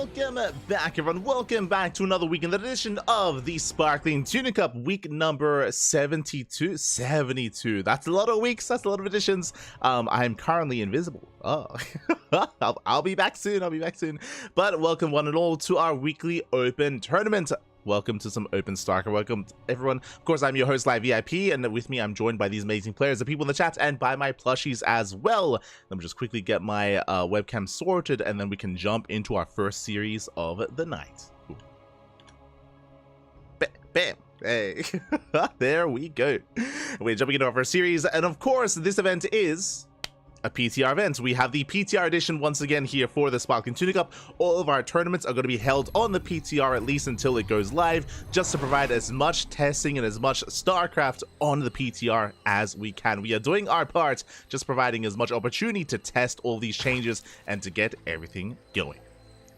welcome back, everyone. Welcome back to another weekend edition of the Sparkling Tuna Cup, week number 72. 72. That's a lot of weeks. That's a lot of editions. I'm currently invisible. Oh, I'll be back soon. I'll be back soon. But welcome, one and all, to our weekly open tournament. Welcome to some Open Starker. Welcome, everyone. Of course, I'm your host, Live VIP, and with me, I'm joined by these amazing players, the people in the chat, and by my plushies as well. Let me just quickly get my webcam sorted, and then we can jump into our first series of the night. Ooh. Bam. Hey. There we go. We're jumping into our first series, and of course, this event is a PTR event. We have the PTR edition once again here for the Sparkling Tuna Cup. All of our tournaments are going to be held on the PTR at least until it goes live, just to provide as much testing and as much StarCraft on the PTR as we can. We are doing our part, just providing as much opportunity to test all these changes and to get everything going.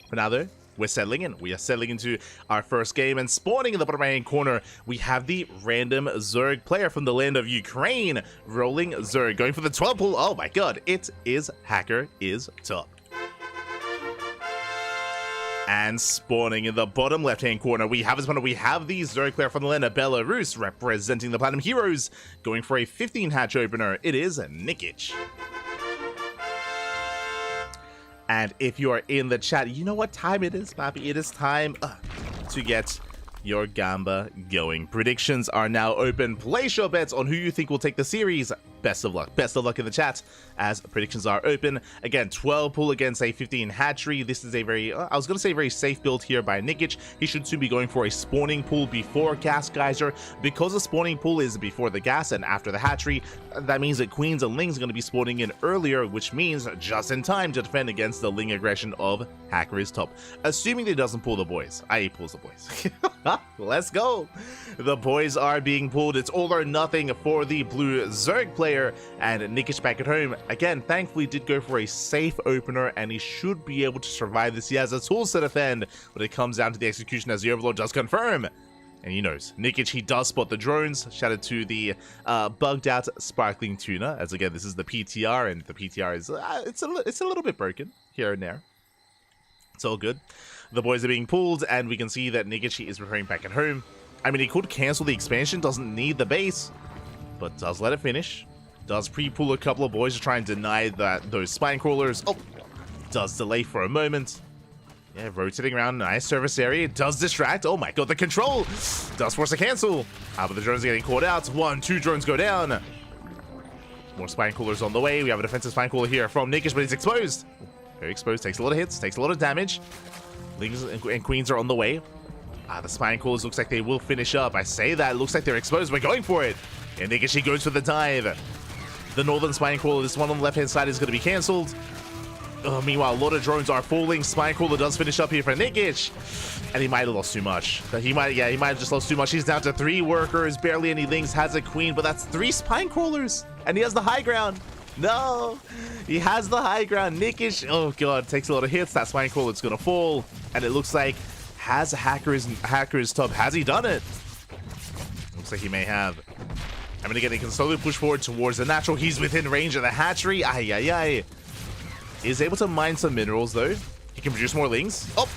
For now though, we're settling in. We are settling into our first game, and spawning in the bottom right-hand corner, we have the random Zerg player from the land of Ukraine, rolling Zerg, going for the 12 pull. Oh my god, it is Hacker is Top. And spawning in the bottom left-hand corner, we have the Zerg player from the land of Belarus, representing the Platinum Heroes, going for a 15 hatch opener. It is Nikic. And if you are in the chat, you know what time it is, Pappy. It is time to get your Gamba going. Predictions are now open. Place your bets on who you think will take the series. Best of luck. Best of luck in the chat as predictions are open. Again, 12 pull against a 15 hatchery. This is a very, I was going to say very safe build here by Nikic. He should soon be going for a spawning pool before Gas Geyser. Because the spawning pool is before the gas and after the hatchery, that means that Queens and Lings are going to be spawning in earlier, which means just in time to defend against the Ling aggression of Hacker is Top. Assuming that he doesn't pull the boys. He pulls the boys. Let's go. The boys are being pulled. It's all or nothing for the blue Zerg player, and Nikic back at home. Again, thankfully did go for a safe opener, and he should be able to survive this. He has a tools to defend when it comes down to the execution, as the Overlord does confirm. And he knows, Nikic, he does spot the drones. Shout out to the bugged out Sparkling Tuna, as again, this is the PTR, and the PTR is, it's a little bit broken here and there. It's all good. The boys are being pulled, and we can see that Nikic is preparing back at home. I mean, he could cancel the expansion, doesn't need the base, but does let it finish. Does pre-pull a couple of boys to try and deny those spine crawlers. Oh, does delay for a moment. Yeah, rotating around, nice service area. Does distract. Oh my god, the control does force a cancel. But the drones are getting caught out. 1, 2 drones go down. More spine crawlers on the way. We have a defensive spine crawler here from Nikic, but he's exposed. Very exposed. Takes a lot of hits. Takes a lot of damage. Lings and Queens are on the way. The spine crawlers looks like they will finish up. I say that. Looks like they're exposed. We're going for it. And Nikic, he goes for the dive. The northern spine crawler, this one on the left-hand side, is going to be cancelled. Meanwhile, a lot of drones are falling. Spine crawler does finish up here for Nikic. And he might have lost too much. He might have just lost too much. He's down to 3 workers. Barely any Lings. Has a queen, but that's 3 spine crawlers. And he has the high ground. No, he has the high ground. Nikic, oh god, takes a lot of hits. That spine crawler is going to fall. And it looks like, has Hacker's Top, has he done it? Looks like he may have. I'm going to get a slowly push forward towards the natural. He's within range of the hatchery. Is able to mine some minerals, though. He can produce more Lings. Oh!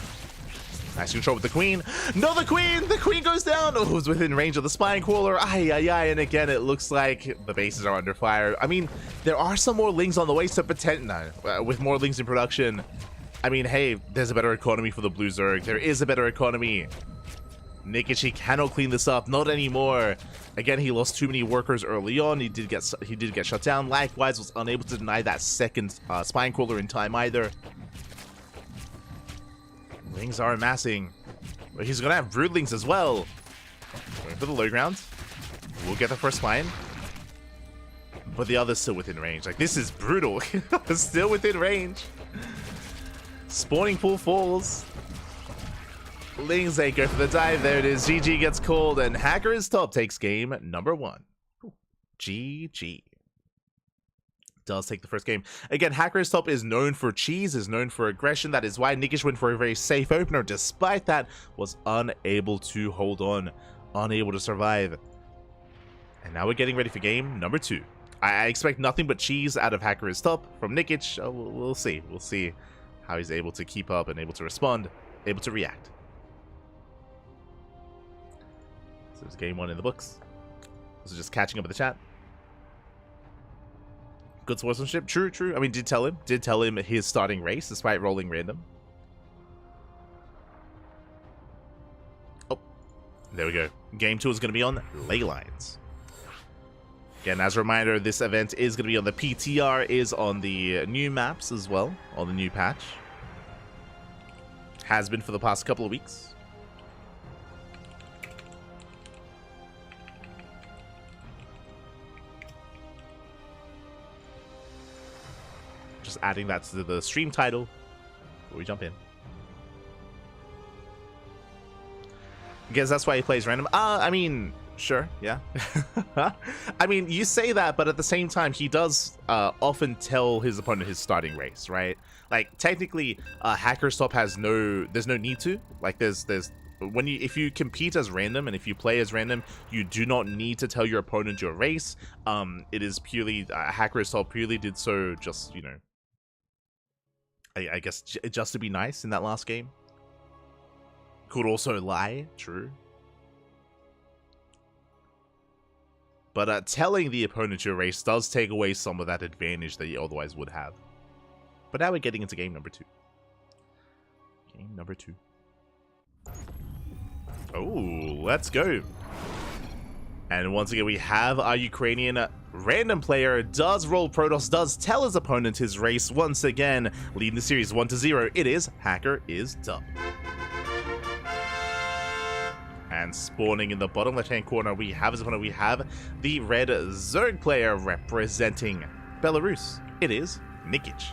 Nice control with the queen. No, the queen! The queen goes down! Oh, it's within range of the spine crawler. And again, it looks like the bases are under fire. I mean, there are some more Lings on the way, so with more Lings in production. I mean, hey, there's a better economy for the blue Zerg. There is a better economy. Nikic, he cannot clean this up, not anymore. Again, he lost too many workers early on. He did get shut down. Likewise, was unable to deny that second spine crawler in time either. Lings are amassing. But he's gonna have broodlings as well. Going for the low ground. We'll get the first spine. But the other's still within range. Like, this is brutal. Still within range. Spawning pool falls. Lings, they go for the dive. There it is. GG gets called, and Hacker is Top takes game number 1. GG. Does take the first game. Again, Hacker is Top is known for cheese, is known for aggression. That is why Nikic went for a very safe opener. Despite that, was unable to hold on, unable to survive. And now we're getting ready for game number 2. I expect nothing but cheese out of Hacker is Top from Nikic. We'll see. We'll see how he's able to keep up and able to respond, able to react. So it's game 1 in the books. This is just catching up with the chat. Good sportsmanship. True, true. I mean, did tell him his starting race despite rolling random. Oh, there we go. Game 2 is going to be on ley lines. Again, as a reminder, this event is going to be on the PTR, is on the new maps as well, on the new patch. Has been for the past couple of weeks. Just adding that to the stream title before we jump in. I guess that's why he plays random. I mean, sure, yeah. I mean, you say that, but at the same time, he does often tell his opponent his starting race, right? Like, technically, Hacker Stop has there's no need to. Like, if you compete as random and if you play as random, you do not need to tell your opponent your race. It is purely, Hacker Stop purely did so just, you know, I guess just to be nice in that last game. Could also lie, true. But telling the opponent your race does take away some of that advantage that you otherwise would have. But now we're getting into game number 2. Game number 2. Oh, let's go. And once again, we have our Ukrainian random player does roll Protoss, does tell his opponent his race once again, leading the series 1-0. It is Hacker is Dub. And spawning in the bottom left-hand corner, we have his opponent. We have the red Zerg player representing Belarus. It is Nikic.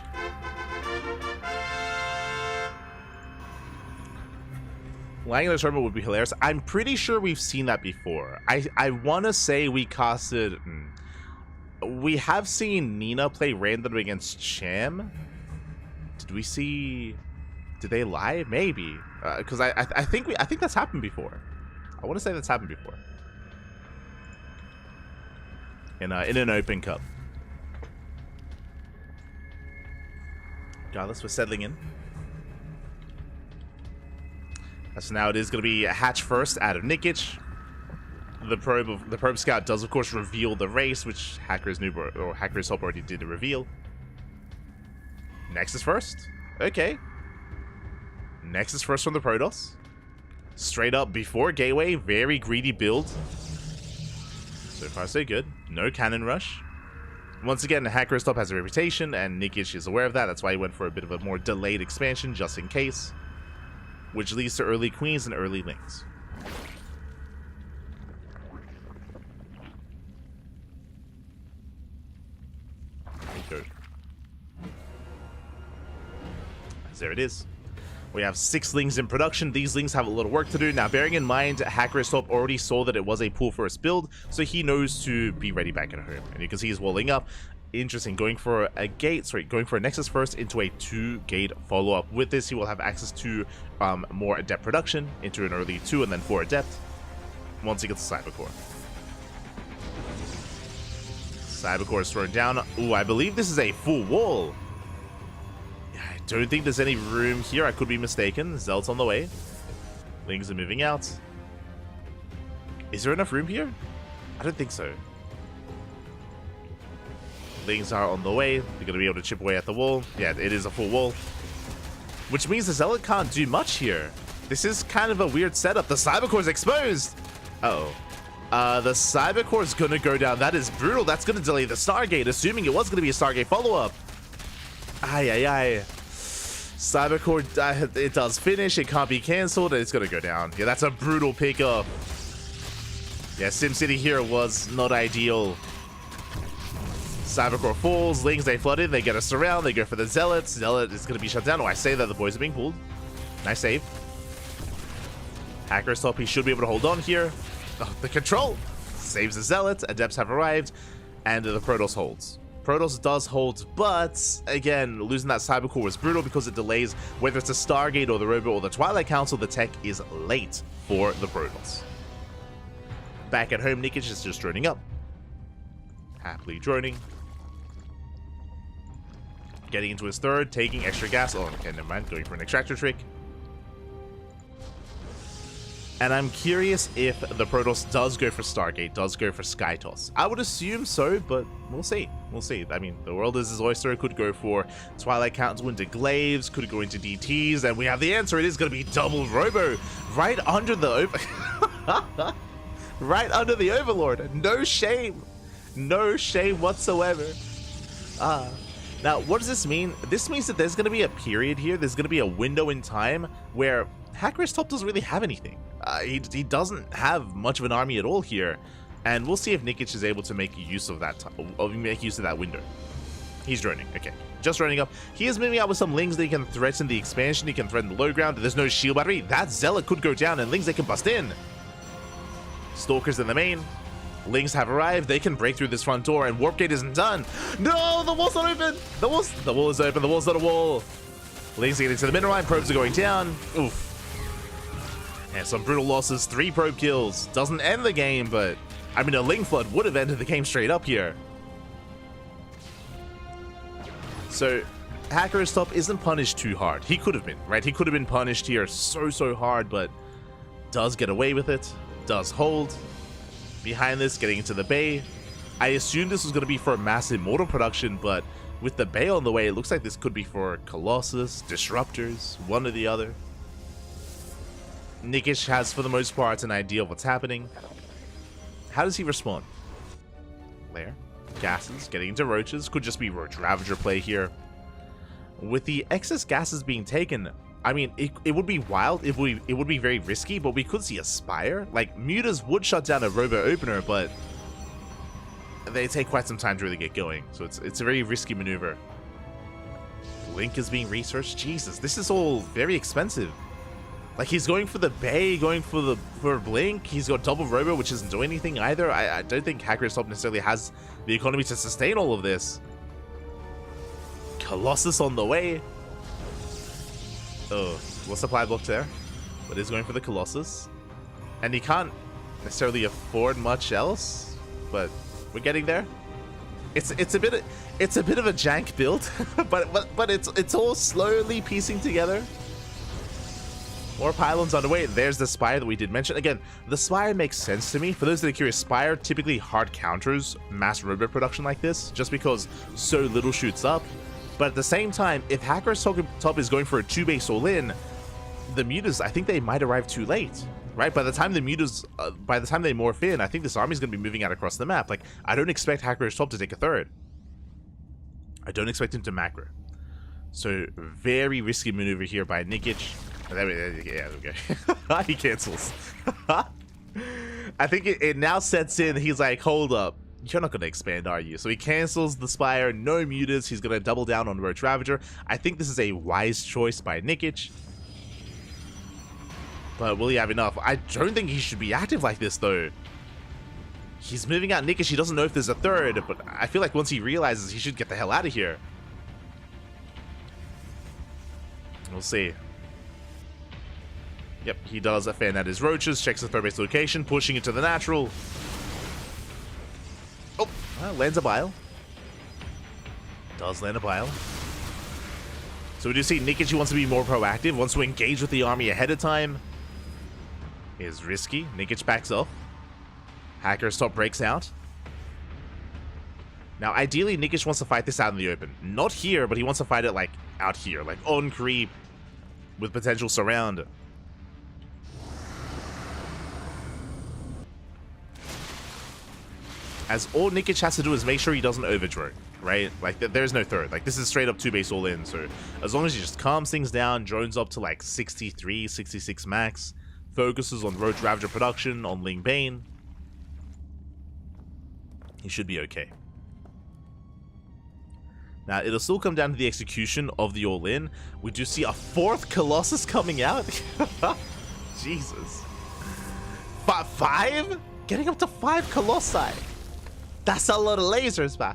Lying in the tournament would be hilarious. I'm pretty sure we've seen that before. I want to say we casted... We have seen Nina play random against Cham. Did we see... Did they lie? Maybe. Because I think that's happened before. I want to say that's happened before. In an open cup. Regardless, we're settling in. So now it is going to be a hatch first out of Nikic. The probe scout does of course reveal the race, which Hacker's Noob or Hacker's Hope already did a reveal. Nexus first. Okay. Nexus first from the Protoss. Straight up before Gateway, very greedy build. So far so good. No cannon rush. Once again, Hacker's Top has a reputation, and Nikic is aware of that. That's why he went for a bit of a more delayed expansion, just in case. Which leads to early queens and early lings. Good. There it is. We have 6 lings in production. These lings have a little work to do. Now, bearing in mind, Hacker's Top already saw that it was a pool first build, so he knows to be ready back at home. And you can see he's walling up. Interesting, going for a Nexus first into a 2-gate follow-up. With this, he will have access to more Adept production into an early 2 and then 4 Adept once he gets the Cybercore. Cybercore is thrown down. Ooh, I believe this is a full wall. I don't think there's any room here. I could be mistaken. Zelt's on the way. Lings are moving out. Is there enough room here? I don't think so. Lings are on the way. They're going to be able to chip away at the wall. Yeah, it is a full wall. Which means the Zealot can't do much here. This is kind of a weird setup. The Cybercore is exposed. Uh-oh. The Cybercore is going to go down. That is brutal. That's going to delay the Stargate, assuming it was going to be a Stargate follow-up. Ay. Cybercore, it does finish. It can't be cancelled, and it's going to go down. Yeah, that's a brutal pickup. Yeah, SimCity here was not ideal. Cybercore falls, Lings, they flood in, they get a surround, they go for the Zealot. Zealot is going to be shut down. Oh, I say that the boys are being pulled. Nice save. Hacker's Top, he should be able to hold on here. Oh, the control saves the Zealot. Adepts have arrived, and the Protoss holds. Protoss does hold, but again, losing that Cybercore was brutal because it delays whether it's a Stargate or the Robo or the Twilight Council. The tech is late for the Protoss. Back at home, Nikic is just droning up. Happily droning. getting into his third, taking extra gas. Oh, okay, never mind. Going for an extractor trick. And I'm curious if the Protoss does go for Stargate, does go for Sky Toss. I would assume so, but we'll see. We'll see. I mean, the world is his oyster. Could go for Twilight Counters into Glaives, could go into DTs, and we have the answer. It is going to be double Robo right under the right under the Overlord. No shame. No shame whatsoever. Now, what does this mean? This means that there's going to be a period here. There's going to be a window in time where Hacker's Top doesn't really have anything. He doesn't have much of an army at all here, and we'll see if Nikic is able to make use of that make use of that window. He's droning. Okay, just droning up. He is moving out with some Lings that he can threaten the expansion. He can threaten the low ground. There's no shield battery. That Zealot could go down, and Lings they can bust in. Stalkers in the main. Lings have arrived. They can break through this front door, and Warp Gate isn't done. No, the wall's not open. The wall is open. The wall's not a wall. Lings get into the middle line. Probes are going down. Oof. And some brutal losses. 3 probe kills. Doesn't end the game, but I mean, a Ling Flood would have ended the game straight up here. So Hacker's Top isn't punished too hard. He could have been, right? He could have been punished here so hard, but does get away with it. Does hold. Behind this, getting into the bay. I assumed this was going to be for a mass Immortal production, but with the bay on the way, it looks like this could be for Colossus, Disruptors, one or the other. Nikic has, for the most part, an idea of what's happening. How does he respond? Lair. Gases, getting into Roaches. Could just be Roach Ravager play here. With the excess gases being taken, I mean, it would be wild. It would be very risky, but we could see a Spire. Like, Mutas would shut down a Robo Opener, but they take quite some time to really get going. So it's a very risky maneuver. Link is being researched. Jesus, this is all very expensive. Like, he's going for the Bay, going for Blink. He's got double Robo, which isn't doing anything either. I don't think Hacker's Top necessarily has the economy to sustain all of this. Colossus on the way. Oh, what supply block there? But he's going for the Colossus. And he can't necessarily afford much else, but we're getting there. It's a bit of a jank build, but it's all slowly piecing together. More pylons underway. There's the Spire that we did mention. Again, the Spire makes sense to me. For those that are curious, Spire typically hard counters mass Robo production like this, just because so little shoots up. But at the same time, if Hacker's Top is going for a 2-base all-in, the Mutas, I think they might arrive too late, right? By the time the Mutas, by the time they morph in, I think this army is going to be moving out across the map. Like, I don't expect Hacker's Top to take a third. I don't expect him to macro. So, very risky maneuver here by Nikic. Yeah, okay. He cancels. I think it now sets in. He's like, hold up. You're not going to expand, are you? So he cancels the Spire. No Mutas. He's going to double down on Roach Ravager. I think this is a wise choice by Nikic. But will he have enough? I don't think he should be active like this, though. He's moving out Nikic. He doesn't know if there's a third, but I feel like once he realizes, he should get the hell out of here. We'll see. Yep, he does fan out his Roaches, checks the third base location, pushing it to the natural. Oh, lands a Bile. Does land a Bile. So we do see Nikic, who wants to be more proactive, wants to engage with the army ahead of time. Is risky. Nikic backs off. Hacker's Top breaks out. Now, ideally, Nikic wants to fight this out in the open. Not here, but he wants to fight it, like, out here. Like, on creep, with potential surround. As all Nikic has to do is make sure he doesn't overdrone, right? Like, there's no third. Like, this is straight up 2-base all in. So, as long as he just calms things down, drones up to, like, 63, 66 max, focuses on Roach Ravager production, on Ling Bane, he should be okay. Now, it'll still come down to the execution of the all-in. We do see a 4th Colossus coming out. Jesus. 5? Getting up to 5 Colossi. That's a lot of lasers, man.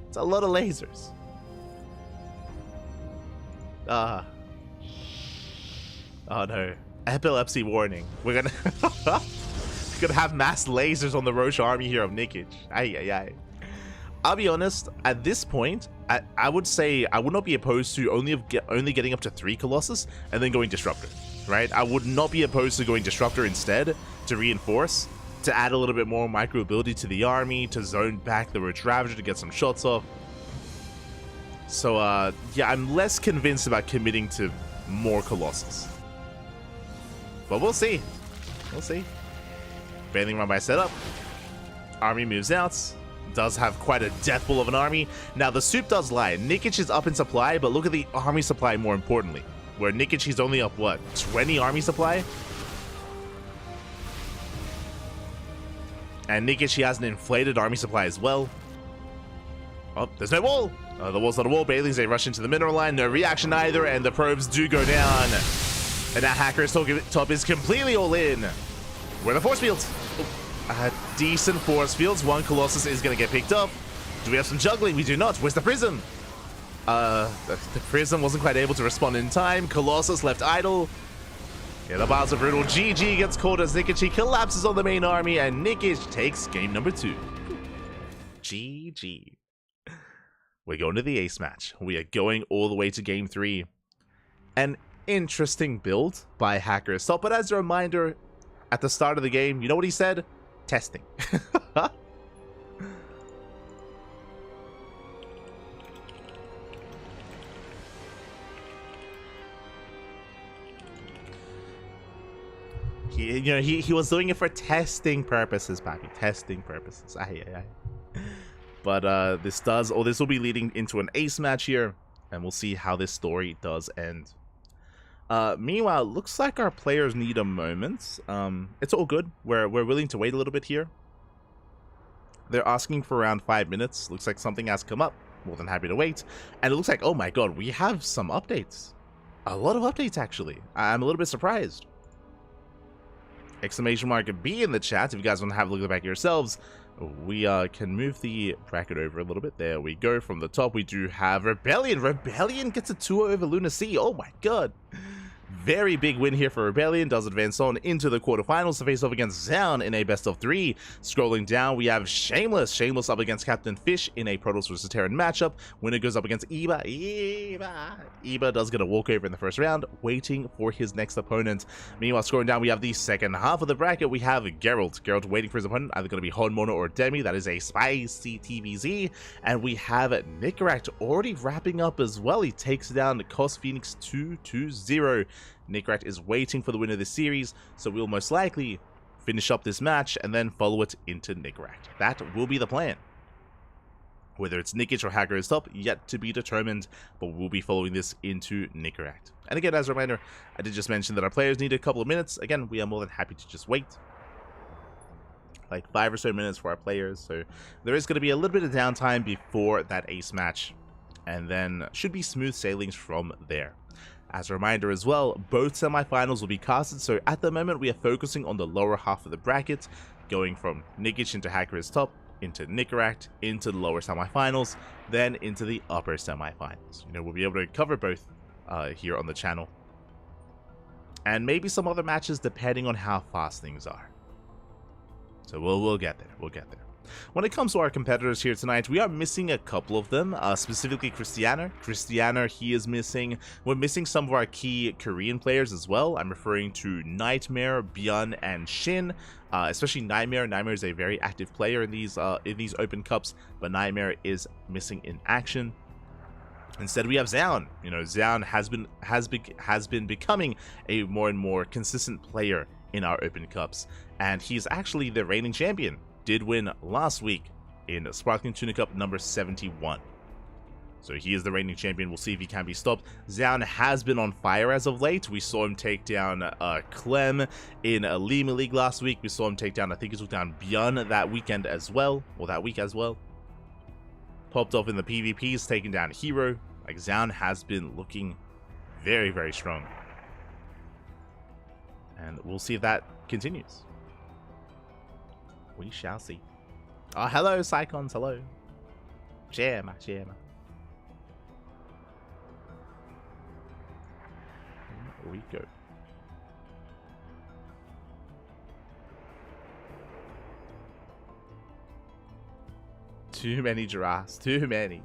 It's a lot of lasers. Oh no. Epilepsy warning. We're gonna have mass lasers on the Roche army here of Nikic. Ay. I'll be honest, at this point, I would say I would not be opposed to only getting up to 3 Colossus and then going Disruptor, right? I would not be opposed to going Disruptor instead to reinforce, to add a little bit more micro ability to the army, to zone back the Roach Ravager to get some shots off. So, yeah, I'm less convinced about committing to more Colossus. But we'll see. We'll see. Bathing run by setup. Army moves out. Does have quite a death bull of an army. Now, the soup does lie. Nikic is up in supply, but look at the army supply more importantly. Where Nikic, he's only up, what, 20 army supply? And Nikic, he has an inflated army supply as well. Oh, there's no wall. The wall's not a wall. Bailey's they rush into the mineral line. No reaction either, and the probes do go down. And that Hacker's top is completely all in. Where are the force fields? Decent force fields. One Colossus is going to get picked up. Do we have some juggling? We do not. Where's the Prism? The Prism wasn't quite able to respond in time. Colossus left idle. Yeah, the bars are brutal. GG gets caught as Nikic collapses on the main army, and Nikic takes game number 2. GG. We're going to the ace match. We are going all the way to game 3. An interesting build by Hacker's Top, but as a reminder, at the start of the game, you know what he said? Testing. He was doing it for testing purposes, Pappy. Testing purposes. But this will be leading into an ace match here, and we'll see how this story does end. Meanwhile, looks like our players need a moment. It's all good. We're willing to wait a little bit here. They're asking for around 5 minutes. Looks like something has come up. More than happy to wait. And it looks like, oh my god, we have some updates. A lot of updates, actually. I'm a little bit surprised. Exclamation mark B in the chat if you guys want to have a look at the back yourselves. We can move the bracket over a little bit. There we go. From the top, we do have Rebellion. Rebellion gets a 2 over Luna Sea. Oh my god. Very big win here for Rebellion. Does advance on into the quarterfinals to face off against Zaun in a best of 3. Scrolling down, we have Shameless. Shameless up against Captain Fish in a Protoss vs Terran matchup. Winner goes up against Eba. Eba does get a walkover in the first round, waiting for his next opponent. Meanwhile, scrolling down, we have the second half of the bracket. We have Geralt. Geralt waiting for his opponent, either going to be Honmono or Demi. That is a spicy TVZ. And we have Nikirat already wrapping up as well. He takes down Cos Phoenix 2-0. Nikirat is waiting for the win of this series, so we'll most likely finish up this match and then follow it into Nikirat. That will be the plan. Whether it's Nikic or Hacker's Top, yet to be determined, but we'll be following this into Nikirat. And again, as a reminder, I did just mention that our players need a couple of minutes. Again, we are more than happy to just wait. Like 5 or so minutes for our players, so there is going to be a little bit of downtime before that ace match, and then should be smooth sailings from there. As a reminder as well, both semifinals will be casted, so at the moment we are focusing on the lower half of the bracket, going from Nikic into Hacker's Top, into Nikirat, into the lower semifinals, then into the upper semifinals. We'll be able to cover both here on the channel. And maybe some other matches depending on how fast things are. So we'll get there, we'll get there. When it comes to our competitors here tonight, we are missing a couple of them, specifically Christiana. Christiana, he is missing. We're missing some of our key Korean players as well. I'm referring to Nightmare, Byun, and Shin. Especially Nightmare. Nightmare is a very active player in these open cups, but Nightmare is missing in action. Instead, we have Zaun. Zaun has been becoming a more and more consistent player in our open cups, and he's actually the reigning champion. Did win last week in Sparkling Tuna Cup number 71. So he is the reigning champion. We'll see if he can be stopped. Zaun has been on fire as of late. We saw him take down Clem in a Lima League last week. We saw him take down, I think he took down Byun that weekend as well, or that week as well. Popped off in the PvPs, taking down Hero. Like, Zaun has been looking very, very strong. And we'll see if that continues. We shall see. Oh, hello, Psychons. Hello. Gemma. Here we go. Too many giraffes. Too many.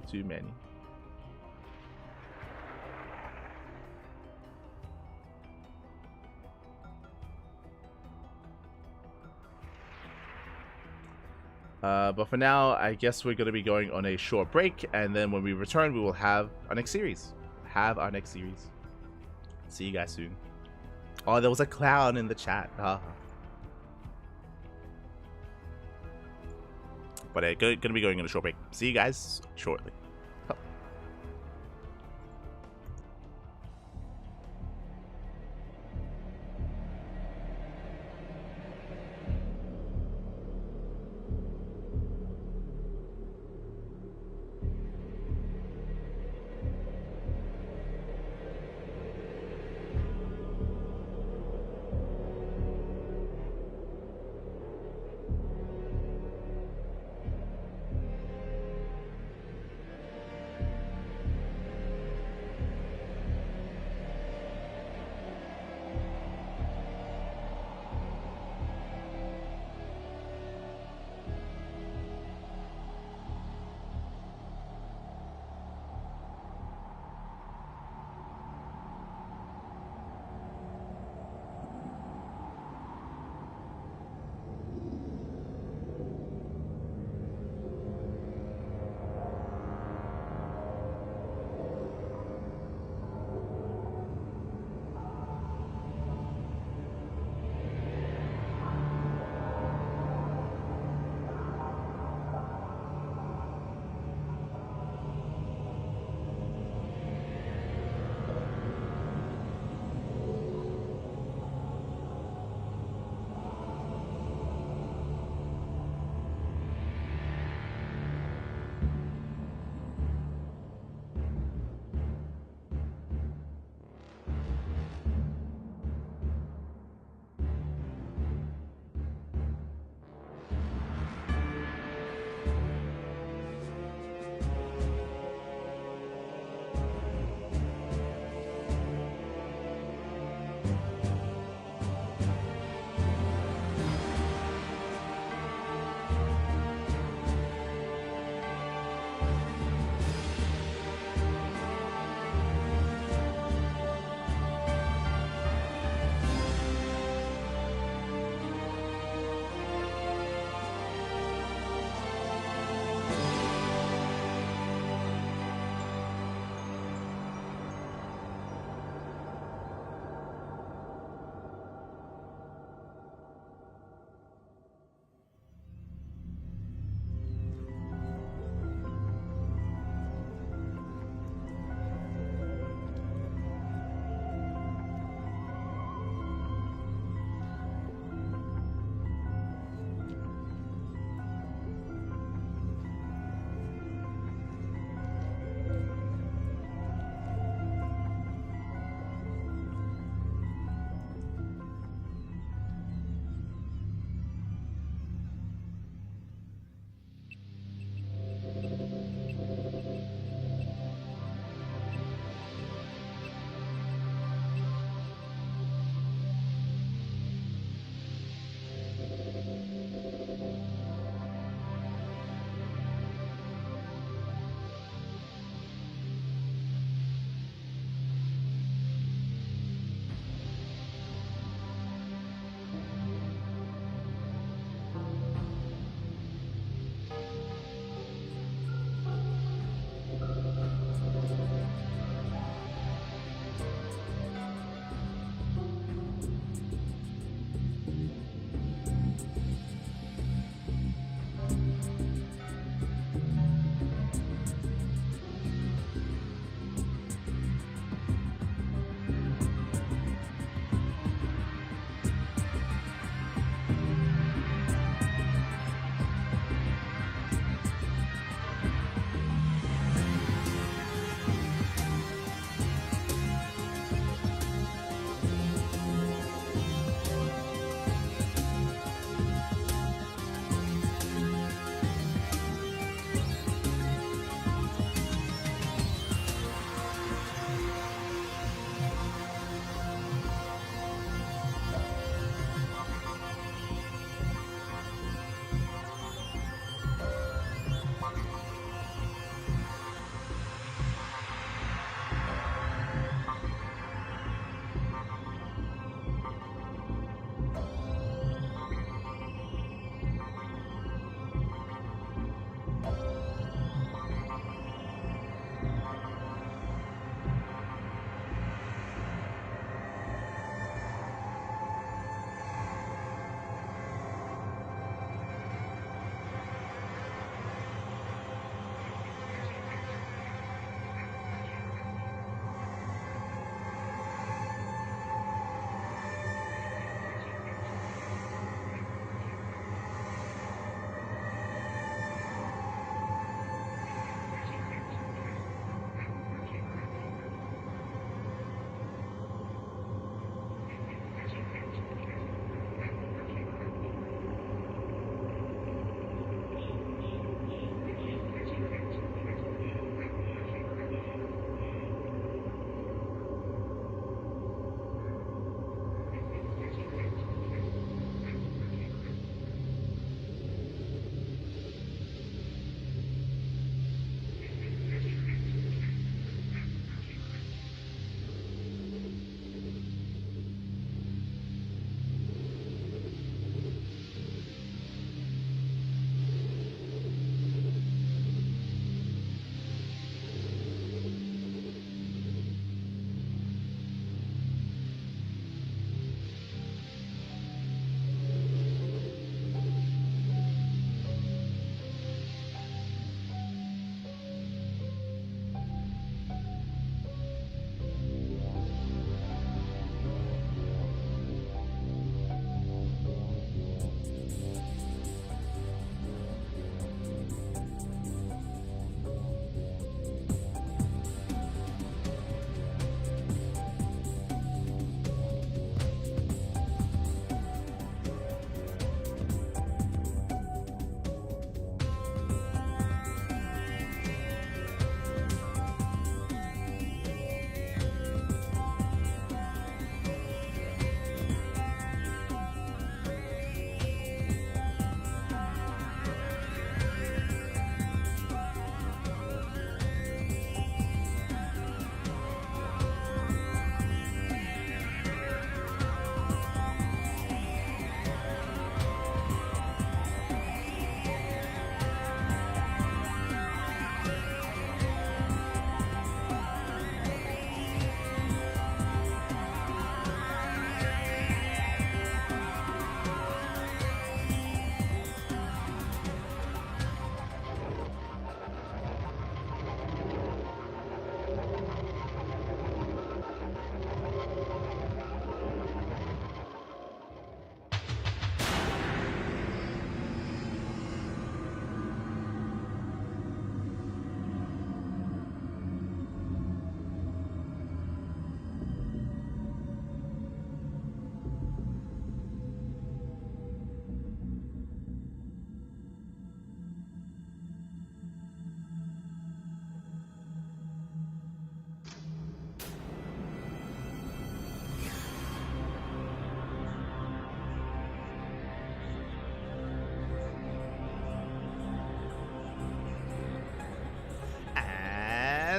But for now, I guess we're going to be going on a short break, and then when we return, we will have our next series. See you guys soon. Oh, there was a clown in the chat. But going to be going on a short break. See you guys shortly.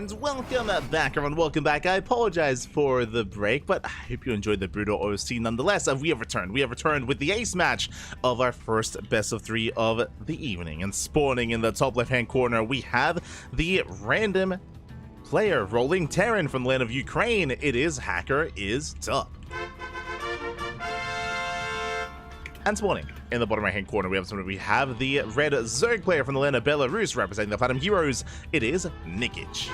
And welcome back, everyone. Welcome back. I apologize for the break, but I hope you enjoyed the brutal OC nonetheless. We have returned. We have returned with the ace match of our first best of 3 of the evening. And spawning in the top left-hand corner, we have the random player rolling Terran from the land of Ukraine. It is Hacker is Top. And spawning in the bottom right hand corner, we have the red Zerg player from the land of Belarus representing the Platinum Heroes. It is Nikic.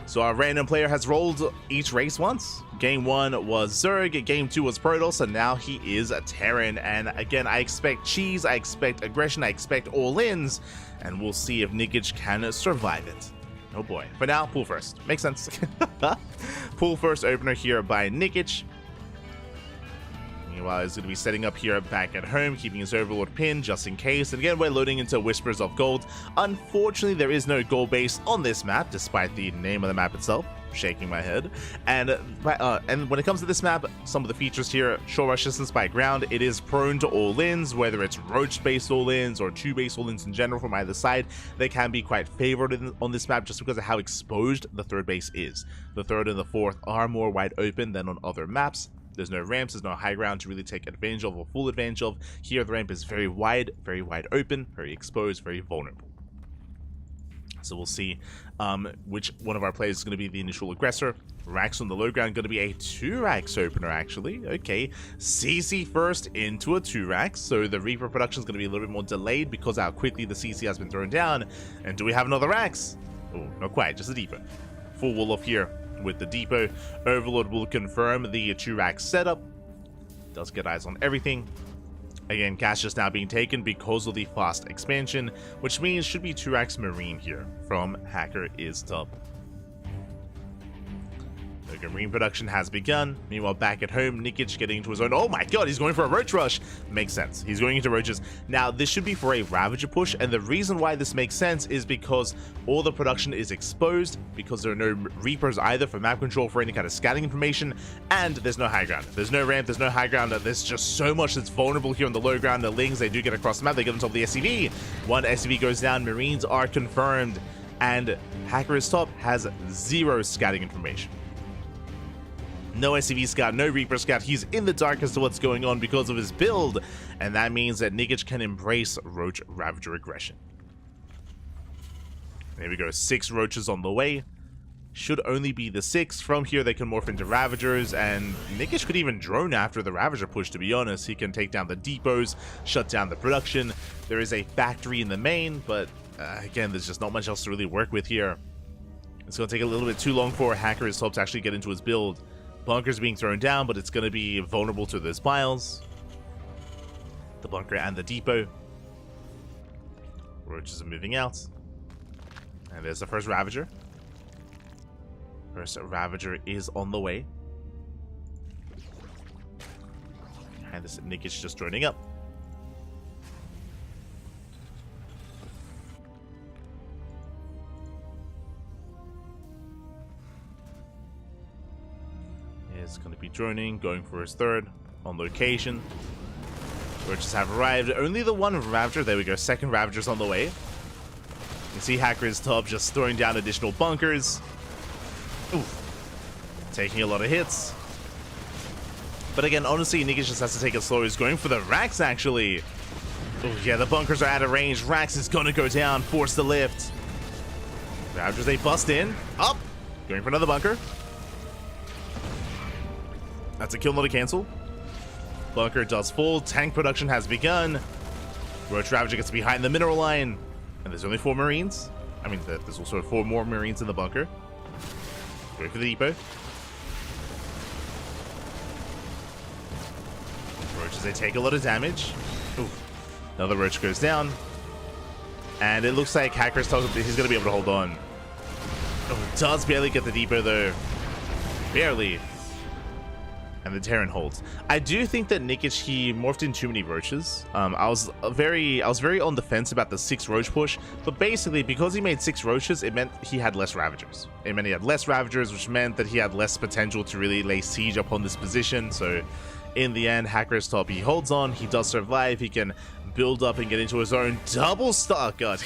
So our random player has rolled each race once. Game 1 was Zerg, Game 2 was Protoss, and now he is a Terran. And again, I expect cheese, I expect aggression, I expect all-ins, and we'll see if Nikic can survive it. Oh boy. For now, pool first. Makes sense. Pool first opener here by Nikic. Meanwhile, he's going to be setting up here back at home, keeping his Overlord pin just in case. And again, we're loading into Whispers of Gold. Unfortunately, there is no gold base on this map, despite the name of the map itself. Shaking my head. And when it comes to this map, some of the features here: short rush distance by ground. It is prone to all-ins, whether it's roach-based all-ins or two-based all-ins in general from either side. They can be quite favored on this map just because of how exposed the third base is. The third and the fourth are more wide open than on other maps. There's no ramps, there's no high ground to really take advantage of or full advantage of. Here the ramp is very wide open, very exposed, very vulnerable. So we'll see which one of our players is going to be the initial aggressor. Rax on the low ground, going to be a 2-Rax opener actually. Okay, CC first into a 2-Rax, so the Reaper production is going to be a little bit more delayed because of how quickly the CC has been thrown down. And do we have another Rax? Oh, not quite, just a depot. Full wall off here with the depot. Overlord will confirm the 2-Rax setup. Does get eyes on everything. Again, cash is now being taken because of the fast expansion, which means should be 2-Rax Marine here from Hacker is Top. The Marine production has begun. Meanwhile, back at home, Nikic getting into his own. Oh my god, he's going for a Roach Rush. Makes sense. He's going into Roaches. Now, this should be for a Ravager push, and the reason why this makes sense is because all the production is exposed, because there are no Reapers either for map control, for any kind of scouting information, and there's no high ground. There's no ramp, there's no high ground. There's just so much that's vulnerable here on the low ground. The Lings, they do get across the map. They get on top of the SCV. One SCV goes down. Marines are confirmed, and Hacker is Top has 0 scouting information. No SCV scout, no Reaper scout. He's in the dark as to what's going on because of his build, and that means that Nikic can embrace Roach Ravager aggression. There we go, 6 Roaches on the way. Should only be the 6. From here, they can morph into Ravagers, and Nikic could even drone after the Ravager push, to be honest. He can take down the depots, shut down the production. There is a factory in the main, but again, there's just not much else to really work with here. It's going to take a little bit too long for Hacker is Top to actually get into his build. Bunkers being thrown down, but it's going to be vulnerable to those piles. The bunker and the depot. Roaches are moving out. And there's the first Ravager. First Ravager is on the way. And this Nikic just joining up. Is going to be droning, going for his third on location. Roaches have arrived. Only the one Ravager. There we go. Second Ravager's on the way. You can see Hacker is Top just throwing down additional bunkers. Oof. Taking a lot of hits. But again, honestly, Nikic just has to take it slow. He's going for the Rax, actually. Oh, yeah, the bunkers are out of range. Rax is going to go down. Force the lift. Ravagers, they bust in. Up. Going for another bunker. That's a kill, not a cancel. Bunker does fall. Tank production has begun. Roach Ravager gets behind the mineral line. And there's only 4 Marines. I mean, there's also 4 more Marines in the bunker. Going for the depot. Roaches, they take a lot of damage. Ooh. Another Roach goes down. And it looks like Hacker's Top, he's going to be able to hold on. Oh, does barely get the depot, though. Barely. And the Terran holds. I do think that Nikic, he morphed in too many Roaches. I was very on the fence about the 6 Roach push, but basically because he made 6 Roaches, it meant he had less Ravagers. It meant he had less Ravagers, which meant that he had less potential to really lay siege upon this position. So in the end, Hacker's Top, he holds on, he does survive, he can build up and get into his own double star. God.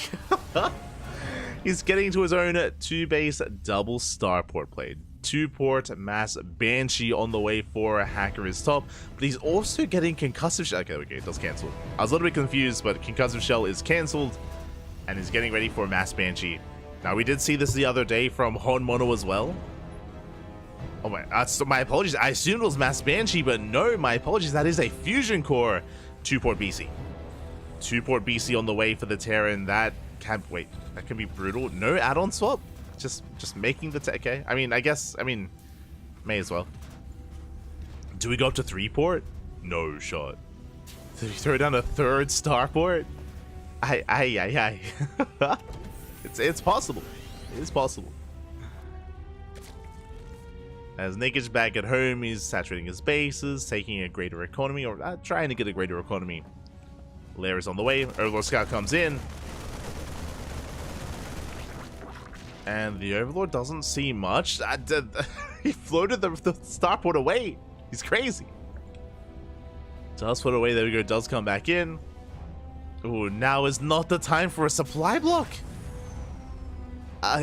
He's getting to his own 2-base double starport play. 2-port mass Banshee on the way for Hacker is top, but he's also getting concussive shell. Okay, it does cancel. I was a little bit confused, but concussive shell is cancelled, and he's getting ready for mass Banshee. Now, we did see this the other day from Hon Mono as well. Oh my apologies. I assumed it was mass Banshee, but no, my apologies. That is a Fusion Core 2-port BC. 2-port BC on the way for the Terran. That can wait. That can be brutal. No add-on swap. Just making the okay. I mean, may as well. Do we go up to 3-port? No shot. Do we throw down a 3rd starport? Aye. It's possible. It is possible. As Naked's back at home, he's saturating his bases, taking a greater economy, or trying to get a greater economy. Lair is on the way. Overlord Scout comes in. And the Overlord doesn't see much. He floated the starport away. He's crazy. Does float away. There we go. Does come back in. Ooh, now is not the time for a supply block.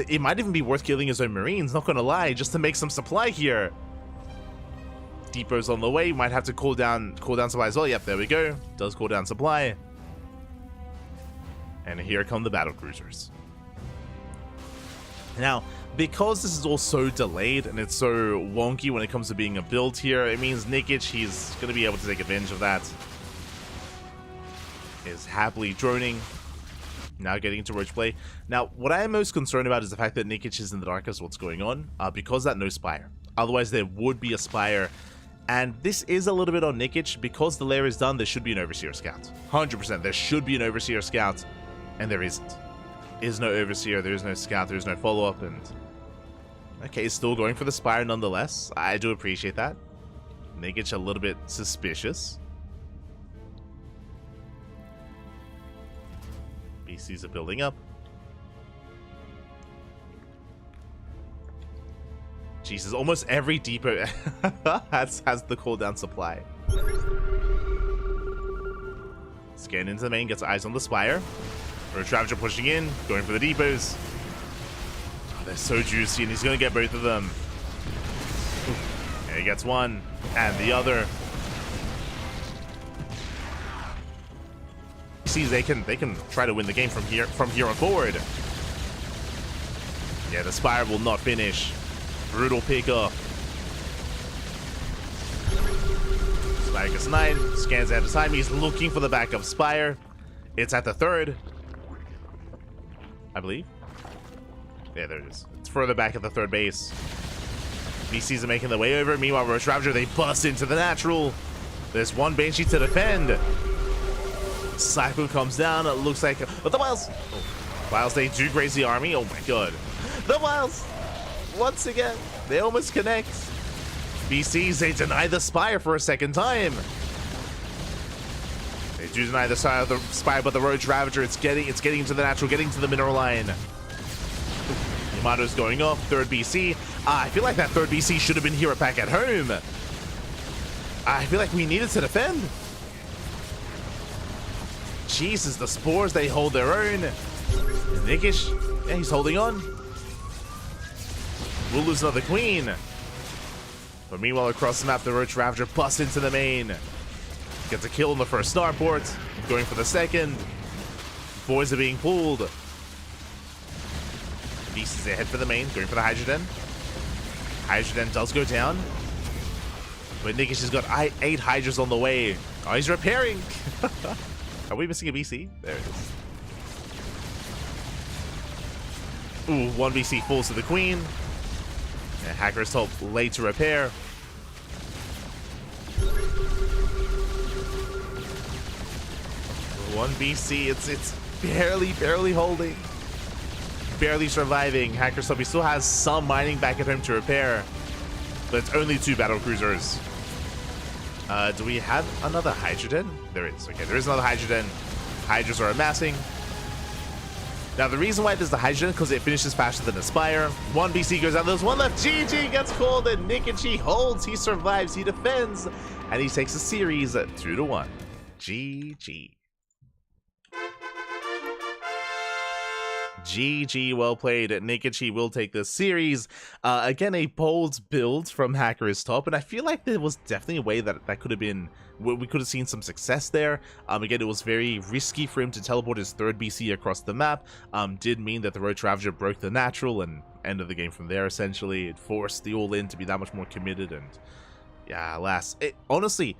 It might even be worth killing his own Marines, not gonna lie, just to make some supply here. Depot's on the way. Might have to call down supply as well. Yep, there we go. Does call down supply. And here come the battle cruisers. Now, because this is all so delayed and it's so wonky when it comes to being a build here, it means Nikic, he's going to be able to take advantage of that. Is happily droning. Now getting into roach play. Now, what I am most concerned about is the fact that Nikic is in the dark as what's going on, because that no Spire. Otherwise, there would be a Spire. And this is a little bit on Nikic. Because the lair is done, there should be an Overseer Scout. 100%, there should be an Overseer Scout, and there isn't. Is no Overseer, there is no Scout, there is no follow-up, and... Okay, still going for the Spire nonetheless. I do appreciate that. Nikic a little bit suspicious. BCs are building up. Jesus, almost every depot has the cooldown supply. Scan into the main, gets eyes on the Spire. Roach Ravager pushing in, going for the depots. Oh, they're so juicy, and he's going to get both of them. There he gets one, and the other. See, they can try to win the game from here on forward. Yeah, the Spire will not finish. Brutal pickup. Spire gets 9, scans ahead of time. He's looking for the backup Spire. It's at the 3rd, I believe. Yeah, there it is. It's further back at the 3rd base. BCs are making their way over. Meanwhile, Roach Ravager, they bust into the natural. There's one Banshee to defend. Cycle comes down. It looks like... Oh, the Wiles! Oh, Wiles, they do graze the army. Oh my god. The Wiles! Once again, they almost connect. BCs, they deny the Spire for a second time. They do deny the Spire, but the Roach Ravager, it's getting into the natural, getting to the mineral line. Yamato's going off. 3rd BC. I feel like that 3rd BC should have been here back at home. I feel like we needed to defend. Jesus, the Spores, they hold their own. Nikic, yeah, he's holding on. We'll lose another Queen. But meanwhile, across the map, the Roach Ravager busts into the main. Gets a kill on the 1st starport. Going for the 2nd. Boys are being pulled. Beast is ahead for the main, going for the Hydroden. Hydroden does go down. But Nikic has got 8 Hydras on the way. Oh, he's repairing. Are we missing a BC? There it is. Ooh, 1 BC falls to the Queen. And Hacker is told late to repair. One BC, it's barely holding. Barely surviving. Hacker Subby still has some mining back at home to repair. But it's only 2 battle cruisers. Do we have another Hydroden? There is. Okay, there is another Hydroden. Hydras are amassing. Now, the reason why it is the Hydrogen, because it finishes faster than Aspire. 1 BC goes out. There's 1 left. GG gets called, and Nikic holds. He survives. He defends. And he takes a series 2-1. GG. GG, well played. Nikichi will take this series. Again, a bold build from Hacker is Top, and I feel like there was definitely a way that could have been, we could have seen some success there. Again, it was very risky for him to teleport his third BC across the map. Did mean that the Roach Ravager broke the natural and ended the game from there, essentially. It forced the all-in to be that much more committed, and yeah, alas. Honestly,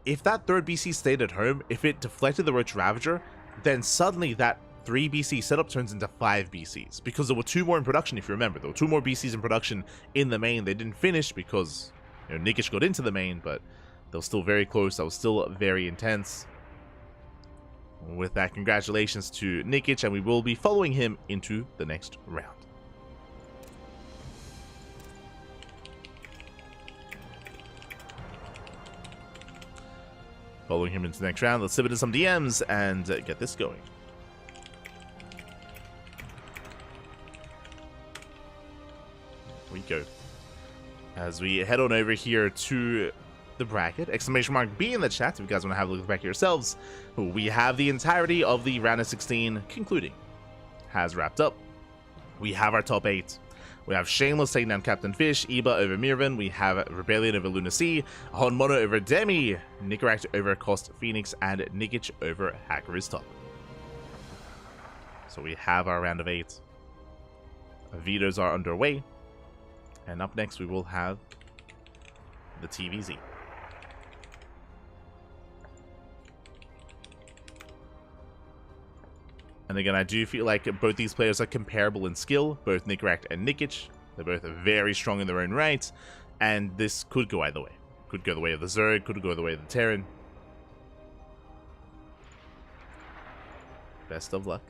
if that third BC stayed at home, if it deflected the Roach Ravager, then suddenly that 3 BC setup turns into 5 BCs, because there were 2 more in production. If you remember, there were 2 more BCs in production in the main. They didn't finish because, you know, Nikic got into the main, but they were still very close. That was still very intense. With that, congratulations to Nikic, and we will be following him into the next round. Following him into the next round, let's slip into some DMs and get this going. We go. As we head on over here to the bracket, exclamation mark B in the chat if you guys want to have a look at the bracket yourselves. We have the entirety of the round of 16 concluding. Has wrapped up. We have our top 8. We have Shameless taking down Captain Fish, Iba over Mirvan, we have Rebellion over Luna Sea, Honmono over Demi, Nicaract over Cost Phoenix, and Nikic over Hacker is Top. So we have our round of 8. Vetoes are underway. And up next, we will have the TVZ. And again, I do feel like both these players are comparable in skill, both Nicaract and Nikic. They're both very strong in their own right, and this could go either way. Could go the way of the Zerg, could go the way of the Terran. Best of luck.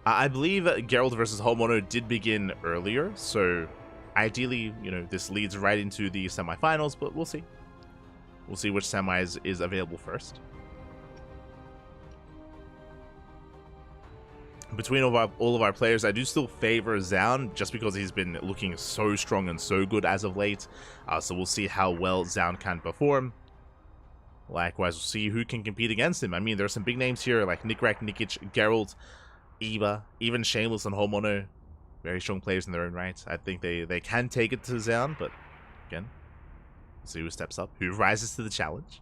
I believe Geralt versus Holmono did begin earlier, so ideally, you know, this leads right into the semifinals, but we'll see. We'll see which semis is available first. Between all of our players, I do still favor Zaun, just because he's been looking so strong and so good as of late. So we'll see how well Zaun can perform. Likewise, we'll see who can compete against him. I mean, there are some big names here, like Nicaract, Nikic, Geralt, Iba, even Shameless and Holmono. Very strong players in their own right. I think they can take it to Zaun, but again, we'll see who steps up, who rises to the challenge.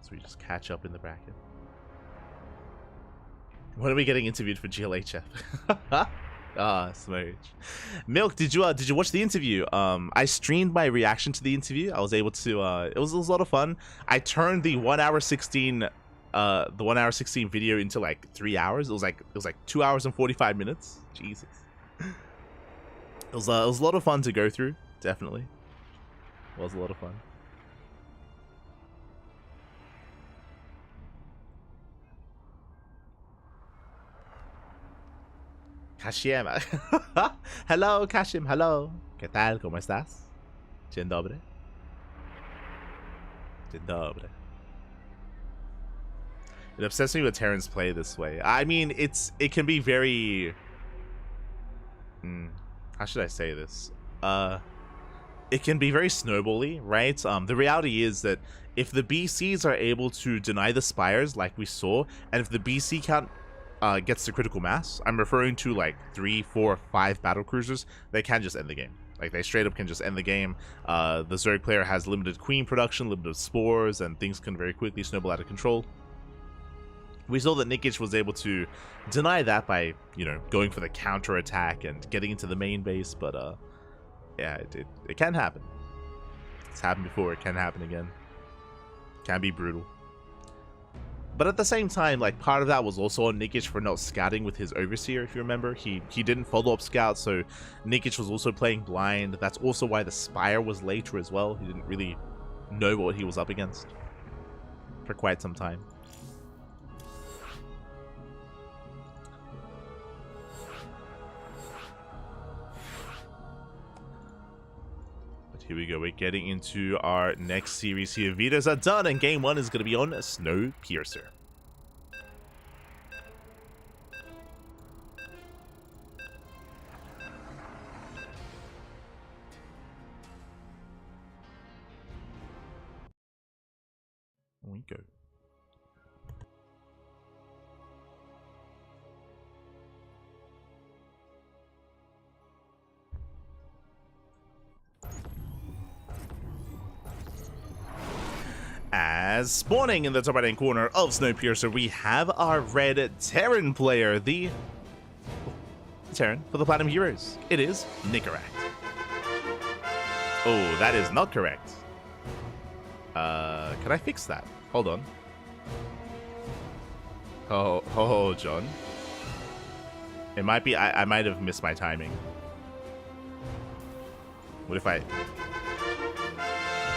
So we just catch up in the bracket. When are we getting interviewed for GLHF? Ah, Smooch. Milk, did you watch the interview? I streamed my reaction to the interview. I was able to. It was a lot of fun. I turned the 1 hour 16, the 1 hour 16 video into like 3 hours. It was like 2 hours and 45 minutes. Jesus. It was a lot of fun to go through. Definitely, it was a lot of fun. Kashim. Hello, Kashim. Hello. ¿Qué tal? ¿Cómo estás? Dzień dobry. Dzień dobry. It upsets me when Terrans play this way. I mean, it can be very... how should I say this? It can be very snowbally, right? The reality is that if the BCs are able to deny the Spires like we saw, and if the BC count gets to critical mass, I'm referring to like 3, 4, 5 battle cruisers, they can just end the game. Like, they straight up can just end the game. The Zerg player has limited queen production, limited spores, and things can very quickly snowball out of control. We saw that Nikic was able to deny that by, you know, going for the counter attack and getting into the main base, but yeah, it can happen. It's happened before, it can happen again. Can be brutal. But at the same time, like, part of that was also on Nikic for not scouting with his Overseer, if you remember. He didn't follow up scout, so Nikic was also playing blind. That's also why the Spire was later as well. He didn't really know what he was up against for quite some time. But here we go. We're getting into our next series here. Vetoes are done, and game 1 is going to be on Snowpiercer. we go. As spawning in the top right-hand corner of Snowpiercer, we have our red Terran player, the Terran for the Platinum Heroes. It is Nicaract. Oh, that is not correct. Can I fix that? Hold on. Oh, John. It might be, I might have missed my timing. What if I...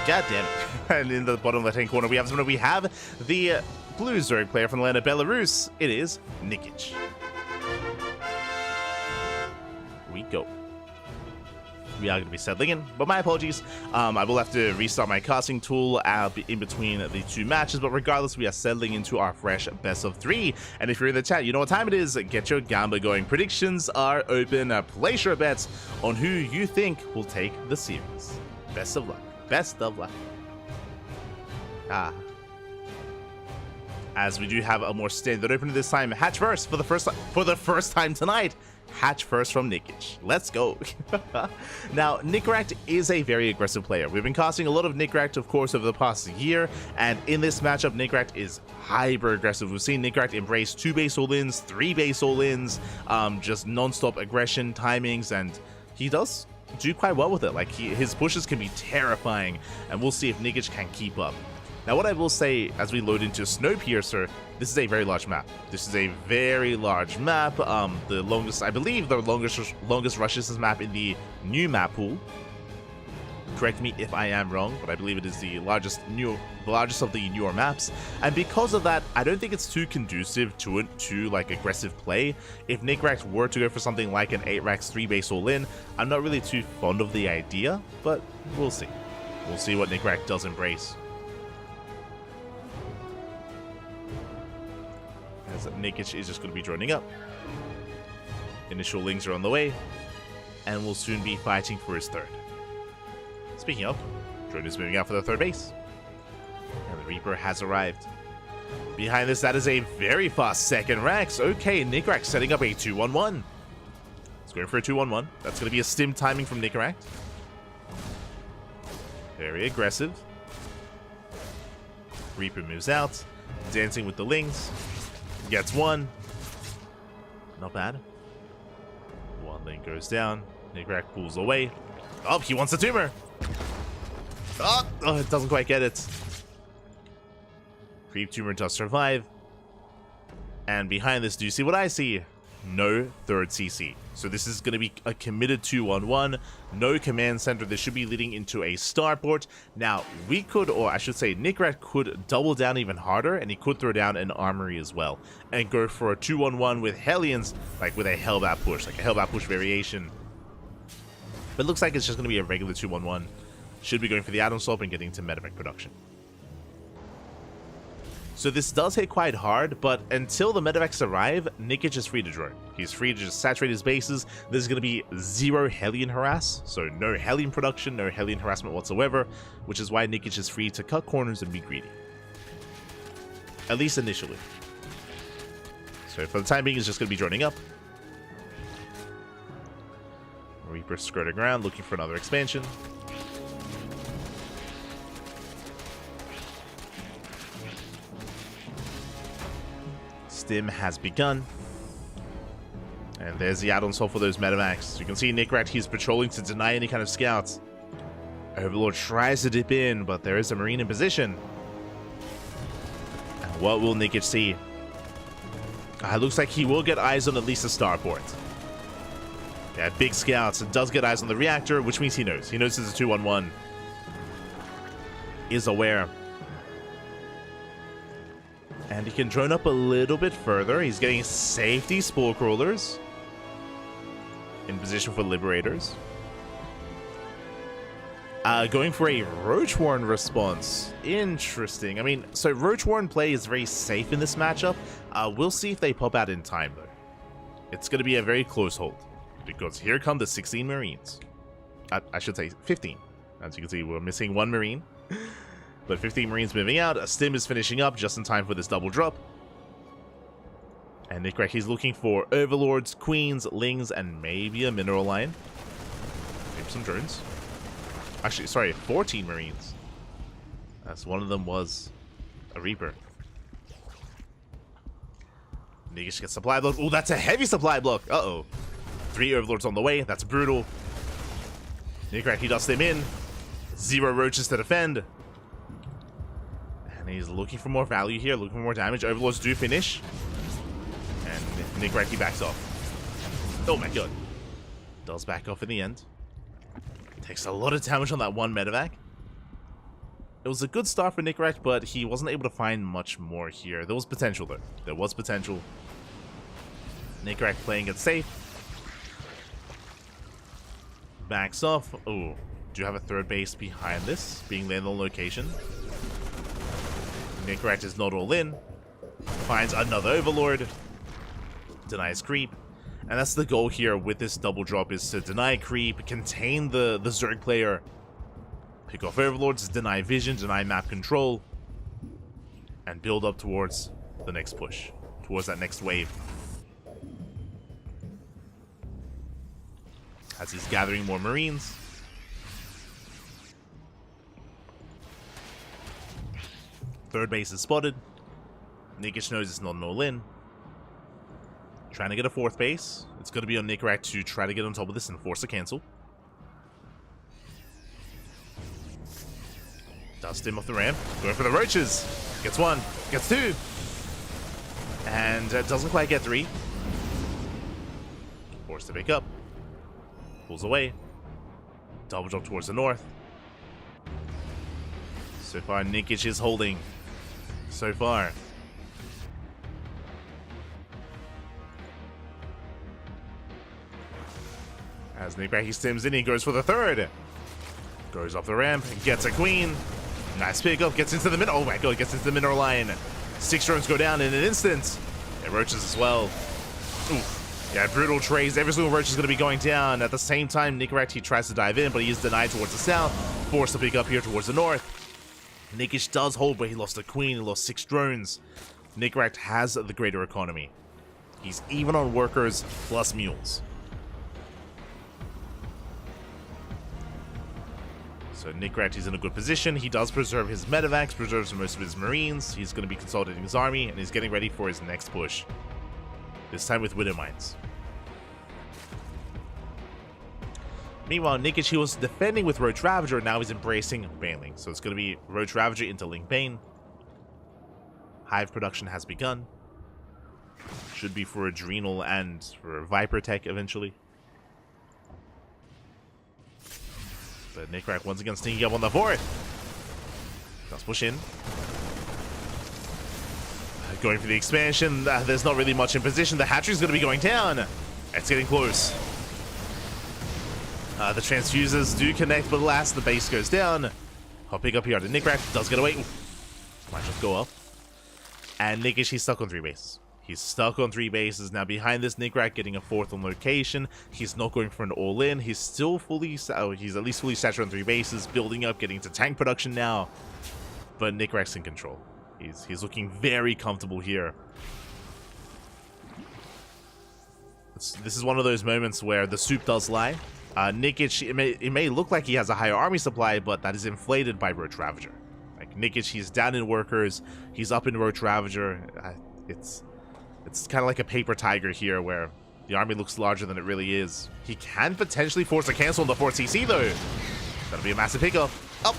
God damn it. And in the bottom left-hand corner, we have the blue Zerg player from the land of Belarus. It is Nikic. We go. We are going to be settling in, but my apologies. I will have to restart my casting tool in between the two matches, but regardless, we are settling into our fresh best of 3. And if you're in the chat, you know what time it is. Get your gamba going. Predictions are open. Place your bets on who you think will take the series. Best of luck. Best of luck. As we do have a more standard opener this time. Hatch first for the first time tonight. Hatch first from Nikic. Let's go. Now, Nicaract is a very aggressive player. We've been casting a lot of Nicaract, of course, over the past year, and in this matchup, Nicaract is hyper aggressive. We've seen Nicaract embrace 2 base all-ins, 3 base all-ins, just non-stop aggression timings, and he does do quite well with it. Like, his pushes can be terrifying, and we'll see if Nikic can keep up. Now, what I will say as we load into Snowpiercer, this is a very large map. This is a very large map. The longest, I believe, the longest rushes this map in the new map pool. Correct me if I am wrong, but I believe it is the largest of the newer maps. And because of that, I don't think it's too conducive to like aggressive play. If Nicaract were to go for something like an 8-Rax 3 base all-in, I'm not really too fond of the idea, but we'll see. We'll see what Nicaract does embrace. As Nikic is just going to be droning up. Initial lings are on the way, and will soon be fighting for his third. Speaking of, drone is moving out for the third base, and the Reaper has arrived. Behind this, that is a very fast second Rax. Okay, Nicaract setting up a 2-1-1. It's going for a 2-1-1. That's going to be a stim timing from Nicaract. Very aggressive. Reaper moves out, dancing with the lings. Gets one. Not bad. One link goes down. Nicaract pulls away. Oh, he wants a tumor. Oh, it doesn't quite get it. Creep tumor does survive. And behind this, do you see what I see? No third CC. So this is going to be a committed 2-1-1. No command center. This should be leading into a starport. Now, we could, or I should say, Nicaract could double down even harder, and he could throw down an armory as well, and go for a 2-1-1 with Hellions, like with a Hellbat push, like a Hellbat push variation. But it looks like it's just going to be a regular 2-1-1. Should be going for the add-on swap and getting to medevac production. So this does hit quite hard, but until the medevacs arrive, Nikic is free to drone. He's free to just saturate his bases. There's going to be 0 Hellion harass, so no Hellion production, no Hellion harassment whatsoever, which is why Nikic is free to cut corners and be greedy. At least initially. So for the time being, he's just going to be droning up. Reaper skirting around, looking for another expansion. Stim has begun. And there's the add-on swap for those medevacs. You can see Nicaract, he's patrolling to deny any kind of scouts. Overlord tries to dip in, but there is a Marine in position. And what will Nikic see? Looks like he will get eyes on at least a starport. Yeah, big scouts. It does get eyes on the reactor, which means he knows. He knows it's a 2-1-1. Is aware. And he can drone up a little bit further. He's getting safety spore crawlers. In position for liberators. Going for a Roach Warren response. Interesting. I mean, so Roach Warren play is very safe in this matchup. We'll see if they pop out in time, though. It's going to be a very close hold. Because here come the 16 Marines. I should say 15. As you can see, we're missing 1 Marine. But 15 Marines moving out. A stim is finishing up just in time for this double drop. And Nickrack, he's looking for Overlords, Queens, Lings, and maybe a Mineral Line. Maybe some drones. Actually, sorry, 14 Marines. As one of them was a Reaper. Nigish gets supply block. Oh, that's a heavy supply block. Uh-oh. 3 Overlords on the way. That's brutal. Nickrack, he does them in. 0 roaches to defend. And he's looking for more value here, looking for more damage. Overlords do finish. And Nickrack, he backs off. Oh my god. Does back off in the end. Takes a lot of damage on that one medevac. It was a good start for Nickrack, but he wasn't able to find much more here. There was potential, though. There was potential. Nickrack playing it safe. Backs off. Oh, do you have a third base behind this? Being landed on location. Nickrack is not all in. Finds another Overlord. Denies creep. And that's the goal here with this double drop, is to deny creep, contain the Zerg player, pick off Overlords, deny vision, deny map control, and build up towards the next push, towards that next wave. As he's gathering more Marines. Third base is spotted. Nigish knows it's not an all-in. Trying to get a fourth base. It's going to be on Nickrack to try to get on top of this and force a cancel. Does him off the ramp. Going for the roaches. Gets 1. Gets 2. And doesn't quite get 3. Forced to pick up. Pulls away. Double drop towards the north. So far, Nigish is holding. So far. As Nickrack, he stims in, he goes for the third. Goes up the ramp, gets a queen. Nice pickup, gets into the middle. Oh my god, gets into the mineral line. 6 drones go down in an instant. And roaches as well. Oof. Yeah, brutal trades. Every single roach is going to be going down. At the same time, Nickrack, he tries to dive in, but he is denied towards the south. Forced to pick up here towards the north. Nigish does hold, but he lost a queen. He lost 6 drones. Nickrack has the greater economy. He's even on workers plus mules. So Nickrack, he's in a good position. He does preserve his medevacs, preserves most of his Marines. He's going to be consolidating his army, and he's getting ready for his next push. This time with Widow Mines. Meanwhile, Nigish, he was defending with Roach Ravager, now he's embracing Baneling. So it's going to be Roach Ravager into Link Bane. Hive production has begun. Should be for Adrenal and for Viper Tech eventually. But Nickrack once again sneaking up on the fourth. Does push in. Going for the expansion. There's not really much in position. The hatchery is going to be going down. It's getting close. The transfusers do connect, but alas, the base goes down. I'll pick up here to Nickrack. Does get away. Oof. Might just go up. And Nigish, he's stuck on 3 bases. He's stuck on 3 bases. Now behind this, Nickrack getting a 4th on location. He's not going for an all-in. He's still fully, he's at least fully saturated on 3 bases, building up, getting to tank production now. But Nickrack's in control. He's looking very comfortable here. This is one of those moments where the soup does lie. Nigish, it may look like he has a higher army supply, but that is inflated by Roach Ravager. Like Nigish, he's down in workers, he's up in Roach Ravager. It's kind of like a paper tiger here, where the army looks larger than it really is. He can potentially force a cancel on the 4th CC though. That'll be a massive pickup. Up.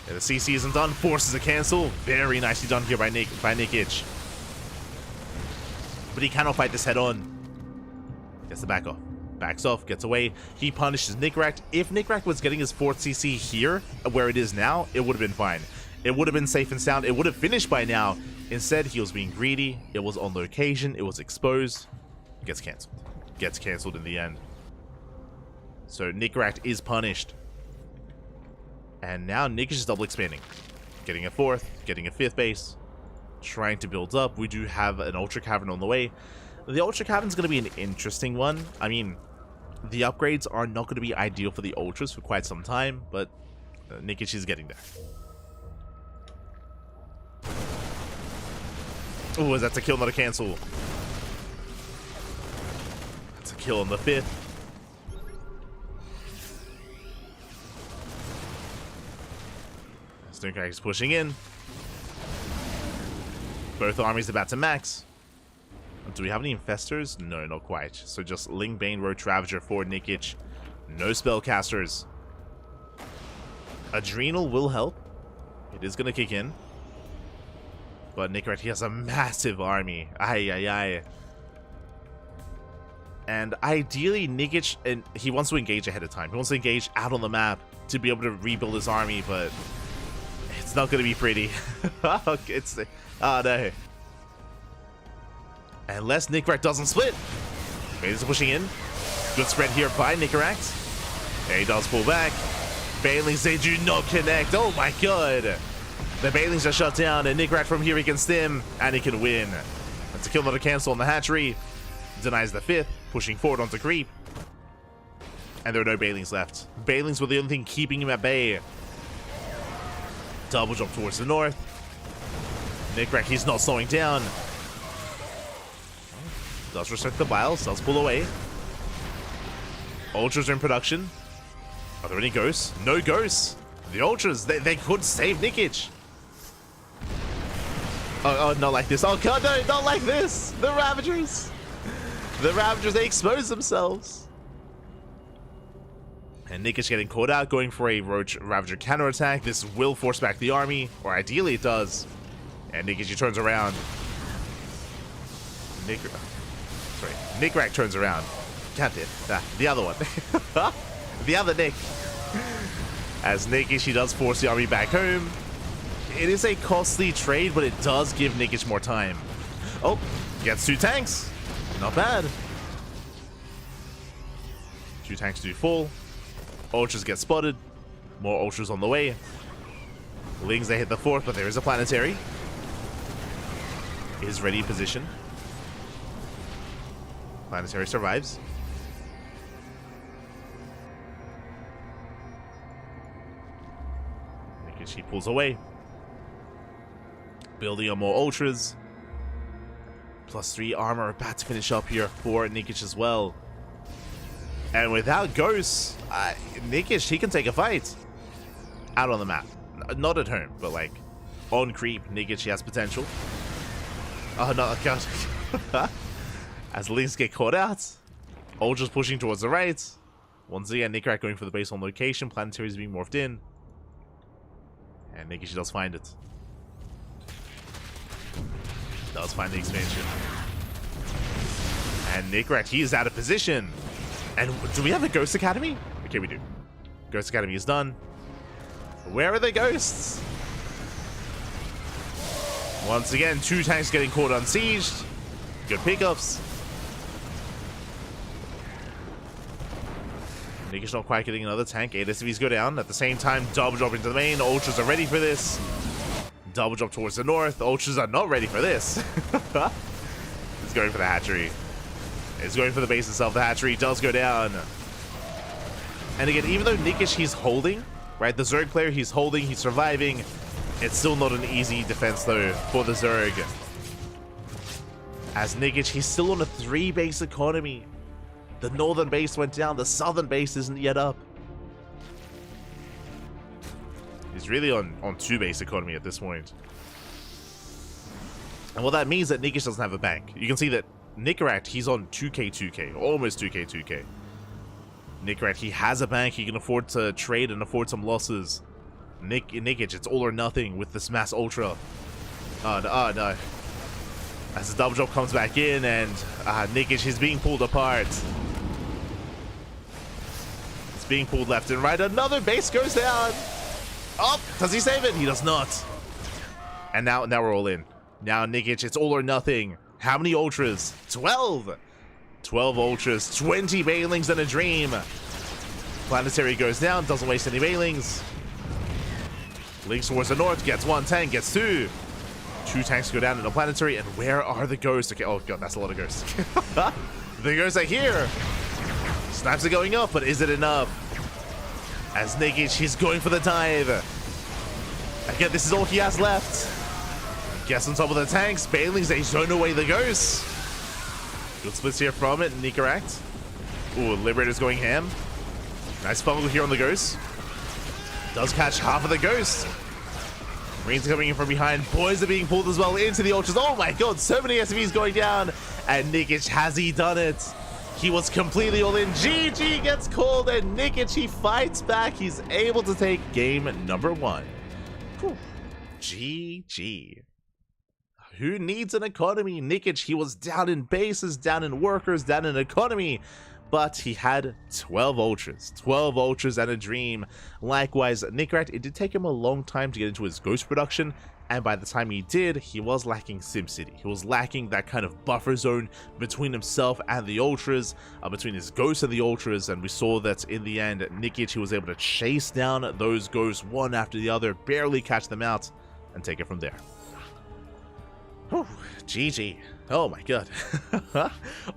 Yeah, the CC isn't done. Forces a cancel. Very nicely done here by Nigish. But he cannot fight this head on. Gets the back off. Backs off, gets away. He punishes Nickrack. If Nickrack was getting his 4th CC here, where it is now, it would have been fine. It would have been safe and sound. It would have finished by now. Instead, he was being greedy. It was on location. It was exposed. Gets cancelled. Gets cancelled in the end. So Nickrack is punished. And now Nigish is double expanding. Getting a 4th, getting a 5th base. Trying to build up. We do have an Ultra Cavern on the way. The Ultra Cavern is going to be an interesting one. I mean, the upgrades are not going to be ideal for the Ultras for quite some time, but Nigish is getting there. Oh, that's a kill, not a cancel. That's a kill on the 5th. CranKy is pushing in. Both armies about to max. Do we have any infestors? No, not quite. So just Ling Bane, Roach Ravager for Nikic. No spellcasters. Adrenal will help. It is going to kick in. But Nikic, he has a massive army. Ay, ay, ay. And ideally, Nikic, and he wants to engage ahead of time. He wants to engage out on the map to be able to rebuild his army, but it's not going to be pretty. It's... Oh, no. Unless Nikic doesn't split. Bailey's pushing in. Good spread here by Nikic. There he does pull back. Bailey's, they do not connect. Oh my god. The Bailey's are shut down, and Nikic from here he can stim, and he can win. That's a kill, not a cancel on the hatchery. Denies the 5th, pushing forward onto creep. And there are no Bailings left. Bailings were the only thing keeping him at bay. Double jump towards the north. Nikic, he's not slowing down. Does restrict the biles, does pull away. Ultras are in production. Are there any ghosts? No ghosts. The Ultras, they could save Nikic. Oh, not like this. Oh god, no, not like this. The Ravagers. The Ravagers, they expose themselves. And Nikic getting caught out, going for a Roach Ravager counterattack. This will force back the army, or ideally it does. And Nikic turns around. Nikic turns around. Captain, the other one. The other Nick. As Nikic, he does force the army back home. It is a costly trade, but it does give Nikic more time. Oh, gets 2 tanks. Not bad. 2 tanks do fall. Ultras get spotted. More Ultras on the way. Lings, they hit the 4th, but there is a planetary. Is ready position. Planetary survives. Nikic, he pulls away. Building on more Ultras. +3 armor about to finish up here for Nikic as well. And without ghosts, Nikic, he can take a fight. Out on the map. Not at home, but like on creep, Nikic, he has potential. Oh no, god. As Lings get caught out. Ultras pushing towards the right. Once again, Nikic going for the base on location. Planetary is being morphed in. And Nikic does find it. Does find the expansion. And Nikic, he is out of position. And do we have a Ghost Academy? Okay, we do. Ghost Academy is done. Where are the ghosts? Once again, 2 tanks getting caught unsieged. Good pickups. Nikic not quite getting another tank. 8 SCVs go down. At the same time, double drop into the main. Ultras are ready for this. Double drop towards the north. Ultras are not ready for this. It's going for the hatchery. It's going for the base itself. The hatchery does go down. And again, even though Nikic, he's holding, right? The Zerg player, he's holding, he's surviving. It's still not an easy defense, though, for the Zerg. As Nikic, he's still on a 3-base economy. The northern base went down. The southern base isn't yet up. He's really on 2-base economy at this point. And what that means that Nikic doesn't have a bank. You can see that Nikic, he's on 2k, almost 2k. Nikic, he has a bank. He can afford to trade and afford some losses. Nikic, it's all or nothing with this mass ultra. Oh no. As the double drop comes back in, and Nikic is being pulled apart. It's being pulled left and right. Another base goes down. Oh, does he save it? He does not. And now we're all in. Now Nikic, it's all or nothing. How many ultras? 12. 12 ultras, 20 Bailings and a dream. Planetary goes down, doesn't waste any Bailings. Links towards the north, gets 1 tank, gets 2. 2 tanks go down in the planetary, and where are the ghosts? Okay, oh god, that's a lot of ghosts. The ghosts are here. Snaps are going up, but is it enough? As Nikic, he's going for the dive. Again, this is all he has left. Gets on top of the tanks. Banelings, they zone away the ghosts. Good splits here from it. Nikaract. Ooh, Liberator's going ham. Nice fumble here on the ghost. Does catch half of the ghost. Marines coming in from behind. Boys are being pulled as well into the ultras. Oh my god, so many SMEs going down. And Nikic, has he done it? He was completely all in. GG gets called, and Nikic, he fights back. He's able to take game number 1. Whew. GG. Who needs an economy? Nikic, he was down in bases, down in workers, down in economy. But he had 12 ultras. 12 ultras and a dream. Likewise, Nikaract, it did take him a long time to get into his ghost production. And by the time he did, he was lacking SimCity. He was lacking that kind of buffer zone between himself and the ultras, between his ghosts and the ultras. And we saw that in the end, Nikic, he was able to chase down those ghosts one after the other, barely catch them out, and take it from there. Whew, GG. Oh my god.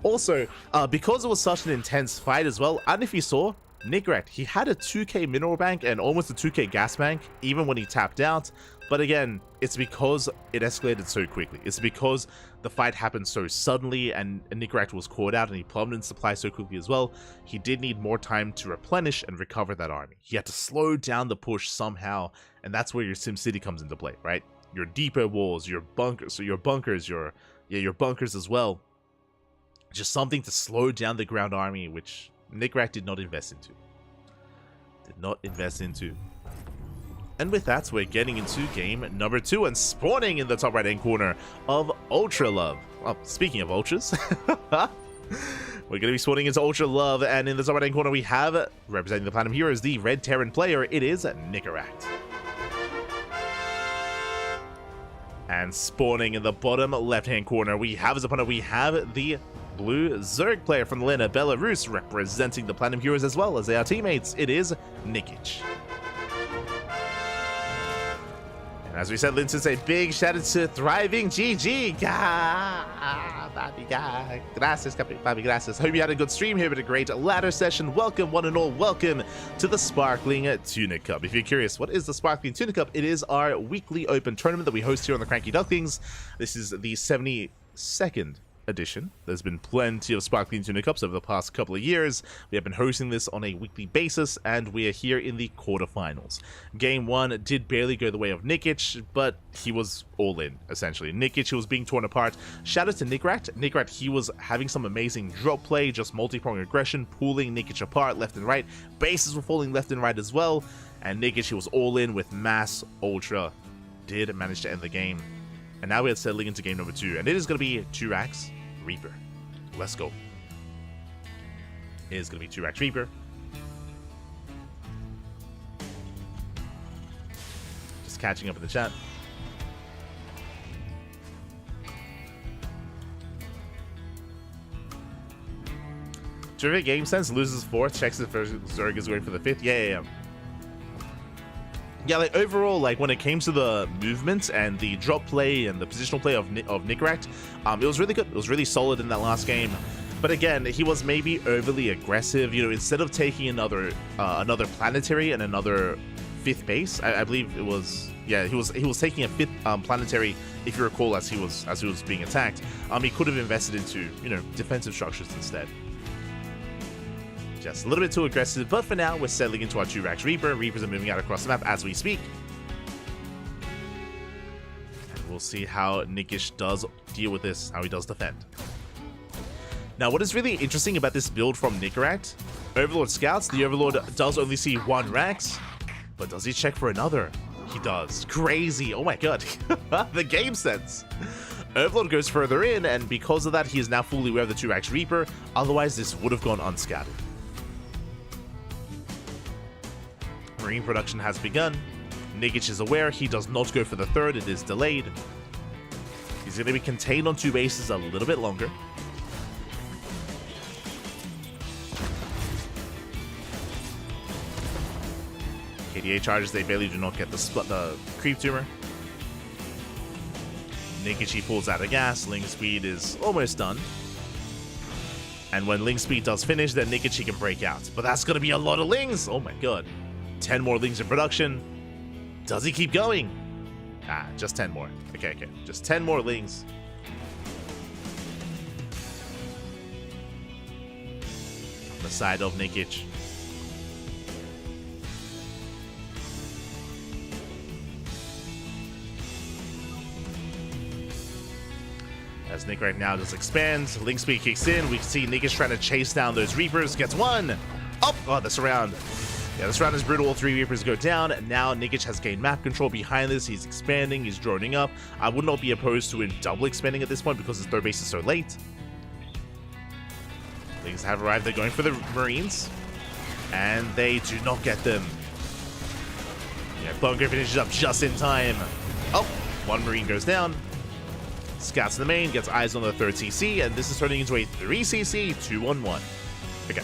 Also, because it was such an intense fight as well, I don't know if you saw, Nikaract, he had a 2k mineral bank and almost a 2k gas bank, even when he tapped out. But again, it's because it escalated so quickly. It's because the fight happened so suddenly and Nikaract was caught out and he plummeted in supply so quickly as well. He did need more time to replenish and recover that army. He had to slow down the push somehow, and that's where your SimCity comes into play, right? Your depot walls, your bunkers, your bunkers as well. Just something to slow down the ground army, which Nikaract did not invest into. And with that, we're getting into game number 2 and spawning in the top right-hand corner of Ultra Love. Well, speaking of ultras, we're going to be spawning into Ultra Love, and in the top right-hand corner we have, representing the Platinum Heroes, the Red Terran player. It is Nikaract. And spawning in the bottom left-hand corner, we have as opponent, we have the Blue Zerg player from the land of Belarus, representing the Platinum Heroes as well as they are teammates. It is Nikic. And as we said, Linton, a big shout out to Thriving GG. Gracias, papi, gracias. Hope you had a good stream here, but a great ladder session. Welcome, one and all. Welcome to the Sparkling Tuna Cup. If you're curious, what is the Sparkling Tuna Cup? It is our weekly open tournament that we host here on the CranKy Ducklings. This is the 72nd edition. There's been plenty of Sparkling Tuna Cups over the past couple of years. We have been hosting this on a weekly basis, and we are here in the quarterfinals. Game 1 did barely go the way of Nikic, but he was all in, essentially. Nikic, he was being torn apart. Shout out to Nikaract. Nikaract, he was having some amazing drop play, just multi-pronged aggression, pulling Nikic apart left and right. Bases were falling left and right as well, and Nikic, he was all in with mass ultra. Did manage to end the game. And now we're settling into game number 2, and it is going to be Turax Reaper. Let's go. It is going to be Turax Reaper. Just catching up in the chat. Terrific game sense, loses 4th, checks if Zerg is going for the 5th. Yeah, like overall, like when it came to the movement and the drop play and the positional play of Nikaract, it was really good. It was really solid in that last game. But again, he was maybe overly aggressive. You know, instead of taking another planetary and another 5th base, I believe it was. Yeah, he was taking a 5th planetary, if you recall, as he was being attacked. He could have invested into, you know, defensive structures instead. Just a little bit too aggressive, but for now, we're settling into our Turax Reaper. Reapers are moving out across the map as we speak. And we'll see how Nikic does deal with this, how he does defend. Now, what is really interesting about this build from Nikaract, Overlord scouts, the Overlord does only see 1 Rax, but does he check for another? He does. Crazy. Oh my god. The game sense. Overlord goes further in, and because of that, he is now fully aware of the Turax Reaper. Otherwise, this would have gone unscouted. Marine production has begun. Nikic is aware he does not go for the 3rd, it is delayed. He's going to be contained on 2 bases a little bit longer. KDA charges, they barely do not get the creep tumor. Nikic pulls out of gas, Ling speed is almost done. And when Ling speed does finish, then Nikic can break out. But that's going to be a lot of Lings! Oh my god. 10 more Lings in production. Does he keep going? Ah, just 10 more. Okay. Just 10 more Lings. On the side of Nikic. As Nick right now just expands, Link Speed kicks in. We see Nikic trying to chase down those Reapers. Gets one. Oh, the surround. Yeah, this round is brutal. All 3 Reapers go down. Now Nikic has gained map control behind this. He's expanding. He's droning up. I would not be opposed to him double expanding at this point because his third base is so late. Things have arrived. They're going for the Marines. And they do not get them. Yeah, Bunker finishes up just in time. Oh, 1 Marine goes down. Scouts in the main, gets eyes on the 3rd CC, and this is turning into a 3CC 2-on-1. Okay.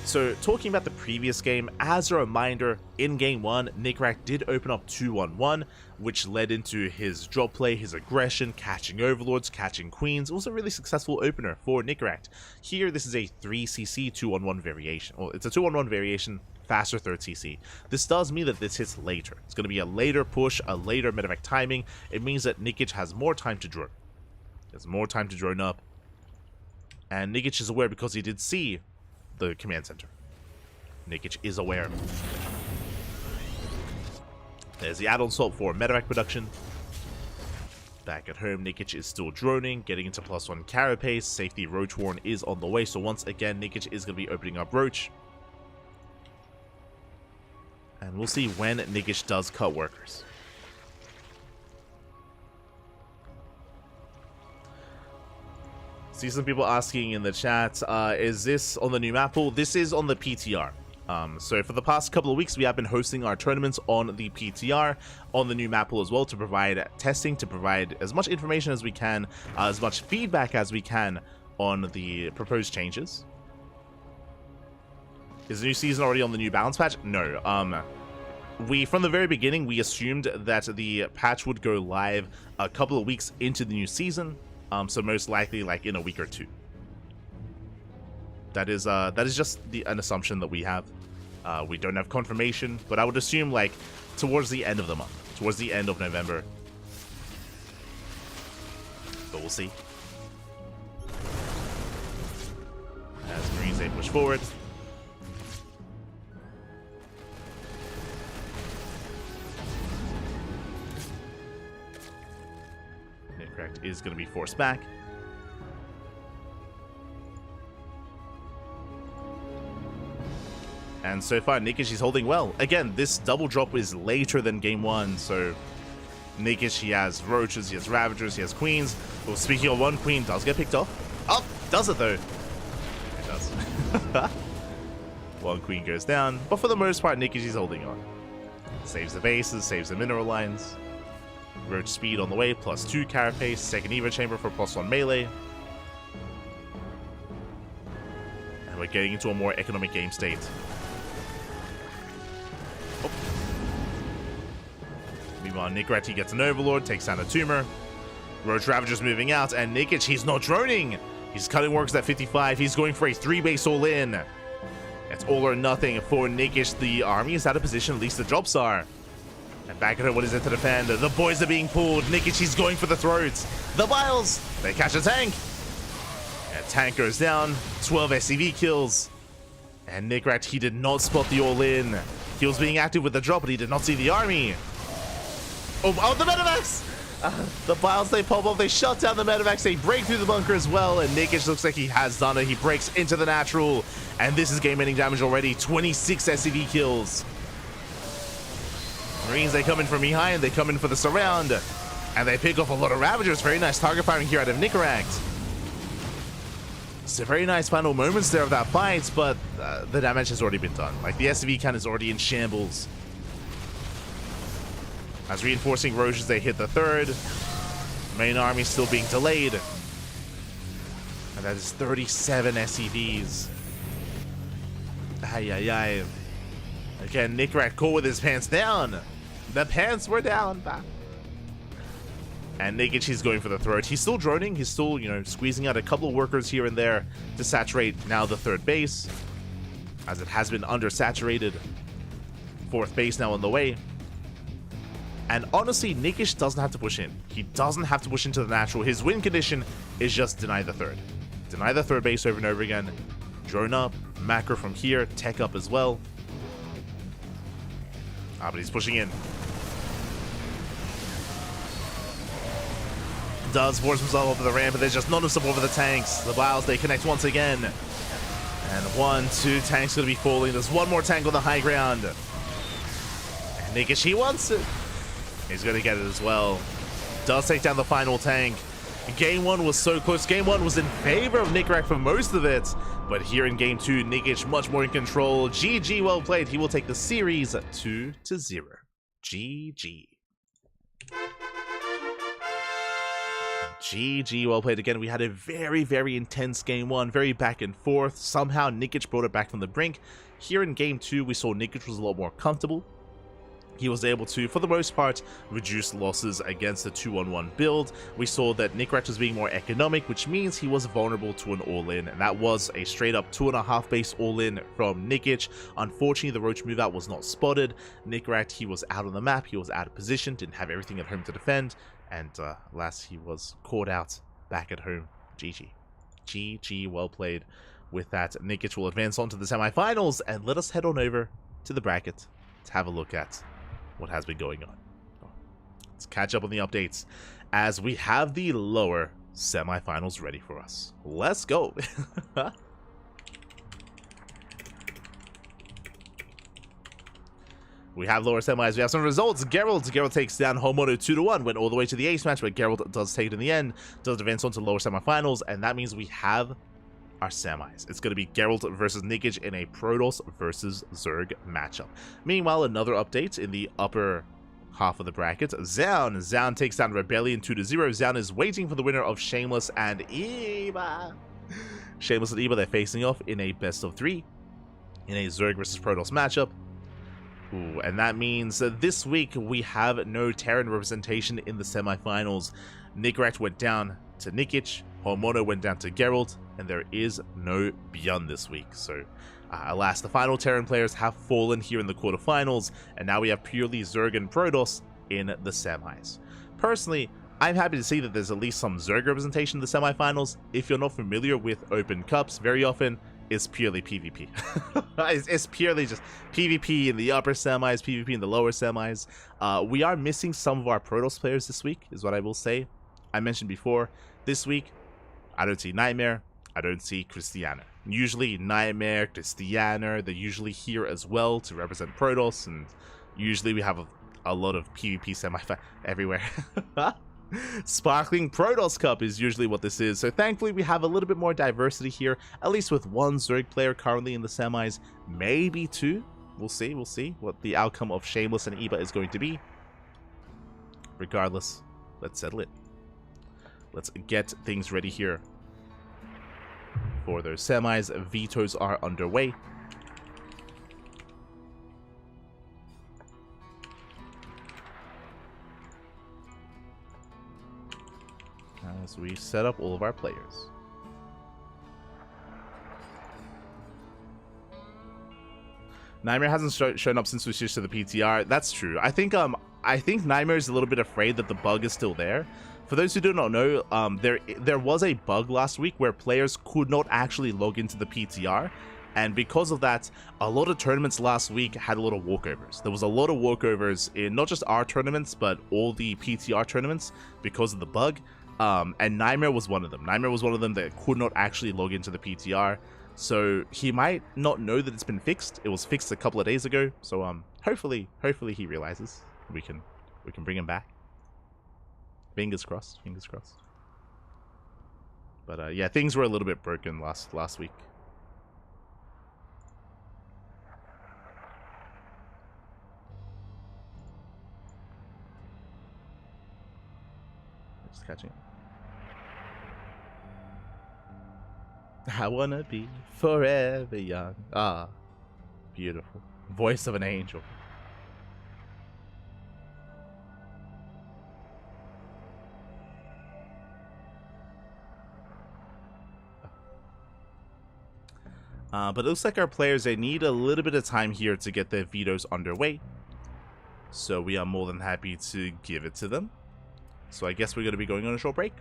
So, talking about the previous game, as a reminder, in Game 1, Nikic did open up 2-on-1, which led into his drop play, his aggression, catching Overlords, catching Queens. It was a really successful opener for Nikic. Here, this is a 3CC 2-on-1 variation. Well, it's a 2-on-1 variation, faster 3rd CC. This does mean that this hits later. It's going to be a later push, a later medevac timing. It means that Nikic has more time to drone. He has more time to drone up. And Nikic is aware because he did see the command center. Nikic is aware of it. There's the add-on swap for medevac production. Back at home, Nikic is still droning, getting into +1 carapace. Safety Roach Warren is on the way, so once again, Nikic is going to be opening up Roach. And we'll see when Nikic does cut workers. See some people asking in the chat, is this on the new map pool? This is on the PTR. So for the past couple of weeks, we have been hosting our tournaments on the PTR, on the new map pool as well, to provide testing, to provide as much information as we can, as much feedback as we can on the proposed changes. Is the new season already on the new balance patch? No. From the very beginning, we assumed that the patch would go live a couple of weeks into the new season. So most likely like in a week or 2. That is just an assumption that we have. We don't have confirmation, but I would assume like towards the end of the month, towards the end of November. But we'll see. As Marines, they push forward. Nikic is going to be forced back. And so far, Nikic is holding well. Again, this double drop is later than Game 1, so Nikic, he has Roaches, he has Ravagers, he has Queens. Well, speaking of 1 Queen, does get picked off. Oh, does it though? It does. 1 Queen goes down, but for the most part, Nikic is holding on. Saves the bases, saves the mineral lines. Roach speed on the way, +2 carapace, 2nd Evo chamber for +1 melee. And we're getting into a more economic game state. Oh. Meanwhile, Nikic, he gets an Overlord, takes down a Tumor. Roach Ravager's moving out, and Nikic, he's not droning! He's cutting works at 55, he's going for a 3-base all-in. It's all or nothing for Nikic. The army is out of position, at least the drops are. And back at her, what is it to defend? The boys are being pulled. Nikic, he's going for the throats. The Vials, they catch a tank. And tank goes down. 12 SCV kills. And Nikic, he did not spot the all-in. He was being active with the drop, but he did not see the army. Oh, the medevacs! The Vials, they pop off. They shut down the medevacs. They break through the bunker as well. And Nikic looks like he has done it. He breaks into the natural. And this is game-ending damage already. 26 SCV kills. Marines, they come in from behind, they come in for the surround, and they pick off a lot of Ravagers. Very nice target firing here out of Nikic. So very nice final moments there of that fight, but the damage has already been done. Like, the SCV cannon is already in shambles. As reinforcing Roaches, they hit the 3rd. Main army still being delayed. And that is 37 SCVs. Ay, ay, ay. Again, Nikic caught with his pants down. The pants were down. And Nikic, he's going for the throat. He's still droning. He's still, squeezing out a couple of workers here and there to saturate now the 3rd base, as it has been undersaturated. 4th base now on the way. And honestly, Nikish doesn't have to push in. He doesn't have to push into the natural. His win condition is just deny the third. Deny the third base over and over again. Drone up, macro from here, tech up as well. But he's pushing in. Does force himself over the ramp, but there's just not enough support for the tanks. The Biles, they connect once again. And 1, 2 tanks gonna be falling. There's one more tank on the high ground. And Nikish, he wants it. He's gonna get it as well. Does take down the final tank. Game 1 was so close. Game 1 was in favor of Nikirak for most of it. But here in Game 2, Nikish much more in control. GG, well played. He will take the series 2-0. GG. GG, well played again. We had a very, very intense Game 1. Very back and forth. Somehow, Nikish brought it back from the brink. Here in Game 2, we saw Nikish was a lot more comfortable. He was able to, for the most part, reduce losses against the 2-on-1 build. We saw that Nikirak was being more economic, which means he was vulnerable to an all-in, and that was a straight-up 2.5 base all-in from Nikish. Unfortunately, the Roach move-out was not spotted. Nikirak, he was out on the map, he was out of position, didn't have everything at home to defend, and alas, he was caught out back at home. GG. GG, well played. With that, Nikish will advance on to the semifinals, and let us head on over to the bracket to have a look at what has been going on. Let's catch up on the updates as we have the lower semifinals ready for us. Let's go. We have lower semis. We have some results. Geralt takes down Homono 2-1. Went all the way to the ace match, but Geralt does take it in the end. Does advance on to lower semifinals, and that means we have our semis. It's going to be Geralt versus Nikish in a Protoss versus Zerg matchup. Meanwhile, another update in the upper half of the bracket. Zaun takes down Rebellion 2-0. Zaun is waiting for the winner of Shameless and Eva. Shameless and Eva, they're facing off in a best of 3 in a Zerg versus Protoss matchup. Ooh, and that means that this week we have no Terran representation in the semifinals. Nikirak went down to Nikish, Homono went down to Geralt, and there is no Beyond this week. So, alas, the final Terran players have fallen here in the quarterfinals, and now we have purely Zerg and Protoss in the semis. Personally, I'm happy to see that there's at least some Zerg representation in the semifinals. If you're not familiar with Open Cups, very often it's purely PvP. It's purely just PvP in the upper semis, PvP in the lower semis. We are missing some of our Protoss players this week, is what I will say. I mentioned before, this week, I don't see Nightmare, I don't see Christiana. Usually Nightmare, Christiana, they're usually here as well to represent Protoss, and usually we have a lot of PvP semi everywhere. Sparkling Protoss Cup is usually what this is, so thankfully we have a little bit more diversity here, at least with one Zerg player currently in the semis, maybe 2. We'll see what the outcome of Shameless and Eba is going to be. Regardless, let's settle it. Let's get things ready here for those semis. Vetoes are underway. As we set up all of our players. Nightmare hasn't shown up since we switched to the PTR. That's true. I think Nightmare is a little bit afraid that the bug is still there. For those who do not know, there was a bug last week where players could not actually log into the PTR, and because of that, a lot of tournaments last week had a lot of walkovers. There was a lot of walkovers in not just our tournaments, but all the PTR tournaments because of the bug. And Nightmare was one of them. Nightmare was one of them that could not actually log into the PTR. So he might not know that it's been fixed. It was fixed a couple of days ago. So hopefully he realizes we can bring him back. Fingers crossed. Fingers crossed. But yeah, things were a little bit broken last week. Just catching up. I wanna be forever young. Ah, beautiful. Voice of an angel. But it looks like our players, they need a little bit of time here to get their vetoes underway. So we are more than happy to give it to them. So I guess we're going to be going on a short break.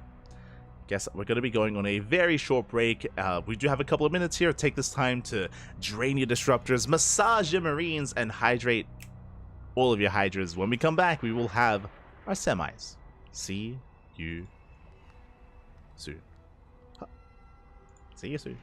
Guess we're going to be going on a very short break. We do have a couple of minutes here. Take this time to drain your disruptors, massage your marines, and hydrate all of your hydras. When we come back, we will have our semis. See you soon. See you soon.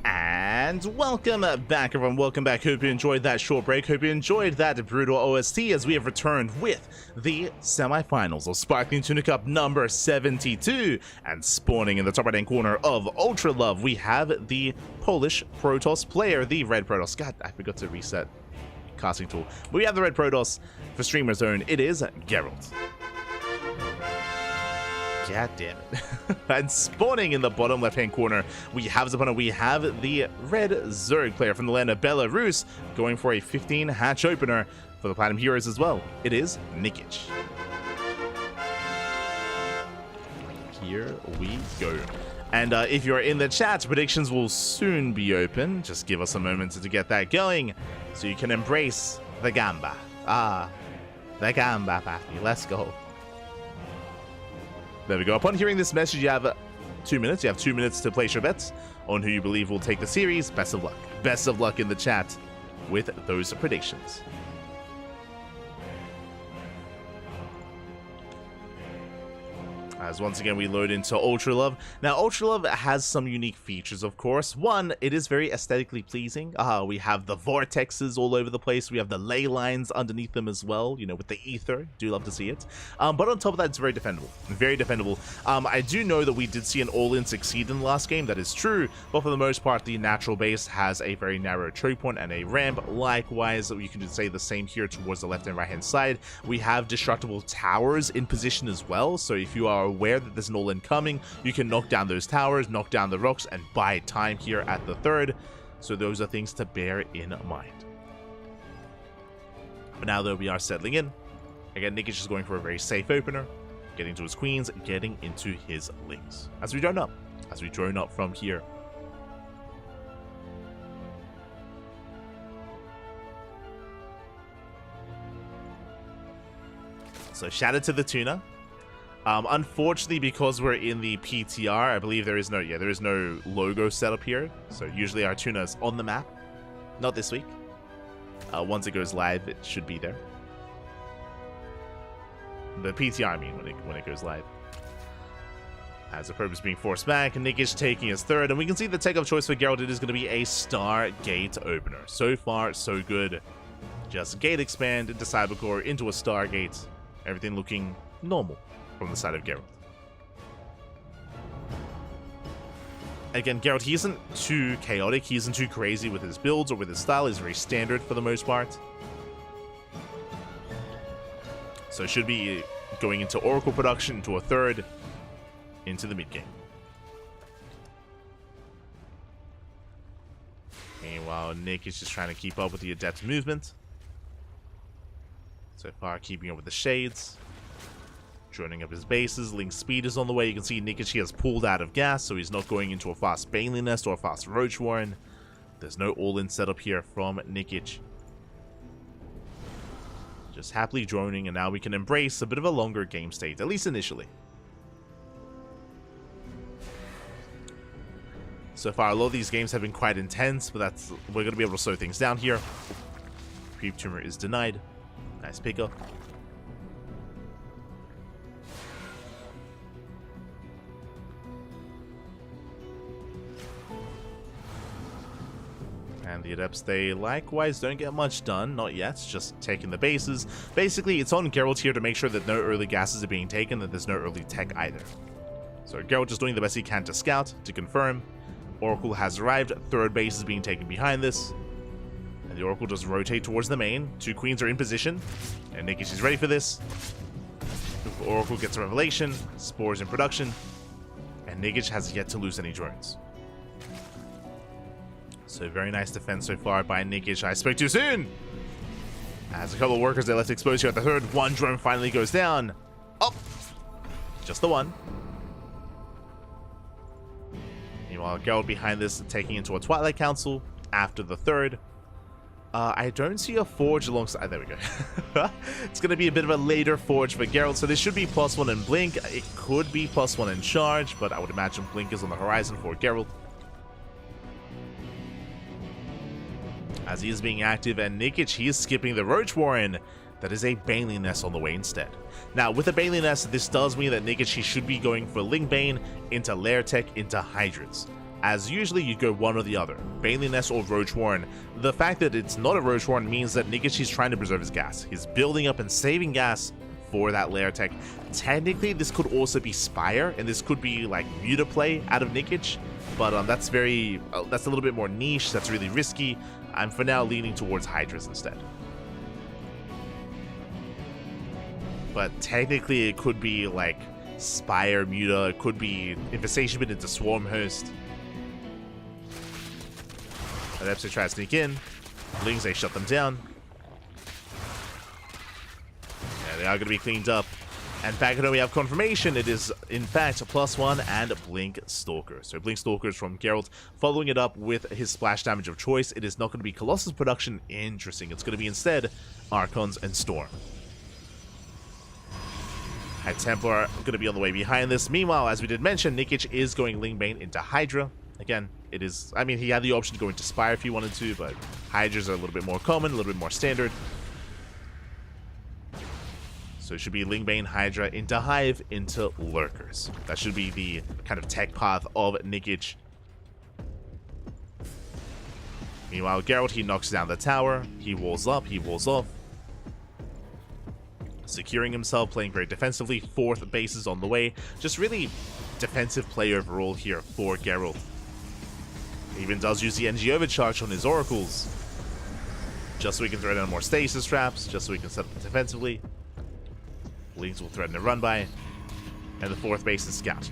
And welcome back, everyone. Welcome back. Hope you enjoyed that short break. Hope you enjoyed that brutal OST as we have returned with the semifinals of Sparkling Tuna Cup number 72. And spawning in the top right-hand corner of Ultra Love, we have the Polish Protoss player, the Red Protoss. God, I forgot to reset casting tool. But we have the Red Protoss for Streamer Zone. It is Geralt. God damn it. And spawning in the bottom left-hand corner, we have the opponent. We have the Red Zerg player from the land of Belarus going for a 15-hatch opener for the Platinum Heroes as well. It is Nikic. Here we go. And if you're in the chat, predictions will soon be open. Just give us a moment to get that going so you can embrace the Gamba. The Gamba party. Let's go. There we go. Upon hearing this message, you have 2 minutes. You have 2 minutes to place your bets on who you believe will take the series. Best of luck. Best of luck in the chat with those predictions. As once again we load into Ultra Love. Now Ultra Love has some unique features, of course. One, it is very aesthetically pleasing. We have the vortexes all over the place. We have the ley lines underneath them as well, you know, with the ether. Do love to see it. But on top of that, it's very defendable. Very defendable. I do know that we did see an all-in succeed in the last game. That is true. But for the most part, the natural base has a very narrow choke point and a ramp. Likewise, you can say the same here towards the left and right-hand side. We have destructible towers in position as well. So if you are aware that there's an all-in coming, you can knock down those towers, knock down the rocks, and buy time here at the third. So those are things to bear in mind. But now that we are settling in, again, Nikic is going for a very safe opener, getting to his queens, getting into his lings. As we drone up from here. So shout out to the Tuna. Unfortunately, because we're in the PTR, I believe there is no logo set up here. So usually our Tuna is on the map. Not this week. Once it goes live, it should be there. The PTR, I mean, when it goes live. As the probe is being forced back, and Nikic taking his third, and we can see the take-off choice for Geralt. It is going to be a Stargate opener. So far, so good. Just gate expand into Cybercore, into a Stargate. Everything looking normal from the side of Geralt. Again, Geralt, he isn't too chaotic, he isn't too crazy with his builds or with his style. He's very standard for the most part. So should be going into Oracle production, into a third, into the mid game. Meanwhile, Nick is just trying to keep up with the Adept movement. So far, keeping up with the Shades. Joining up his bases. Link's speed is on the way. You can see Nikic has pulled out of gas, so he's not going into a fast Baneley Nest or a fast Roach Warren. There's no all-in setup here from Nikic. Just happily droning, and now we can embrace a bit of a longer game state, at least initially. So far, a lot of these games have been quite intense, but we're going to be able to slow things down here. Creep Tumor is denied. Nice pickup. And the Adepts, they likewise don't get much done, not yet, just taking the bases. Basically, it's on Geralt here to make sure that no early gases are being taken, that there's no early tech either. So Geralt just doing the best he can to scout, to confirm. Oracle has arrived, third base is being taken behind this. And the Oracle just rotate towards the main. Two queens are in position, and Nikic is ready for this. Oracle gets a revelation, spores in production, and Nikic has yet to lose any drones. So very nice defense so far by Nikic. I spoke too soon! As a couple of workers they left exposed here at the third, one drone finally goes down. Oh! Just the one. Meanwhile, Geralt behind this, taking into a Twilight Council after the third. I don't see a Forge alongside... there we go. It's going to be a bit of a later Forge for Geralt, so this should be +1 in Blink. It could be +1 in Charge, but I would imagine Blink is on the horizon for Geralt. As he is being active, and Nikic, he is skipping the Roach Warren. That is a Baneley Nest on the way instead. Now, with the Baneley Nest, this does mean that Nikic, he should be going for Ling Bane into Lair Tech into Hydras. As usually, you go one or the other, Baneley Nest or Roach Warren. The fact that it's not a Roach Warren means that Nikic, he's trying to preserve his gas. He's building up and saving gas for that Lair Tech. Technically, this could also be Spire, and this could be like Muta play out of Nikic, but that's a little bit more niche, that's really risky. I'm for now leaning towards Hydras instead. But technically it could be like Spire, Muta, it could be Infestation Bit into Swarm Host. Adepts try to sneak in. Lings, they shut them down. Yeah, they are going to be cleaned up. And back at home we have confirmation. It is in fact a +1 and Blink Stalker. So Blink Stalkers from Geralt, following it up with his splash damage of choice. It is not going to be Colossus production. Interesting. It's going to be instead Archons and Storm. High Templar going to be on the way behind this. Meanwhile, as we did mention, Nikic is going Ling Bane into Hydra. Again, it is... I mean, he had the option to go into Spire if he wanted to, but Hydras are a little bit more common, a little bit more standard. So it should be Ling Bane, Hydra, into Hive, into Lurkers. That should be the kind of tech path of Nikic. Meanwhile, Geralt, he knocks down the tower. He walls up, he walls off. Securing himself, playing very defensively. Fourth base is on the way. Just really defensive play overall here for Geralt. He even does use the NG overcharge on his oracles. Just so he can throw down more stasis traps, just so he can set up defensively. Lings will threaten a run by. And the fourth base is Scout.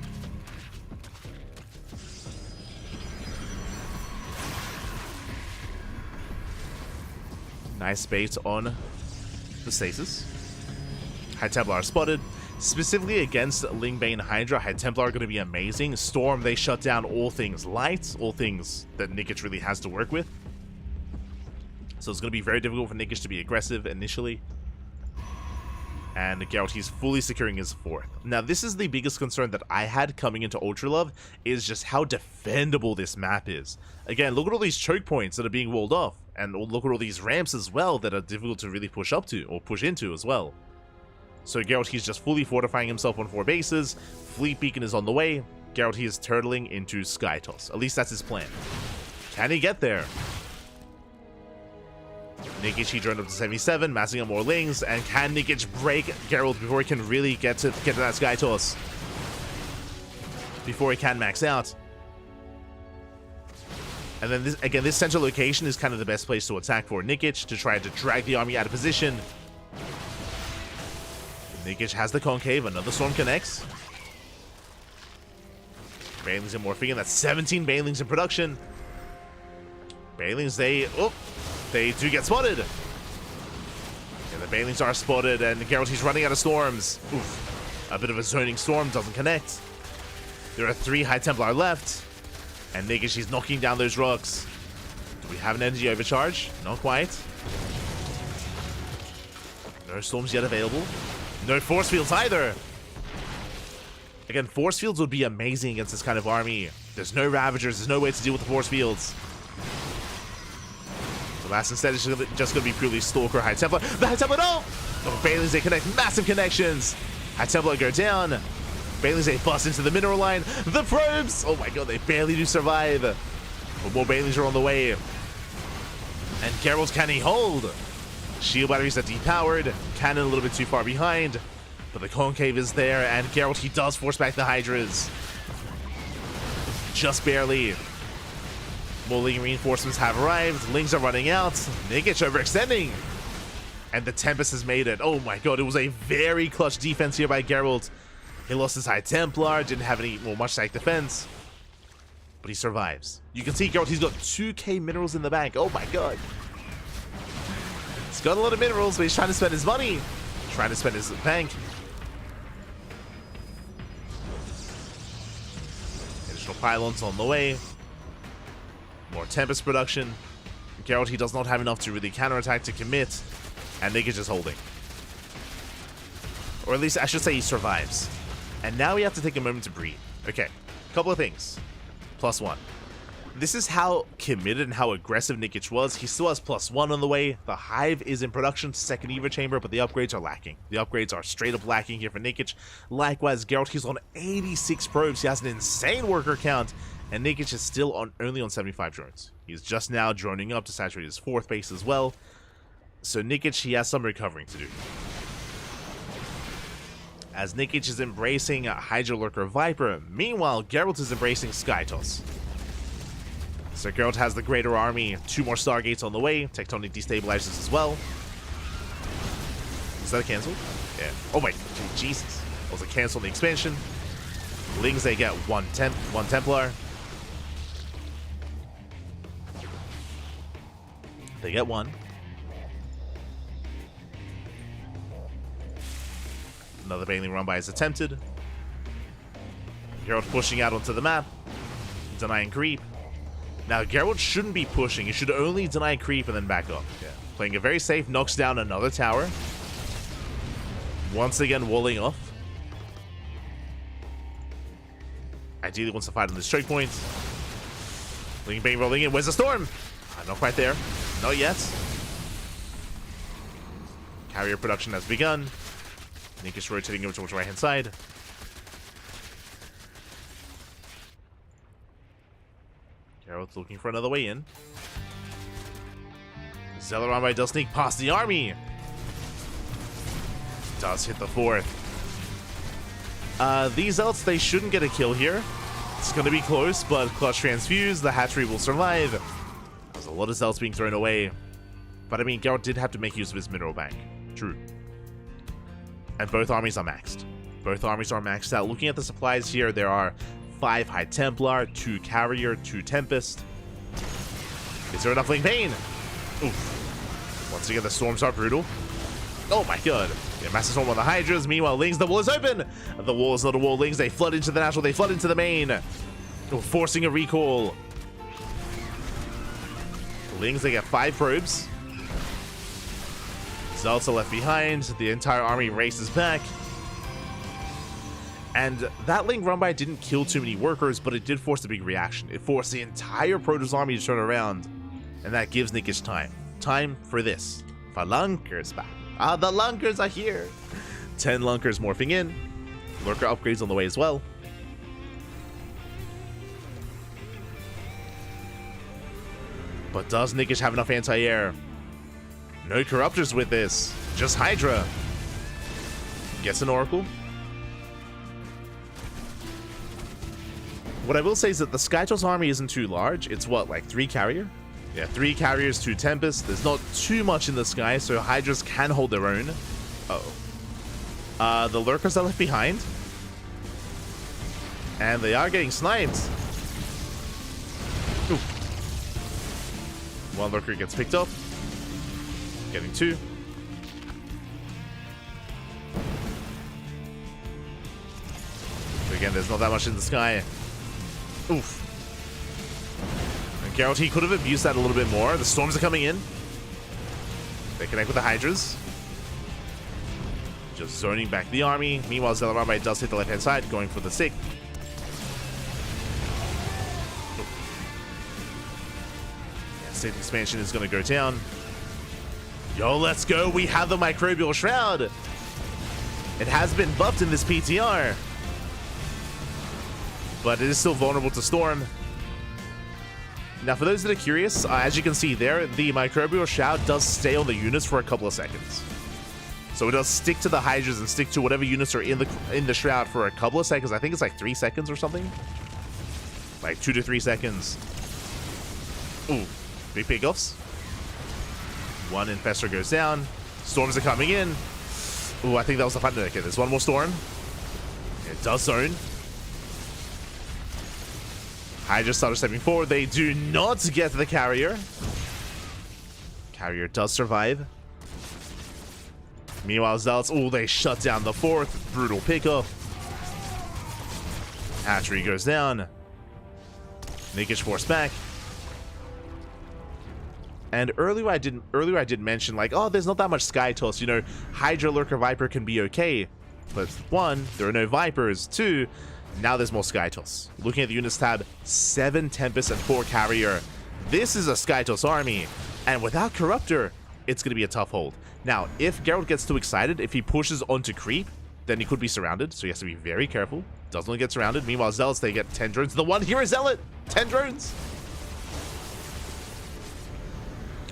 Nice bait on the stasis. High Templar are spotted. Specifically against Ling Bane Hydra, High Templar are going to be amazing. Storm, they shut down all things light, all things that Nikic really has to work with. So it's going to be very difficult for Nikic to be aggressive initially. And Geralt, he's fully securing his fourth. Now, this is the biggest concern that I had coming into Ultra Love, is just how defendable this map is. Again, look at all these choke points that are being walled off. And look at all these ramps as well that are difficult to really push up to, or push into as well. So Geralt, he's just fully fortifying himself on 4 bases. Fleet Beacon is on the way. Geralt, he is turtling into Sky Toss. At least that's his plan. Can he get there? Nikic, he droned up to 77, massing up more Lings, and can Nikic break Geralt before he can really get to that Sky Toss? Before he can max out. And then this central location is kind of the best place to attack for Nikic, to try to drag the army out of position. Nikic has the concave, another storm connects. Banelings are morphing in, that's 17 Banelings in production. Banelings, they do get spotted. Yeah, the Banelings are spotted, and Geralt, he's running out of storms. Oof. A bit of a zoning storm, doesn't connect. There are 3 High Templar left. And Nikic, he's knocking down those rocks. Do we have an energy overcharge? Not quite. No storms yet available. No force fields either. Again, force fields would be amazing against this kind of army. There's no Ravagers, there's no way to deal with the force fields. The last instead is just going to be purely Stalker, High Templar. The High Templar, no! Oh, Banelings, they connect massive connections. High Templar go down. Banelings, they bust into the mineral line. The probes! Oh my god, they barely do survive. But more Banelings are on the way. And Geralt, can he hold? Shield batteries are depowered. Cannon a little bit too far behind. But the concave is there, and Geralt, he does force back the Hydras. Just barely. More Ling reinforcements have arrived. Lings are running out. Nikic overextending. And the Tempest has made it. Oh my god, it was a very clutch defense here by Geralt. He lost his High Templar, didn't have much stack defense. But he survives. You can see Geralt, he's got 2k minerals in the bank. Oh my god. He's got a lot of minerals, but he's trying to spend his money. Trying to spend his bank. Additional pylons on the way. More Tempest production. Geralt, he does not have enough to really counterattack to commit. And Nikic is holding. Or at least, I should say, he survives. And now we have to take a moment to breathe. Okay, couple of things. +1. This is how committed and how aggressive Nikic was. He still has +1 on the way. The Hive is in production, second Eva chamber, but the upgrades are lacking. The upgrades are straight up lacking here for Nikic. Likewise, Geralt, he's on 86 probes. He has an insane worker count, and Nikic is still only on 75 drones. He's just now droning up to saturate his 4th base as well. So Nikic, he has some recovering to do. As Nikic is embracing Hydra Lurker Viper, meanwhile, Geralt is embracing Sky Toss. So Geralt has the greater army, 2 more Stargates on the way, Tectonic destabilizers as well. Is that a cancel? Yeah. Oh my, Jesus. Also cancel the expansion. Lings, they get one Templar. They get 1. Another Baneling run by is attempted. Geralt pushing out onto the map, denying creep. Now, Geralt shouldn't be pushing. He should only deny creep and then back up. Yeah. Playing it very safe, knocks down another tower. Once again, walling off. Ideally wants to fight on this choke point. Ling Bane rolling in. Where's the storm? Not quite there. Not yet. Carrier production has begun. Nikic rotating over towards the right-hand side. Geralt looking for another way in. Zellerambai does sneak past the army. Does hit the 4th. These Zealots, they shouldn't get a kill here. It's going to be close, but Clutch Transfuse, the hatchery will survive. There's a lot of Zealots being thrown away. But I mean, Geralt did have to make use of his mineral bank. True. And both armies are maxed. Both armies are maxed out. Looking at the supplies here, there are 5 High Templar, 2 Carrier, 2 Tempest. Is there enough Ling Bane? Oof. Once again, the storms are brutal. Oh my god. Yeah, massive storm on the Hydras. Meanwhile, Lings, the wall is open. The wall is not a wall. Lings, they flood into the natural. They flood into the main. Forcing a recall. Lings, they get 5 probes. Zealots are left behind. The entire army races back. And that Ling run by didn't kill too many workers, but it did force a big reaction. It forced the entire Protoss army to turn around. And that gives Nikic time. Time for this. Phalanxers back. Ah, the Lunkers are here. 10 Lunkers morphing in. Lurker upgrades on the way as well. But does Nikic have enough anti-air? No Corruptors with this. Just Hydra. Gets an Oracle. What I will say is that the Skytoss army isn't too large. It's what, like 3 carrier? Yeah, 3 carriers, 2 Tempest. There's not too much in the sky, so Hydras can hold their own. Uh-oh. The Lurkers are left behind. And they are getting sniped. Ooh. 1 Lurker gets picked up. Getting 2. Again, there's not that much in the sky. Oof. And Geralt, he could have abused that a little bit more. The storms are coming in. They connect with the Hydras. Just zoning back the army. Meanwhile, Zellarame does hit the left-hand side, going for the sick. Yeah, safe expansion is going to go down. Yo, let's go. We have the Microbial Shroud. It has been buffed in this PTR. But it is still vulnerable to Storm. Now, for those that are curious, as you can see there, the Microbial Shroud does stay on the units for a couple of seconds. So it does stick to the Hydras and stick to whatever units are in the Shroud for a couple of seconds. I think it's like 3 seconds or something. Like 2 to 3 seconds. Ooh, big pickoffs. 1 Infestor goes down. Storms are coming in. Ooh, I think that was the fun. Okay, there's 1 more Storm. It does zone. Hydra started stepping forward. They do not get the carrier. Carrier does survive. Meanwhile, Zealots, oh, they shut down the 4th. Brutal pickup. Hatchery goes down. Nikic forced back. And earlier I did mention, like, oh, there's not that much Skytoss. You know, Hydra, Lurker, Viper can be okay. But 1, there are no Vipers. 2, now there's more Skytoss. Looking at the units tab, 7 Tempest and 4 Carrier. This is a Skytoss army. And without Corruptor, it's going to be a tough hold. Now, if Geralt gets too excited, if he pushes onto creep, then he could be surrounded. So he has to be very careful. Doesn't want to get surrounded. Meanwhile, Zealots, they get 10 drones. The 1 here is Zealot. 10 drones.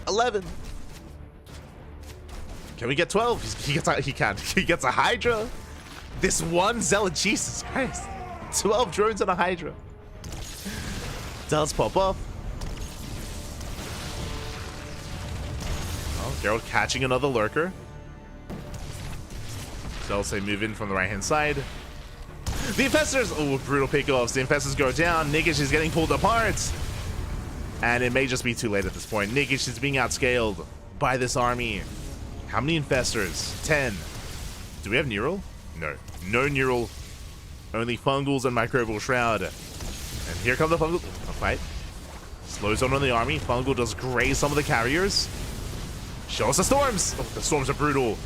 11. Can we get 12? He can. He gets a Hydra. This 1 Zealot, Jesus Christ. 12 drones on a Hydra. Does pop off. Oh, Geralt catching another Lurker. Zealots, they move in from the right-hand side. The Infestors! Oh, brutal pickoffs. The Infestors go down. Nikic is getting pulled apart. And it may just be too late at this point. Nikic is being outscaled by this army. How many Infestors? 10. Do we have Neural? No. No Neural. Only Fungals and Microbial Shroud. And here come the Fungal. A fight. Slows on the army. Fungal does graze some of the carriers. Show us the Storms! Oh, the Storms are brutal.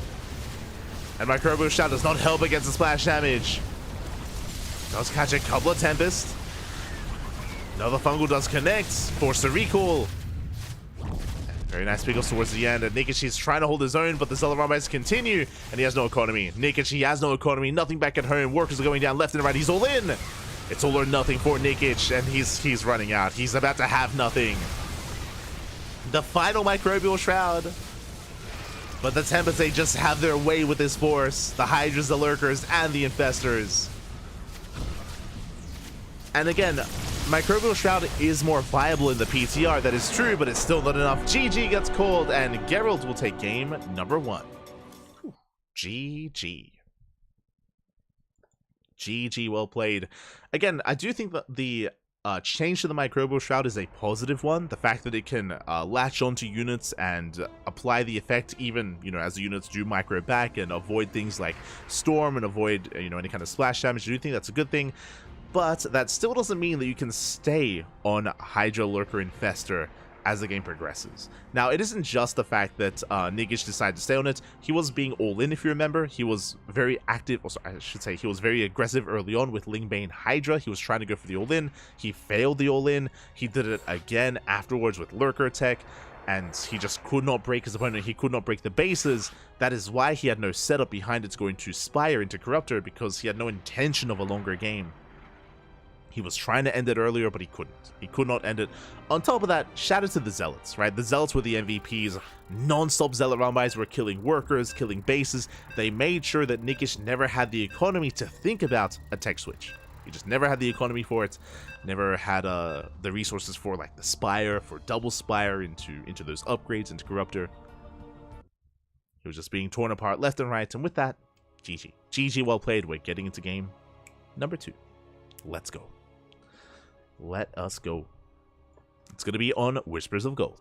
And Microbial Shroud does not help against the splash damage. Does catch a couple of Tempest. Another Fungal does connect. Force a recall. Very nice pickups towards the end. And Nikic, he's trying to hold his own, but the Zellaramites continue. And he has no economy. Nikic, he has no economy. Nothing back at home. Workers are going down left and right. He's all in. It's all or nothing for Nikic. And he's running out. He's about to have nothing. The final Microbial Shroud. But the Tempest, they just have their way with this force. The Hydras, the Lurkers, and the Infestors. And again, Microbial Shroud is more viable in the PTR, that is true, but it's still not enough. GG gets called, and Geralt will take game number 1. Whew. GG. GG, well played. Again, I do think that the change to the Microbial Shroud is a positive one. The fact that it can latch onto units and apply the effect even, you know, as the units do micro back and avoid things like Storm and avoid, you know, any kind of splash damage. I do think that's a good thing. But that still doesn't mean that you can stay on Hydra, Lurker, Infestor as the game progresses. Now, it isn't just the fact that Nikic decided to stay on it. He was being all-in, if you remember. He was very active, or sorry, I should say, he was very aggressive early on with Lingbane Hydra. He was trying to go for the all-in. He failed the all-in. He did it again afterwards with Lurker Tech, and he just could not break his opponent. He could not break the bases. That is why he had no setup behind it going to Spire into Corruptor, because he had no intention of a longer game. He was trying to end it earlier, but he couldn't. He could not end it. On top of that, shout out to the Zealots, right? The Zealots were the MVPs. Non-stop Zealot round-bys were killing workers, killing bases. They made sure that Nikish never had the economy to think about a tech switch. He just never had the economy for it. Never had the resources for like the Spire, for double Spire into those upgrades, into Corruptor. He was just being torn apart left and right. And with that, GG. GG, well played. We're getting into game number 2. Let's go. Let us go. It's going to be on Whispers of Gold.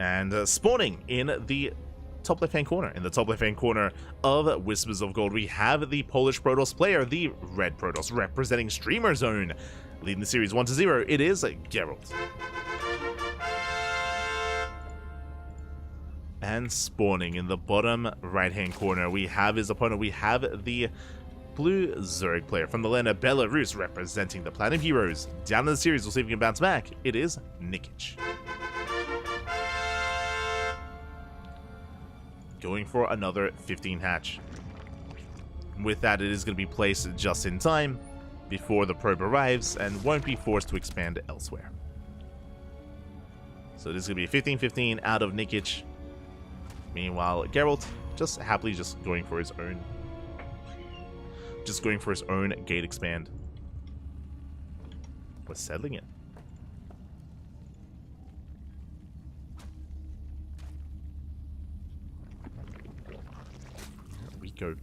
And spawning in the top left-hand corner. In the top left-hand corner of Whispers of Gold, we have the Polish Protoss player, the Red Protoss, representing Streamer Zone. Leading the series 1-0, it is Geralt. And spawning in the bottom right-hand corner, we have his opponent. We have the blue Zerg player from the land of Belarus, representing the Planet Heroes. Down in the series, we'll see if we can bounce back. It is Nikic. Going for another 15 hatch. With that, it is going to be placed just in time before the probe arrives and won't be forced to expand elsewhere. So this is going to be a 15-15 out of Nikic. Meanwhile, Geralt just happily going for his own gate expand. We're settling it. There we go.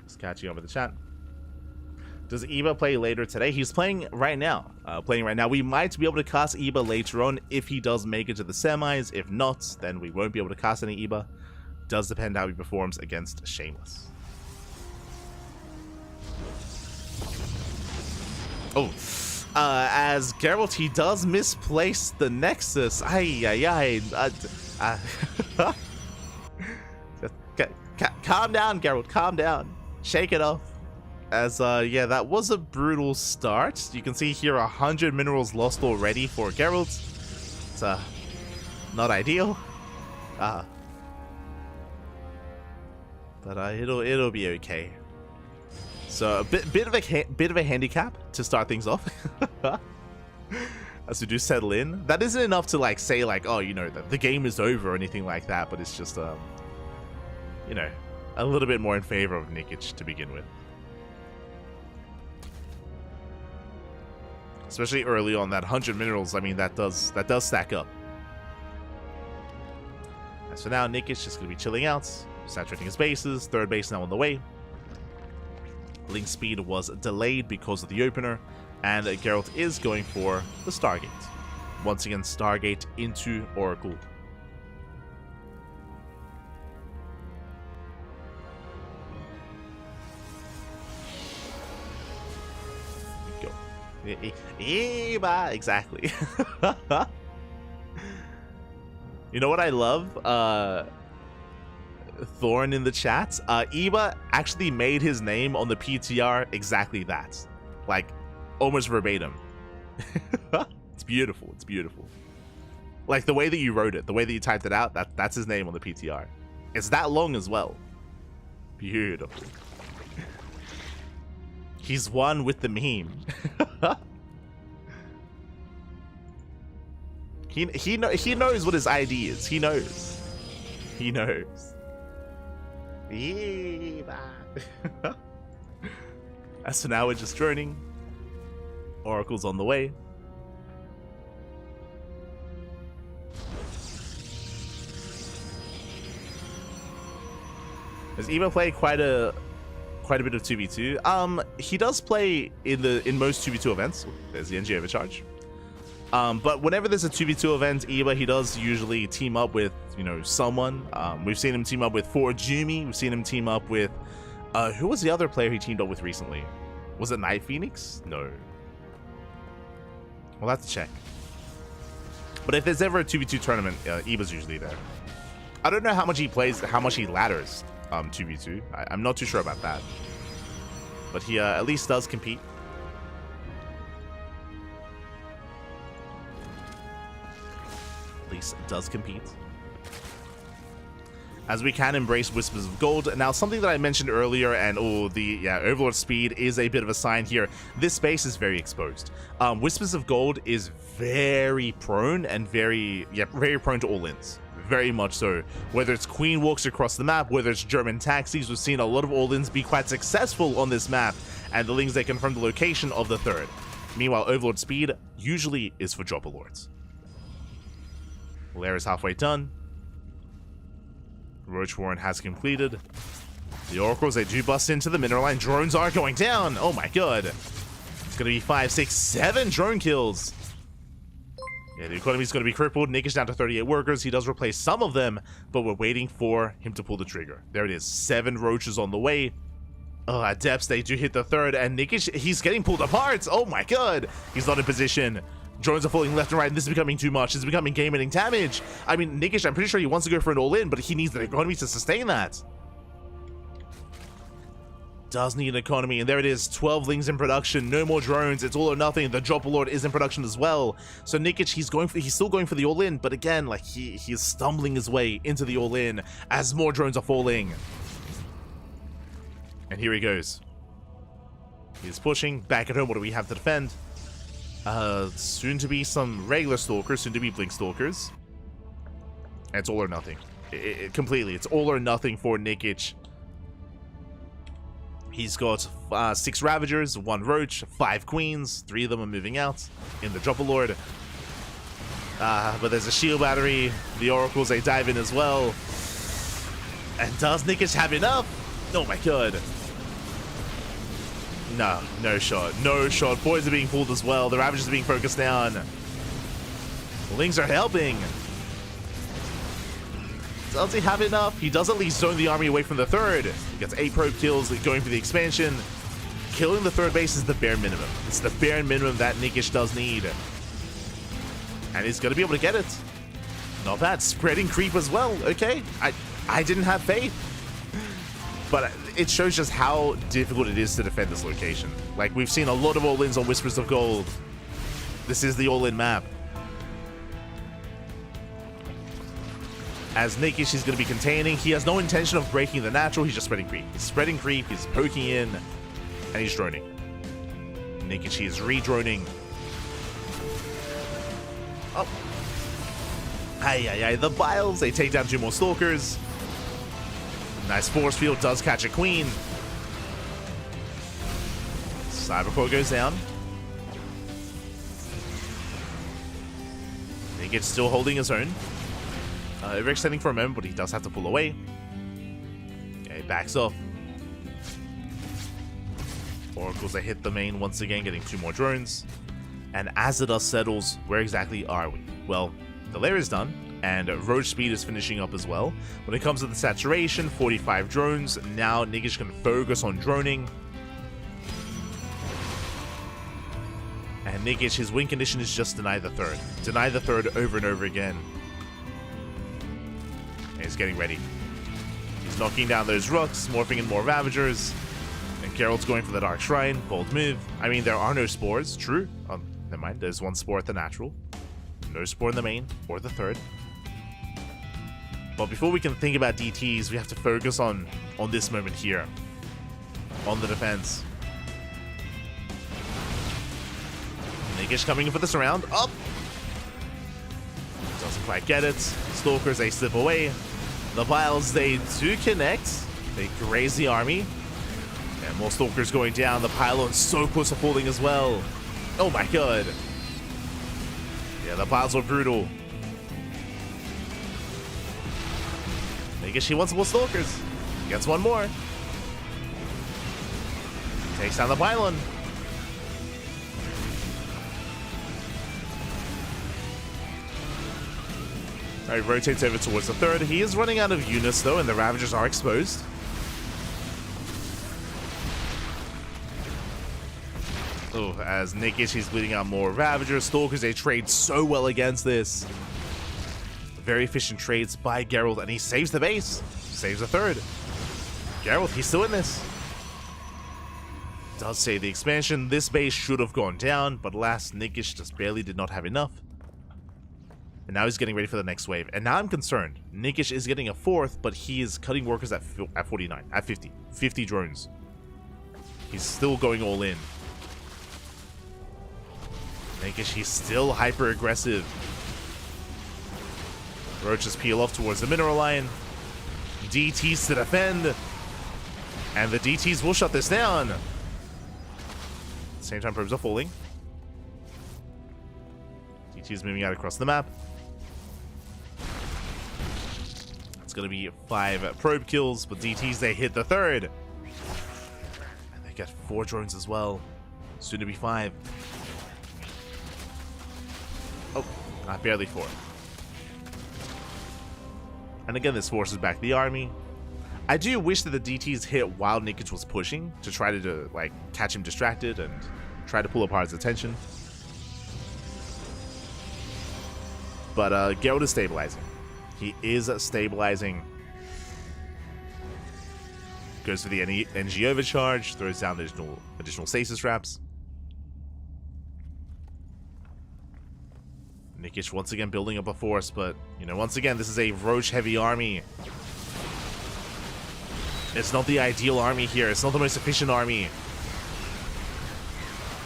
Just catching up with the chat. Does Eba play later today? He's playing right now. We might be able to cast Eba later on if he does make it to the semis. If not, then we won't be able to cast any Eba. Does depend how he performs against Shameless. Oh, as Geralt, he does misplace the Nexus. Calm down, Geralt. Calm down. Shake it off. As, yeah, that was a brutal start. You can see here 100 minerals lost already for Geralt. It's, not ideal. But, it'll be okay. So, a bit of a handicap to start things off. As we do settle in. That isn't enough to, like, say, like, oh, you know, the game is over or anything like that, but it's just, you know, a little bit more in favor of Nikic to begin with. Especially early on, that 100 minerals, I mean, that does stack up. So now Nikic just going to be chilling out, saturating his bases, third base now on the way. Link speed was delayed because of the opener, and Geralt is going for the Stargate. Once again, Stargate into Oracle. Eba, exactly. You know what I love? Thorn in the chat. Eba actually made his name on the PTR exactly that. Like, almost verbatim. It's beautiful. It's beautiful. Like, the way that you wrote it, the way that you typed it out, that's his name on the PTR. It's that long as well. Beautiful. He's one with the meme. He knows what his ID is. He knows. He knows. So now we're just droning. Oracle's on the way. Does Eva play quite a bit of 2v2? He does play in most 2v2 events. There's the NG overcharge. But whenever there's a 2v2 event, Eba, he does usually team up with, you know, someone. We've seen him team up with Jumi. We've seen him team up with, who was the other player he teamed up with recently? Was it Night Phoenix? No. We'll have to check. But if there's ever a 2v2 tournament, Eba's usually there. I don't know how much he plays, how much he ladders 2v2. I'm not too sure about that. But he at least does compete. at least does compete. As we can embrace Whispers of Gold. Now, something that I mentioned earlier, and Overlord Speed is a bit of a sign here. This space is very exposed. Whispers of Gold is very prone and very prone to all-ins. Very much so. Whether it's Queen walks across the map, whether it's German taxis, we've seen a lot of all-ins be quite successful on this map, and the links they confirm the location of the third. Meanwhile, Overlord Speed usually is for Dropper Lords. Lair is halfway done. Roach Warren has completed. The Oracles, they do bust into the mineral line. Drones are going down. Oh my god. It's going to be 5, 6, 7 drone kills. Yeah, the economy's going to be crippled. Nick is down to 38 workers. He does replace some of them, but we're waiting for him to pull the trigger. There it is. 7 roaches on the way. At depths, they do hit the third, and Nikish, he's getting pulled apart. Oh my god. He's not in position. Drones are falling left and right, and this is becoming too much. It's becoming game-ending damage. I mean, Nikish, I'm pretty sure he wants to go for an all-in, but he needs the economy to sustain that. Does need an economy, and there it is. 12 lings in production. No more drones. It's all or nothing. The Dropper Lord is in production as well. So Nikish, he's still going for the all-in, but again, like he is stumbling his way into the all-in as more drones are falling. And here he goes. He's pushing. Back at home, what do we have to defend? Soon to be some regular stalkers, soon to be blink stalkers. And it's all or nothing. Completely. It's all or nothing for Nikic. He's got 6 Ravagers, 1 Roach, 5 Queens. 3 of them are moving out in the Dropper Lord. But there's a shield battery. The Oracles, they dive in as well. And does Nikic have enough? Oh my god. No shot. No shot. Boys are being pulled as well. The Ravagers are being focused down. The Lings are helping. Does he have enough? He does at least zone the army away from the third. He gets 8 probe kills going for the expansion. Killing the third base is the bare minimum. It's the bare minimum that Nikish does need. And he's going to be able to get it. Not bad. Spreading creep as well. Okay. I didn't have faith. But it shows just how difficult it is to defend this location. Like, we've seen a lot of all-ins on Whispers of Gold. This is the all-in map. As Nikish, he's going to be containing. He has no intention of breaking the natural. He's just spreading creep. He's spreading creep. He's poking in. And he's droning. Nikish, he is re-droning. Oh. The Biles, they take down 2 more Stalkers. Nice force field, does catch a Queen. Cybercore goes down. Nikic still holding his own. Overextending for a moment, but he does have to pull away. Okay, backs off. Oracles, they hit the main once again, getting 2 more drones. And as the dust settles, where exactly are we? Well, the lair is done. And Roach Speed is finishing up as well. When it comes to the saturation, 45 drones. Now Nikish can focus on droning. And Nikish, his win condition is just deny the third. Deny the third over and over again. And he's getting ready. He's knocking down those rooks, morphing in more Ravagers. And Geralt's going for the Dark Shrine. Bold move. I mean, there are no spores. True. Never mind. There's 1 spore at the natural. No spore in the main or the third. But before we can think about DTs, we have to focus on this moment here. On the defense. Nikish coming in for this round. Up! Doesn't quite get it. Stalkers, they slip away. The Vials, they do connect. They graze the army. And more Stalkers going down. The pylon's so close to falling as well. Oh my god. Yeah, the piles were brutal. Nikish, he wants more Stalkers. Gets 1 more. Takes down the pylon. Alright, rotates over towards the third. He is running out of units though, and the Ravagers are exposed. Oh, as Nikish, he's bleeding out more Ravagers. Stalkers, they trade so well against this. Very efficient trades by Geralt, and he saves the base. Saves the third. Geralt, he's still in this. Does save the expansion. This base should have gone down, but alas, Nikish just barely did not have enough. And now he's getting ready for the next wave. And now I'm concerned. Nikish is getting a 4th, but he is cutting workers at 49, at 50. 50 drones. He's still going all in. Nikish, he's still hyper aggressive. Roaches peel off towards the mineral line. DTs to defend. And the DTs will shut this down. At the same time, probes are falling. DTs moving out across the map. It's going to be 5 probe kills, but DTs, they hit the 3rd. And they get 4 drones as well. Soon to be 5. Oh, barely 4. And again, this forces back the army. I do wish that the DTs hit while Nikish was pushing to try to like catch him distracted and try to pull apart his attention. But Geralt is stabilizing. He is stabilizing. Goes for the NG overcharge, throws down additional stasis traps. Nikish once again building up a force, but, you know, once again, this is a roach-heavy army. It's not the ideal army here. It's not the most efficient army.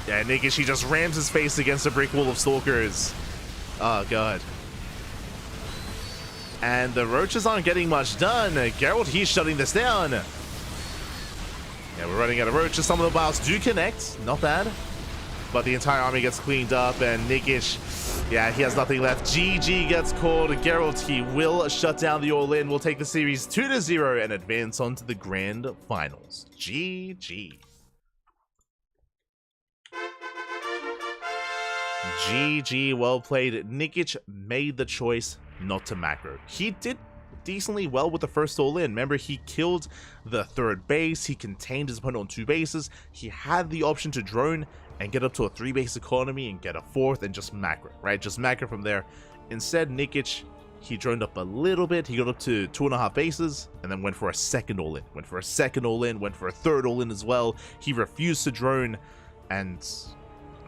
Yeah, Nikish, he just rams his face against a brick wall of stalkers. Oh, God. And the roaches aren't getting much done. Geralt, he's shutting this down. Yeah, we're running out of roaches. Some of the bios do connect. Not bad. But the entire army gets cleaned up, and Nikish, yeah, he has nothing left. GG gets called. Geralt, he will shut down the all-in. We'll take the series 2-0 and advance on to the grand finals. GG. GG, well played. Nikish made the choice not to macro. He did decently well with the first all-in. Remember, he killed the 3rd base. He contained his opponent on 2 bases. He had the option to drone and get up to a 3-base economy and get a 4th and just macro, right? Just macro from there. Instead, Nikish, he droned up a little bit. He got up to 2.5 bases and then went for a 2nd all-in. Went for a 2nd all-in, went for a 3rd all-in as well. He refused to drone, and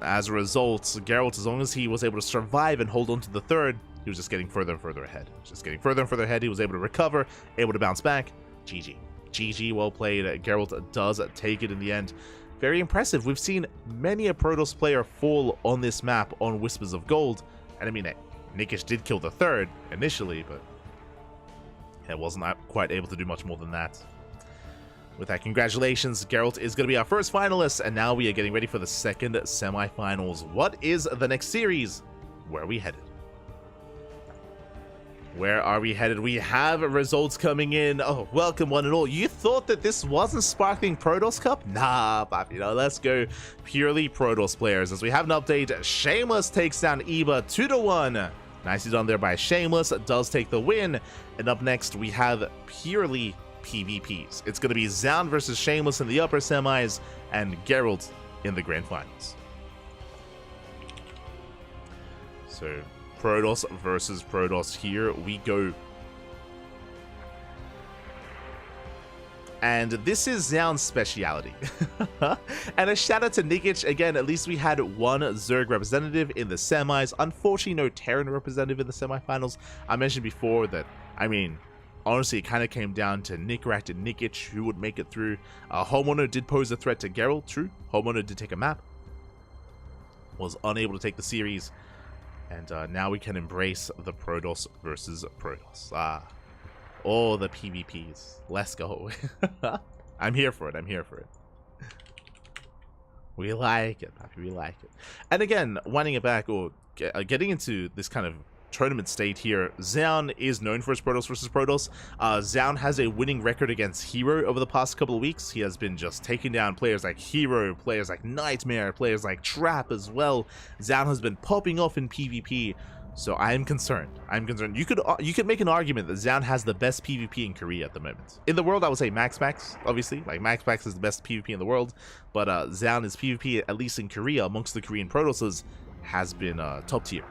as a result, Geralt, as long as he was able to survive and hold on to the 3rd, he was just getting further and further ahead. Just getting further and further ahead. He was able to recover, able to bounce back. GG. GG, well played. Geralt does take it in the end. Very impressive. We've seen many a Protoss player fall on this map on Whispers of Gold. And I mean, Nikish did kill the 3rd initially, but it wasn't quite able to do much more than that. With that, congratulations. Geralt is going to be our first finalist, and now we are getting ready for the 2nd semifinals. What is the next series? Where are we headed? Where are we headed? We have results coming in. Oh, welcome one and all. You thought that this wasn't Sparkling Protoss Cup? Nah, Papi, no, let's go purely Protoss players. As we have an update, Shameless takes down Eba 2-1. Nicely done there by Shameless. Does take the win. And up next, we have purely PvPs. It's going to be Zaun versus Shameless in the upper semis and Geralt in the grand finals. So Protoss versus Protoss, here we go. And this is Zaun's speciality. And a shout out to Nikish. Again, at least we had one Zerg representative in the semis. Unfortunately, no Terran representative in the semifinals. I mentioned before that, I mean, honestly, it kind of came down to Nikrat and Nikish who would make it through. Homeowner did pose a threat to Geralt, true. Homeowner did take a map. Was unable to take the series. And now we can embrace the Protoss versus Protoss. Oh, the PvPs. Let's go. I'm here for it. I'm here for it. We like it, Papi. We like it. And again, winding it back, or getting into this kind of tournament state here, Zaun is known for his Protoss versus Protoss. Zaun has a winning record against Hero over the past couple of weeks. He has been just taking down players like Hero, players like Nightmare, players like Trap as well. Zaun has been popping off in PvP, so I'm concerned. I'm concerned. You could make an argument that Zaun has the best PvP in Korea at the moment. In the world, I would say Max, obviously. Like, Max is the best PvP in the world, but Zaun's PvP, at least in Korea, amongst the Korean Protosses, has been top tier.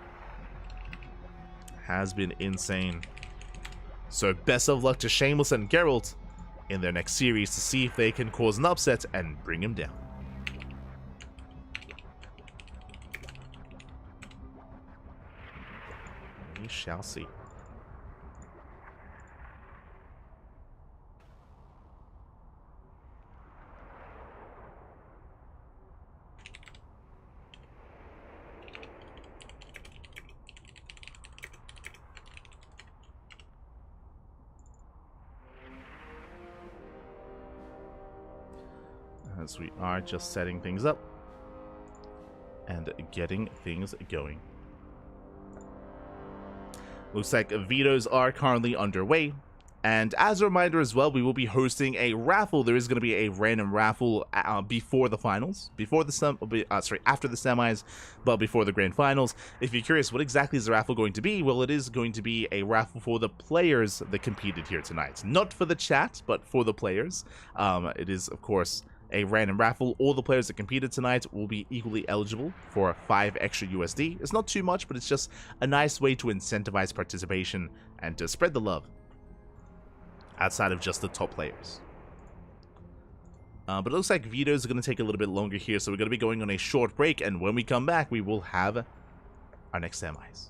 Has been insane. So best of luck to Shameless and Geralt in their next series to see if they can cause an upset and bring him down. shall see. As we are just setting things up and getting things going. Looks like vetoes are currently underway. And as a reminder as well, we will be hosting a raffle. There is going to be a random raffle before the finals, after the semis, but before the grand finals. If you're curious, what exactly is the raffle going to be? Well, it is going to be a raffle for the players that competed here tonight. Not for the chat, but for the players. It is, of course, a random raffle. All the players that competed tonight will be equally eligible for 5 extra USD. It's not too much, but it's just a nice way to incentivize participation and to spread the love outside of just the top players. But it looks like vetoes are going to take a little bit longer here, so we're going to be going on a short break, and when we come back, we will have our next semis.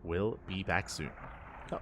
We'll be back soon. Oh.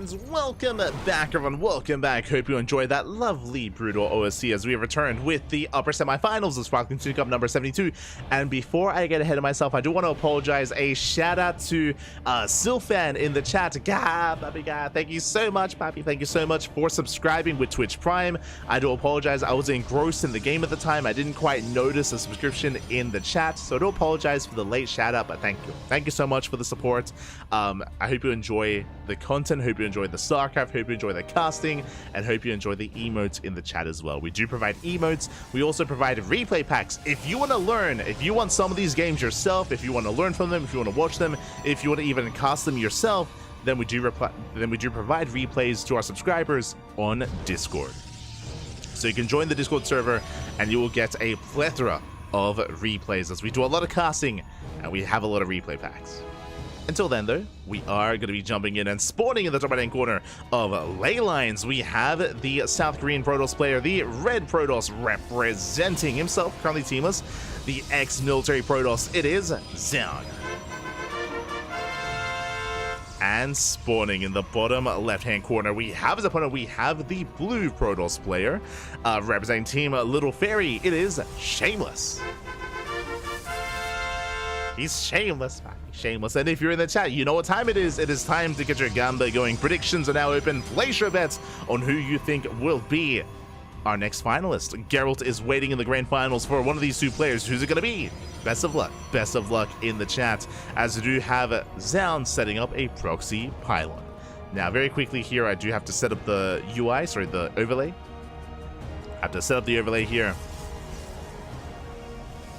And welcome back, everyone. Welcome back. Hope you enjoyed that lovely Brutal OSC as we have returned with the upper semifinals of Sparkling Tuna Cup number 72. And before I get ahead of myself, I do want to apologize. A shout out to Sylfan in the chat. Papi, thank you so much, Papi. Thank you so much for subscribing with Twitch Prime. I do apologize. I was engrossed in the game at the time. I didn't quite notice a subscription in the chat, so I do apologize for the late shout out, but thank you. Thank you so much for the support. I hope you enjoy the content, hope you enjoy the StarCraft, hope you enjoy the casting, and hope you enjoy the emotes in the chat as well. We do provide emotes. We also provide replay packs. If you want to learn, if you want some of these games yourself, if you want to learn from them, if you want to watch them, if you want to even cast them yourself, then we do provide replays to our subscribers on Discord. So you can join the Discord server and you will get a plethora of replays as we do a lot of casting and we have a lot of replay packs. Until then, though, we are going to be jumping in and spawning in the top right-hand corner of Leylines. We have the South Korean Protoss player, the Red Protoss, representing himself, currently teamless, the ex-military Protoss. It is Zhang. And spawning in the bottom left-hand corner, we have as opponent, we have the blue Protoss player, representing Team Little Fairy. It is Shameless. He's shameless, man. Shameless. And if you're in the chat, you know what time it is. It is time to get your gamba going. Predictions are now open. Place your bets on who you think will be our next finalist. Geralt is waiting in the grand finals for one of these two players. Who's it going to be? Best of luck. Best of luck in the chat, as we do have Zound setting up a proxy pylon. Now, very quickly here, I do have to set up the UI, sorry, the overlay. I have to set up the overlay here.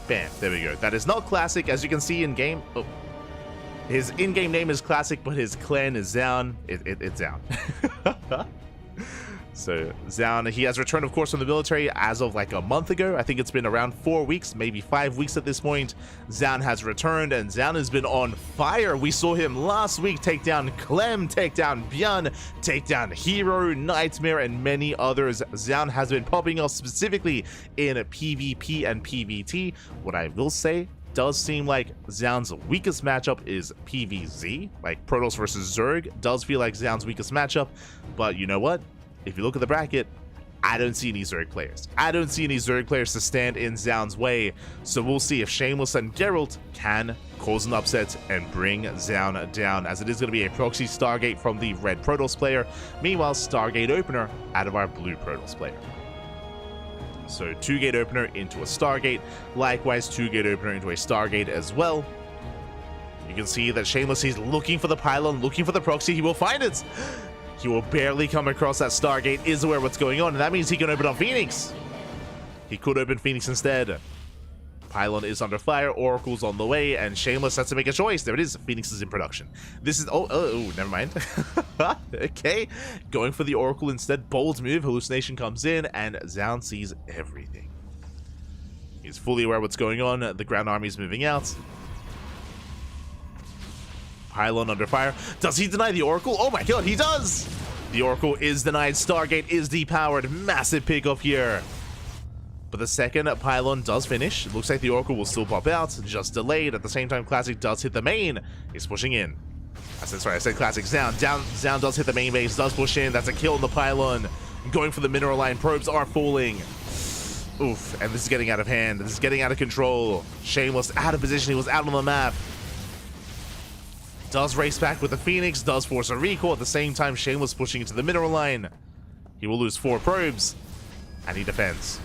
Bam, there we go. That is not classic, as you can see in game. Oh, his in-game name is classic, but his clan is Zound. It's Zound. So Zound, he has returned, of course, from the military as of like a month ago. I think it's been around 4 weeks, maybe 5 weeks at this point. Zound has returned, and Zound has been on fire. We saw him last week take down Clem, take down Björn, take down Hero, Nightmare, and many others. Zound has been popping off specifically in PvP and PvT. What I will say, does seem like Zound's weakest matchup is PvZ, like Protoss versus Zerg. Does feel like Zound's weakest matchup, but you know what? If you look at the bracket, I don't see any Zerg players. I don't see any Zerg players to stand in Zound's way, so we'll see if Shameless and Geralt can cause an upset and bring Zound down, as it is going to be a proxy Stargate from the red Protoss player, meanwhile Stargate opener out of our blue Protoss player. So 2-gate opener into a Stargate, likewise 2-gate opener into a Stargate as well. You can see that Shameless, he's looking for the pylon, looking for the proxy. He will find it. He will barely come across that Stargate, is aware of what's going on, and that means he can open on Phoenix. He could open Phoenix instead. Pylon is under fire, Oracle's on the way, and Shameless has to make a choice. There it is, Phoenix is in production. This is, oh, never mind. Okay, going for the Oracle instead, bold move, Hallucination comes in, and Zound sees everything. He's fully aware of what's going on, the ground army is moving out. Pylon under fire. Does he deny the Oracle? Oh my god, he does! The Oracle is denied. Stargate is depowered. Massive pickoff here. But the second Pylon does finish, it looks like the Oracle will still pop out, just delayed. At the same time, Classic does hit the main. He's pushing in. I said Classic. Zound does hit the main base, does push in. That's a kill on the Pylon. Going for the mineral line. Probes are falling. Oof, and this is getting out of hand. This is getting out of control. Shameless out of position. He was out on the map. Does race back with the Phoenix, does force a recall. At the same time, Shameless pushing into the mineral line. He will lose 4 probes, and he defends.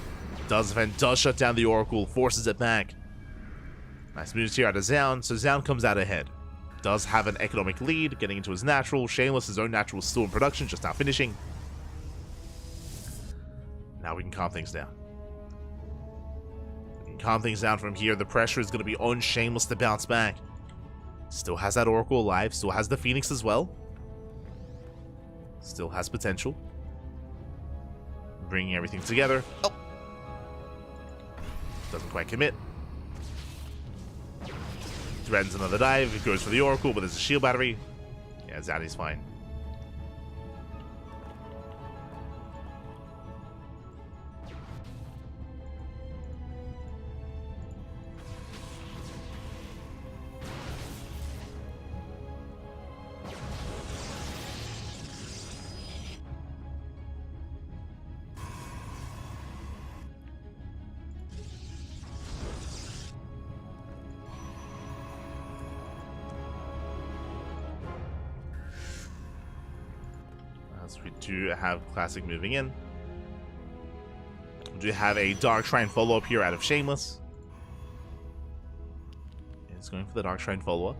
Does defend, does shut down the Oracle, forces it back. Nice moves here out of Zound, so Zound comes out ahead. Does have an economic lead, getting into his natural. Shameless, his own natural, is still in production, just now finishing. Now we can calm things down. We can calm things down from here. The pressure is going to be on Shameless to bounce back. Still has that Oracle alive, still has the Phoenix as well. Still has potential. Bringing everything together. Oh! Doesn't quite commit. Threatens another dive, it goes for the Oracle, but there's a shield battery. Yeah, Zaddy's fine. As we do have Classic moving in. We do have a Dark Shrine follow-up here out of Shameless. It's going for the Dark Shrine follow-up.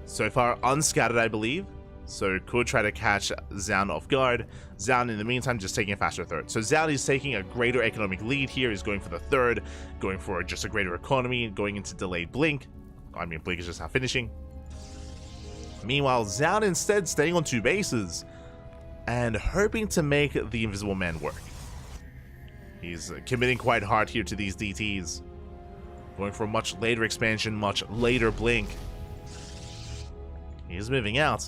So far unscattered, I believe. So could try to catch Zan off guard. Zan, in the meantime, just taking a faster third. So Zan is taking a greater economic lead here. He's going for the third, going for just a greater economy, going into delayed blink. I mean, blink is just now finishing. Meanwhile, Zan instead staying on 2 bases and hoping to make the Invisible Man work. He's committing quite hard here to these DTs. Going for a much later expansion, much later blink. He's moving out.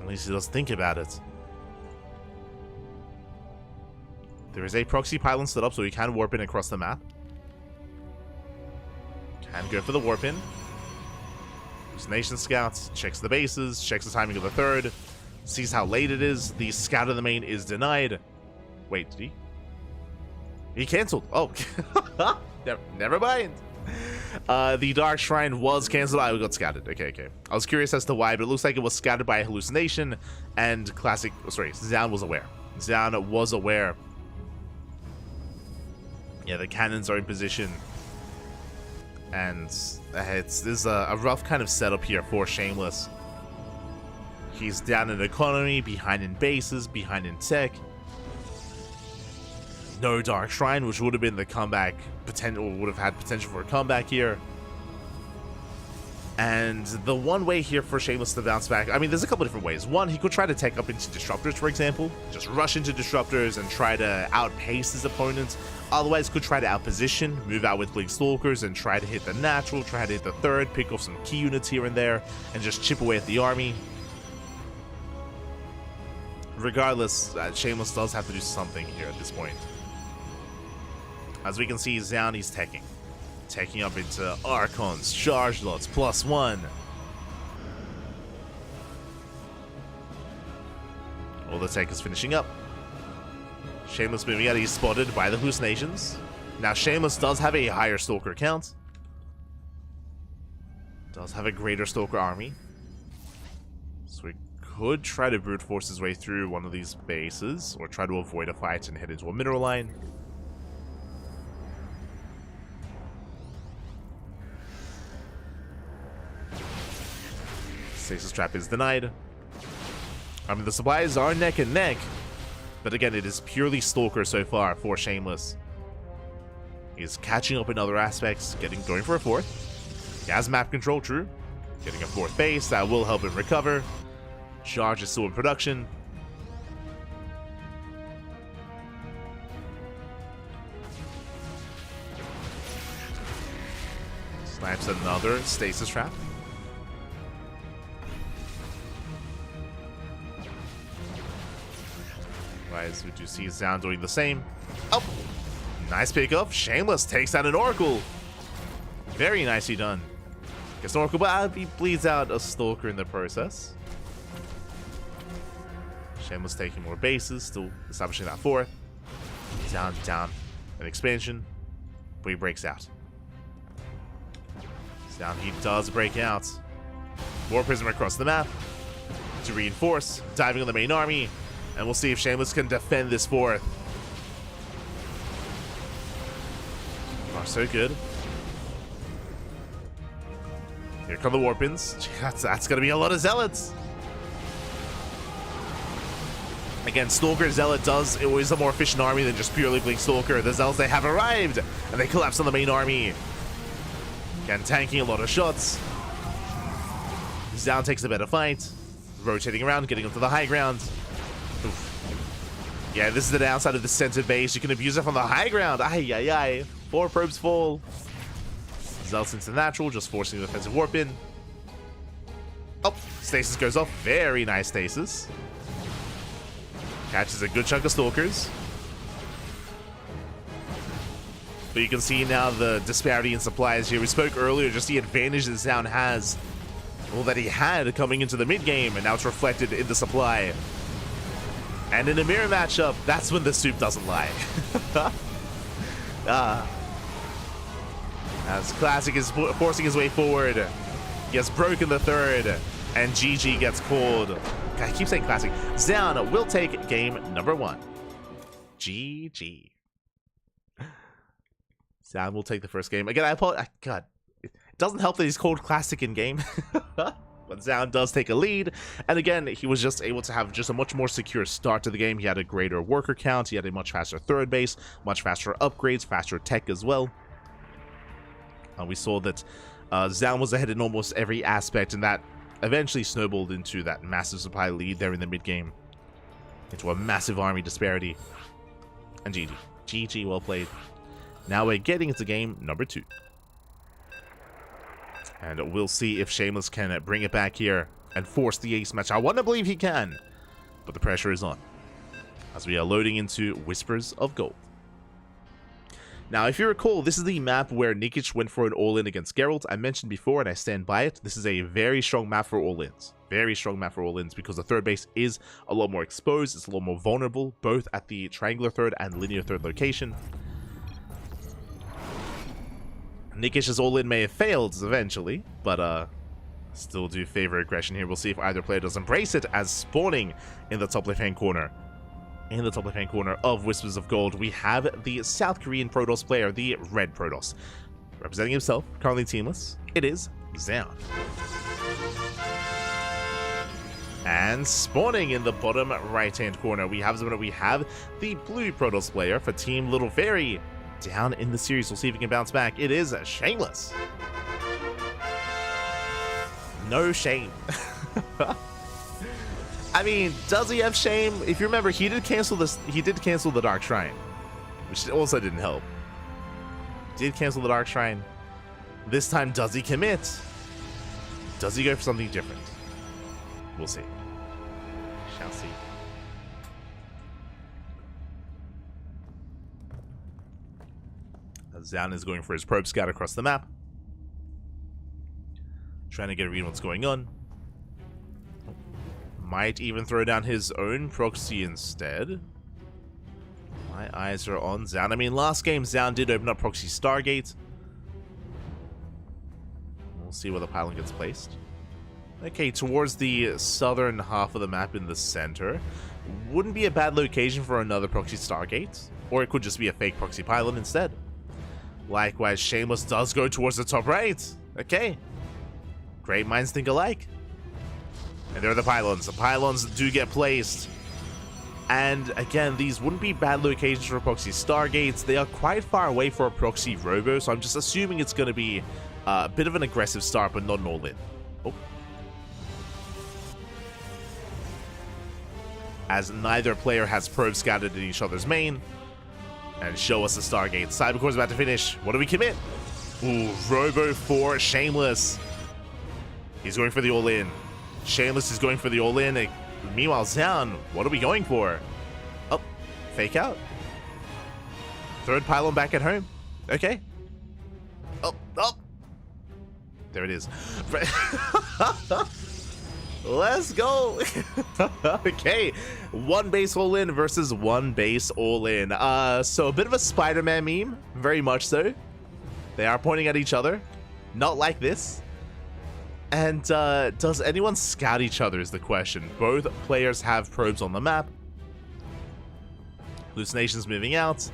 At least he does think about it. There is a proxy pylon set up, so he can warp in across the map. Can go for the warp in. Nation Scouts, checks the bases, checks the timing of the third, sees how late it is. The scout of the main is denied. Wait, did he? He cancelled. Oh, never mind. The Dark Shrine was cancelled. I got scattered. Okay. I was curious as to why, but it looks like it was scattered by a hallucination, and Classic, Zan was aware. Zan was aware. Yeah, the cannons are in position. And this is a rough kind of setup here for Shameless. He's down in economy, behind in bases, behind in tech. No Dark Shrine, which would have been the comeback potential, would have had potential for a comeback here. And the one way here for Shameless to bounce back, I mean, there's a couple different ways. One, he could try to take up into Disruptors, for example. Just rush into Disruptors and try to outpace his opponent. Otherwise, could try to outposition, move out with Blink Stalkers, and try to hit the natural, try to hit the third, pick off some key units here and there, and just chip away at the army. Regardless, Shameless does have to do something here at this point. As we can see, Zan is teching. Taking up into Archons, Charge Lots, +1. All the tech is finishing up. Shameless moving out, he's spotted by the hallucinations. Now Shameless does have a higher Stalker count. Does have a greater Stalker army. So we could try to brute force his way through one of these bases, or try to avoid a fight and head into a mineral line. Stasis Trap is denied. I mean, the supplies are neck and neck, but again, it is purely Stalker so far for Shameless. He's catching up in other aspects, going for a fourth. He has map control, true. Getting a fourth base, that will help him recover. Charge is still in production. Snipes another Stasis Trap. As we do see Zan doing the same. Oh, nice pickup. Shameless takes out an Oracle. Very nicely done. Gets an Oracle, but he bleeds out a Stalker in the process. Shameless taking more bases, still establishing that fourth. Down, an expansion, but he breaks out. Down, he does break out. War Prism across the map to reinforce, diving on the main army. And we'll see if Shameless can defend this fourth. Oh, so good. Here come the Warpins. That's going to be a lot of Zealots. Again, Stalker Zealot is always a more efficient army than just purely Blink Stalker. The Zealots, they have arrived, and they collapse on the main army. Again, tanking a lot of shots. Zan takes a better fight. Rotating around, getting onto the high ground. Oof. Yeah, this is the downside of the center base. You can abuse it from the high ground. Ay. 4 probes fall. Zealots into natural, just forcing the defensive warp in. Oh, stasis goes off. Very nice stasis. Catches a good chunk of Stalkers. But you can see now the disparity in supplies here. We spoke earlier, just the advantage that Zan has. Well, that he had coming into the mid game, and now it's reflected in the supply. And in a mirror matchup, that's when the soup doesn't lie. As Classic is forcing his way forward. He has broken the third. And GG gets called. I keep saying classic. Xian will take game number 1. GG. Xian will take the first game. Again, I apologize. God, it doesn't help that he's called classic in game. But Xian does take a lead. And again, he was just able to have just a much more secure start to the game. He had a greater worker count. He had a much faster third base, much faster upgrades, faster tech as well. We saw that Xian was ahead in almost every aspect, and that eventually snowballed into that massive supply lead there in the mid-game. Into a massive army disparity. And GG. GG, well played. Now we're getting into game number 2. And we'll see if Shameless can bring it back here and force the ace match. I want to believe he can, but the pressure is on as we are loading into Whispers of Gold. Now, if you recall, this is the map where Nikic went for an all-in against Geralt. I mentioned before, and I stand by it, this is a very strong map for all-ins. Very strong map for all-ins because the third base is a lot more exposed, it's a lot more vulnerable, both at the triangular third and linear third location. Nikic's all-in may have failed eventually, but still do favor aggression here. We'll see if either player does embrace it as spawning in the top left-hand corner. In the top left-hand corner of Whispers of Gold, we have the South Korean Protoss player, the Red Protoss. Representing himself, currently teamless, it is Xian. And spawning in the bottom right-hand corner, we have the Blue Protoss player for Team Little Fairy. Down in the series, we'll see if he can bounce back. It is Shameless. No shame. I mean, does he have shame? If you remember, he did cancel the Dark Shrine, which also didn't help. Did cancel the Dark Shrine. This time, does he commit? Does he go for something different? We'll see. Shall see. Xian is going for his probe scout across the map. Trying to get a read on what's going on. Might even throw down his own proxy instead. My eyes are on Xian. I mean, last game, Xian did open up proxy Stargate. We'll see where the pylon gets placed. Okay, towards the southern half of the map in the center. Wouldn't be a bad location for another proxy Stargate. Or it could just be a fake proxy pylon instead. Likewise, Shameless does go towards the top right. Okay. Great minds think alike. And there are the pylons. The pylons do get placed. And again, these wouldn't be bad locations for proxy Stargates. They are quite far away for a proxy Robo, so I'm just assuming it's going to be a bit of an aggressive start, but not an all-in. Oh. As neither player has probes scattered in each other's main. And show us the Stargate. Cybercore's about to finish. What do we commit? Ooh, Robo for Shameless. He's going for the all-in. Shameless is going for the all-in. Meanwhile, Xian, what are we going for? Oh, fake out. Third pylon back at home. Okay. Oh. There it is. Let's go. Okay, one base all in versus one base all in. So a bit of a Spider-Man meme, very much so. They are pointing at each other, not like this. And does anyone scout each other is the question. Both players have probes on the map. Hallucination's moving out,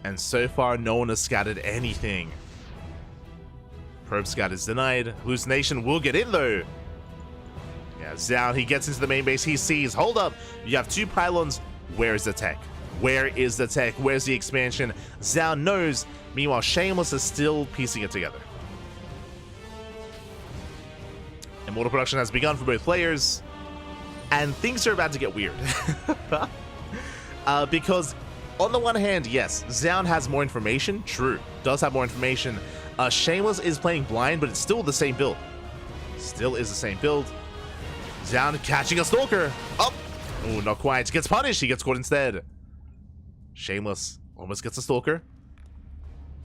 and so far no one has scouted anything. Probe scout is denied. Hallucination will get in though. Yeah, Xian, he gets into the main base. He sees, hold up, you have two pylons. Where is the tech? Where is the tech? Where's the expansion? Xian knows. Meanwhile, Shameless is still piecing it together. Immortal production has begun for both players. And things are about to get weird. Because, on the one hand, yes, Xian has more information. True, does have more information. Shameless is playing blind, but it's still the same build. Still is the same build. Xian catching a Stalker. Oh, not quite. Gets punished. He gets caught instead. Shameless almost gets a Stalker.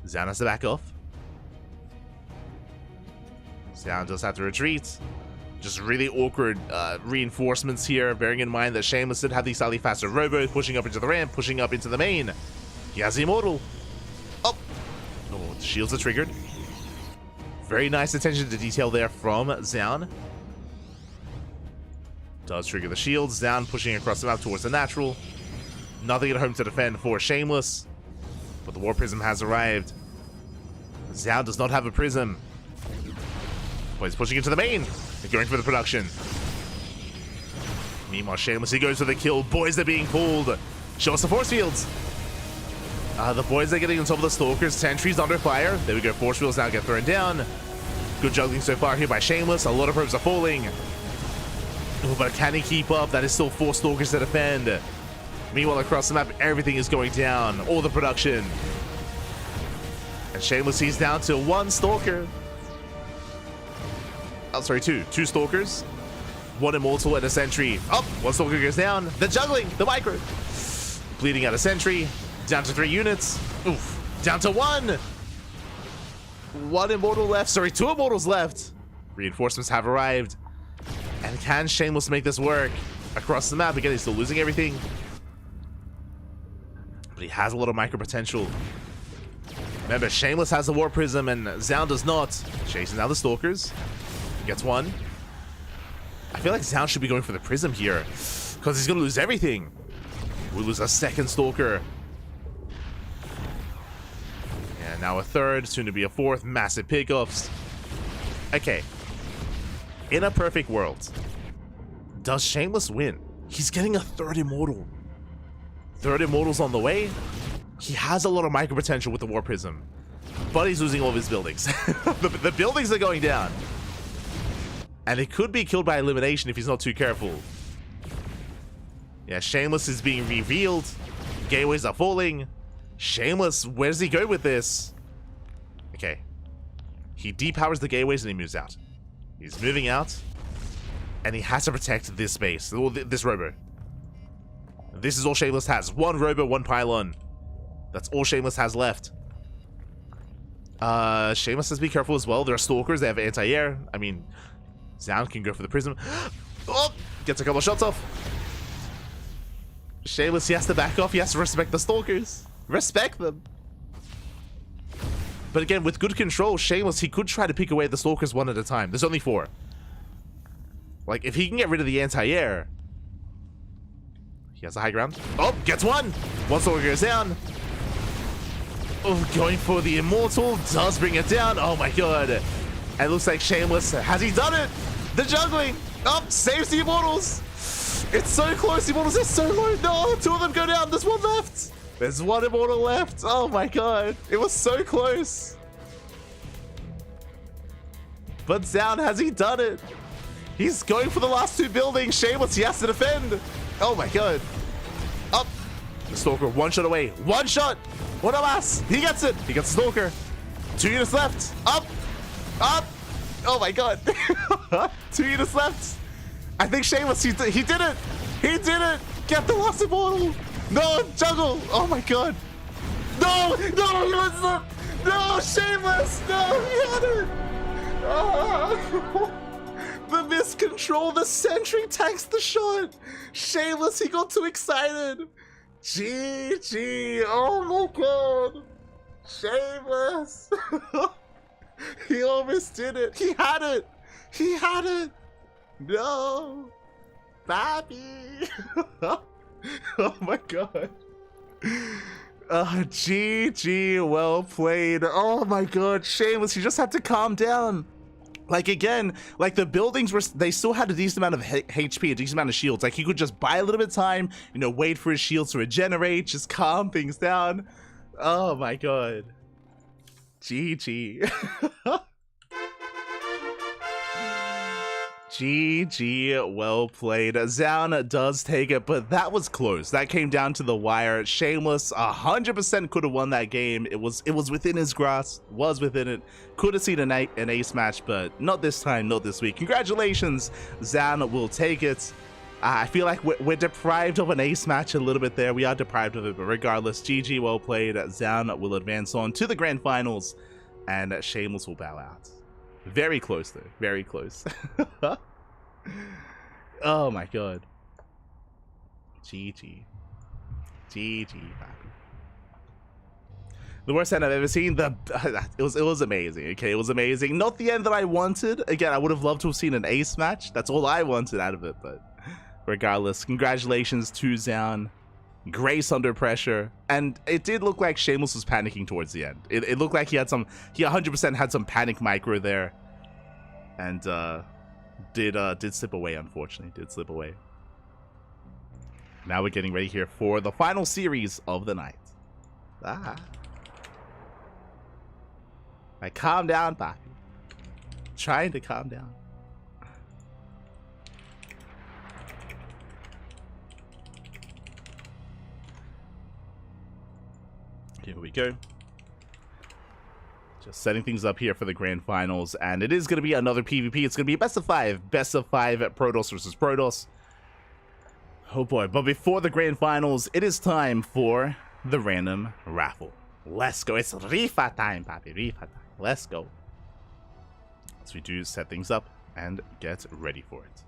Xian has to back off. Xian does have to retreat. Just really awkward reinforcements here, bearing in mind that Shameless did have the slightly faster Robo, pushing up into the ramp, pushing up into the main. He has the Immortal. Oh, the shields are triggered. Very nice attention to detail there from Xian. Does trigger the shields. Down, pushing across the map towards the natural. Nothing at home to defend for Shameless. But the War Prism has arrived. Zhao does not have a Prism. But he's pushing into the main. They're going for the production. Meanwhile, Shameless, he goes for the kill. Boys are being pulled. Show us the force fields. The boys are getting on top of the Stalkers. Sentries under fire. There we go. Force fields now get thrown down. Good juggling so far here by Shameless. A lot of probes are falling. Oh, but can he keep up? That is still 4 Stalkers to defend. Meanwhile, across the map, everything is going down. All the production. And Shameless, he's down to 1 Stalker. Oh, sorry, 2. 2 Stalkers. 1 Immortal and a Sentry. Oh, 1 Stalker goes down. The juggling, the micro. Bleeding out a Sentry. Down to 3 units. Oof. Down to 1. 1 Immortal left. Sorry, 2 Immortals left. Reinforcements have arrived. And can Shameless make this work? Across the map, again, he's still losing everything. But he has a lot of micro potential. Remember, Shameless has the War Prism and Zhao does not. Chasing down the Stalkers. Gets 1. I feel like Zhao should be going for the Prism here, because he's going to lose everything. We lose a 2nd Stalker. And now a 3rd, soon to be a 4th. Massive pickups. Okay. In a perfect world, does Shameless win? He's getting a 3rd Immortal. 3rd Immortal's on the way. He has a lot of micro potential with the War Prism, but he's losing all of his buildings. the buildings are going down. And it could be killed by elimination if he's not too careful. Yeah, Shameless is being revealed. Gateways are falling. Shameless, where does he go with this? Okay. He depowers the gateways and he moves out. He's moving out. And he has to protect this base. This robo. This is all Shameless has. 1 robo, 1 pylon. That's all Shameless has left. Shameless has to be careful as well. There are Stalkers. They have anti-air. I mean, Zhao can go for the Prism. Oh! Gets a couple of shots off. Shameless, he has to back off. He has to respect the Stalkers. Respect them. But again, with good control, Shameless, he could try to pick away the Stalkers 1 at a time. There's only 4. Like, if he can get rid of the anti-air, he has a high ground. Oh, gets 1. 1 Stalker goes down. Oh, going for the Immortal. Does bring it down. Oh my god. And it looks like Shameless, has he done it? The juggling. Oh, saves the Immortals. It's so close. The Immortals are so low. No, 2 of them go down. There's 1 left. There's 1 Immortal left. Oh my god. It was so close. But down, has he done it? He's going for the last 2 buildings. Shameless, he has to defend. Oh my god. Up. The Stalker, 1 shot away. 1 shot. What a ass. He gets it. He gets the Stalker. 2 units left. Up. Up. Oh my god. 2 units left. I think Shameless, he did it. He did it. Get the last Immortal. No, juggle. Oh my god. No, no, he was not. No, Shameless. No, he had it. Oh. The miscontrol. The Sentry tanks the shot. Shameless, he got too excited. GG. Oh my god. Shameless. He almost did it. He had it. He had it. No. Bobby. Oh my god. GG. Well played. Oh my god. Shameless, you just had to calm down. Like, again, like, the buildings were, they still had a decent amount of HP, a decent amount of shields. Like, he could just buy a little bit of time, you know, wait for his shields to regenerate, just calm things down. Oh my god. GG. GG, well played. Zhao does take it, but that was close. That came down to the wire. Shameless 100% could have won that game. It was within his grasp, was within it. Could have seen an ace match, but not this time, not this week. Congratulations, Zhao will take it. I feel like we're deprived of an ace match a little bit there. We are deprived of it, but regardless, GG, well played. Zhao will advance on to the grand finals, and Shameless will bow out. Very close though, very close. Oh my god. GG. GG. The worst end I've ever seen. It was amazing. Okay, it was amazing. Not the end that I wanted. Again, I would have loved to have seen an ace match. That's all I wanted out of it, but regardless, congratulations to Zown. Grace under pressure, and it did look like Shameless was panicking towards the end. It looked like he 100% had some panic micro there, and did slip away, unfortunately. Did slip away. Now we're getting ready here for the final series of the night. Like, calm down, Papi. Trying to calm down. Here we go. Just setting things up here for the grand finals, and it is going to be another PvP. It's going to be a best of 5 Protoss versus Protoss. Oh boy, but before the grand finals, it is time for the random raffle. Let's go. It's Rifa time, Papi. Rifa time. Let's go. So we do set things up and get ready for it.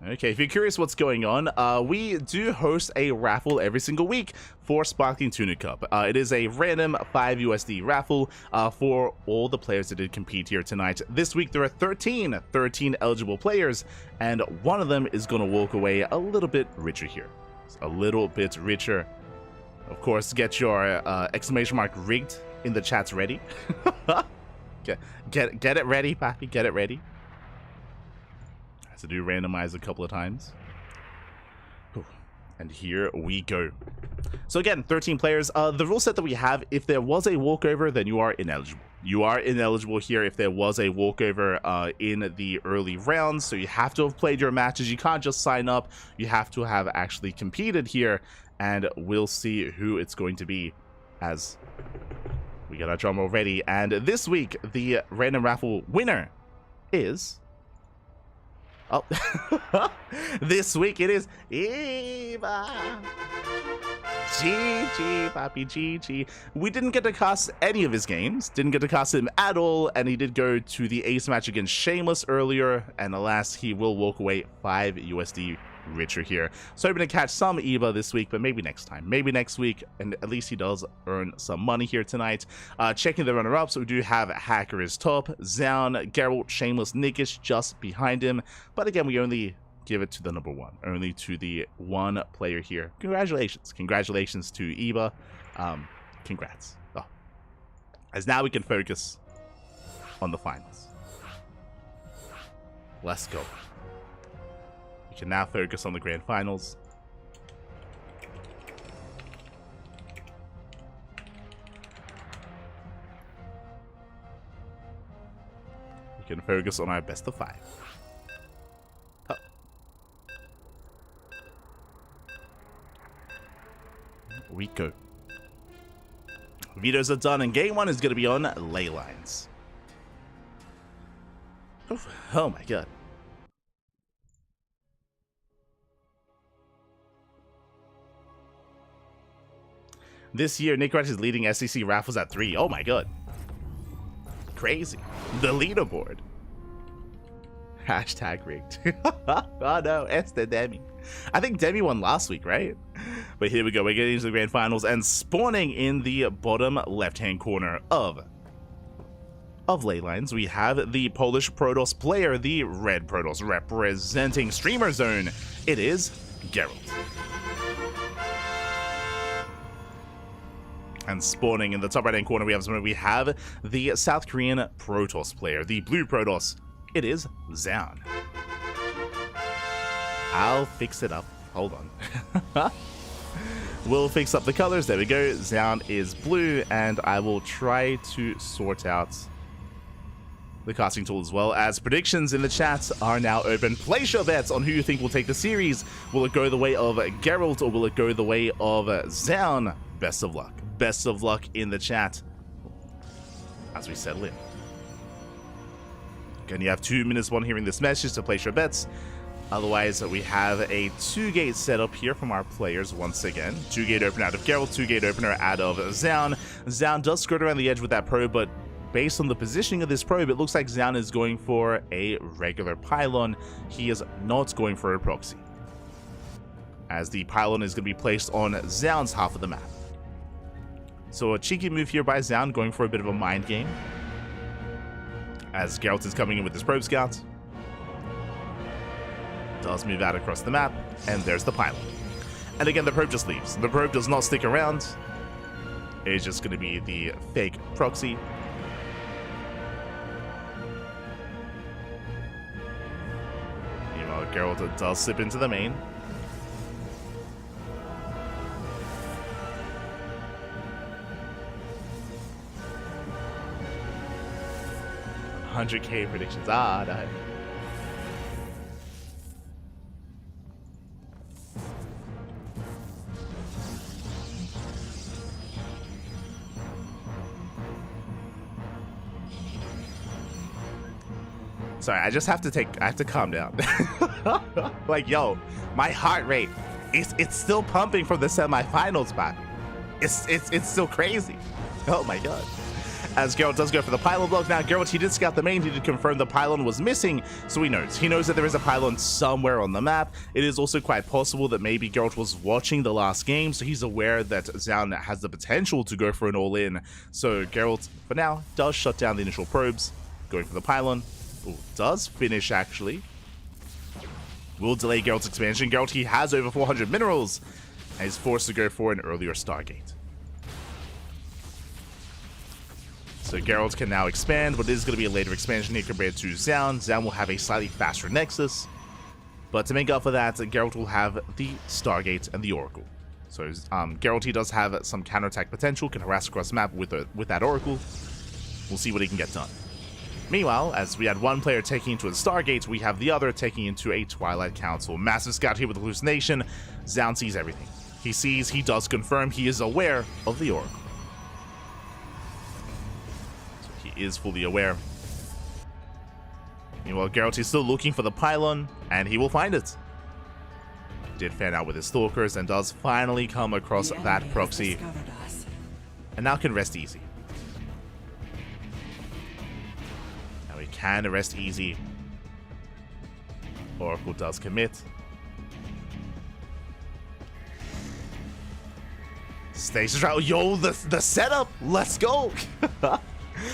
Okay, if you're curious what's going on, we do host a raffle every single week for Sparkling Tuna Cup. It is a random 5 USD raffle for all the players that did compete here tonight. This week there are 13 eligible players, and one of them is going to walk away a little bit richer here. A little bit richer. Of course, get your exclamation mark rigged in the chats ready. Get it ready, Papi. Get it ready. To do randomize a couple of times. And here we go. So again, 13 players. The rule set that we have, if there was a walkover, then you are ineligible. You are ineligible here if there was a walkover in the early rounds. So you have to have played your matches. You can't just sign up. You have to have actually competed here. And we'll see who it's going to be as we got our drum roll ready. And this week, the random raffle winner is... Oh, this week it is Eva. GG, Papi, GG. We didn't get to cast any of his games. Didn't get to cast him at all. And he did go to the ace match against Shameless earlier. And alas, he will walk away 5 USD richer here. So hoping to catch some Eva this week, but maybe next time. Maybe next week. And at least he does earn some money here tonight. Checking the runner-ups, we do have Hacker is top. Zown, Geralt, Shameless, Nickish just behind him. But again, we only give it to the number 1. Only to the 1 player here. Congratulations. Congratulations to Eva. Congrats. Oh. As now we can focus on the finals. Let's go. We can now focus on the grand finals. We can focus on our best of 5. Oh. We go. Vetoes are done, and game 1 is going to be on ley lines. Oh my god. This year, Nick Ratch is leading SEC raffles at 3. Oh my god. Crazy. The leaderboard. Hashtag rigged. Oh no, it's the Demi. I think Demi won last week, right? But here we go. We're getting into the grand finals, and spawning in the bottom left-hand corner of ley lines, we have the Polish Protoss player, the red Protoss, representing Streamer Zone. It is Geralt. And spawning in the top right-hand corner, we have the South Korean Protoss player, the blue Protoss. It is Zown. I'll fix it up. Hold on. We'll fix up the colors. There we go. Zown is blue, and I will try to sort out the casting tool as well, as predictions in the chat are now open. Place your bets on who you think will take the series. Will it go the way of Geralt, or will it go the way of Zown? Best of luck. Best of luck in the chat as we settle in. Again, you have 2 minutes upon hearing this message to place your bets. Otherwise, we have a 2-gate setup here from our players once again. 2-gate opener out of Geralt, 2-gate opener out of Zown. Zown does skirt around the edge with that probe, but based on the positioning of this probe, it looks like Zown is going for a regular pylon. He is not going for a proxy, as the pylon is going to be placed on Zown's half of the map. So a cheeky move here by Zown, going for a bit of a mind game. As Geralt is coming in with his probe scout. Does move out across the map, and there's the pylon. And again, the probe just leaves. The probe does not stick around. It's just going to be the fake proxy. Meanwhile, Geralt does slip into the main. $100K predictions. Ah, no. Sorry, I have to calm down. Like, yo, my heart rate, it's still pumping from the semifinals back. It's still crazy. Oh my god. As Geralt does go for the pylon block. Now, Geralt, he did scout the main. He did confirm the pylon was missing, so he knows. He knows that there is a pylon somewhere on the map. It is also quite possible that maybe Geralt was watching the last game, so he's aware that Zaun has the potential to go for an all-in. So Geralt, for now, does shut down the initial probes, going for the pylon. Ooh, does finish, actually. Will delay Geralt's expansion. Geralt, he has over 400 minerals, and he's forced to go for an earlier Stargate. So Geralt can now expand, but it is going to be a later expansion here compared to Zaun. Zaun will have a slightly faster Nexus. But to make up for that, Geralt will have the Stargate and the Oracle. So Geralt, he does have some counterattack potential, can harass across the map with that Oracle. We'll see what he can get done. Meanwhile, as we had one player taking into a Stargate, we have the other taking into a Twilight Council. Massive scout here with Hallucination. Zaun sees everything. He sees, he does confirm, he is aware of the Oracle. So he is fully aware. Meanwhile, Geralt is still looking for the pylon, and he will find it. Did fan out with his stalkers and does finally come across that proxy. And now can rest easy. Now he can rest easy. Oracle does commit. Stasis route. Yo, the setup. Let's go.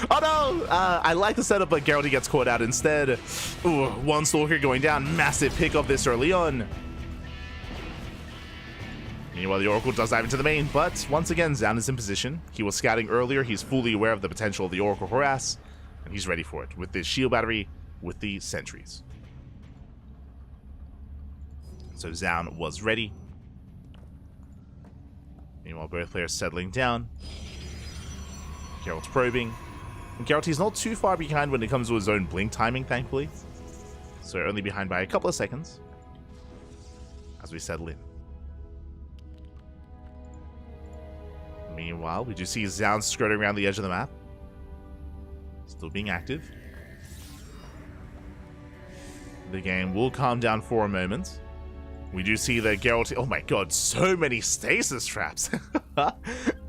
Oh no! I like the setup, but Geralt gets caught out instead. Ooh, one stalker going down. Massive pickup this early on. Meanwhile, the Oracle does dive into the main, but once again, Zaun is in position. He was scouting earlier. He's fully aware of the potential of the Oracle harass, and he's ready for it with this shield battery, with the sentries. So Zaun was ready. Meanwhile, both players settling down. Geralt's probing. And Geralt, he's not too far behind when it comes to his own blink timing, thankfully. So only behind by a couple of seconds as we settle in. Meanwhile, we do see Zaun skirting around the edge of the map. Still being active. The game will calm down for a moment. We do see that Geralt... Oh my god, so many stasis traps.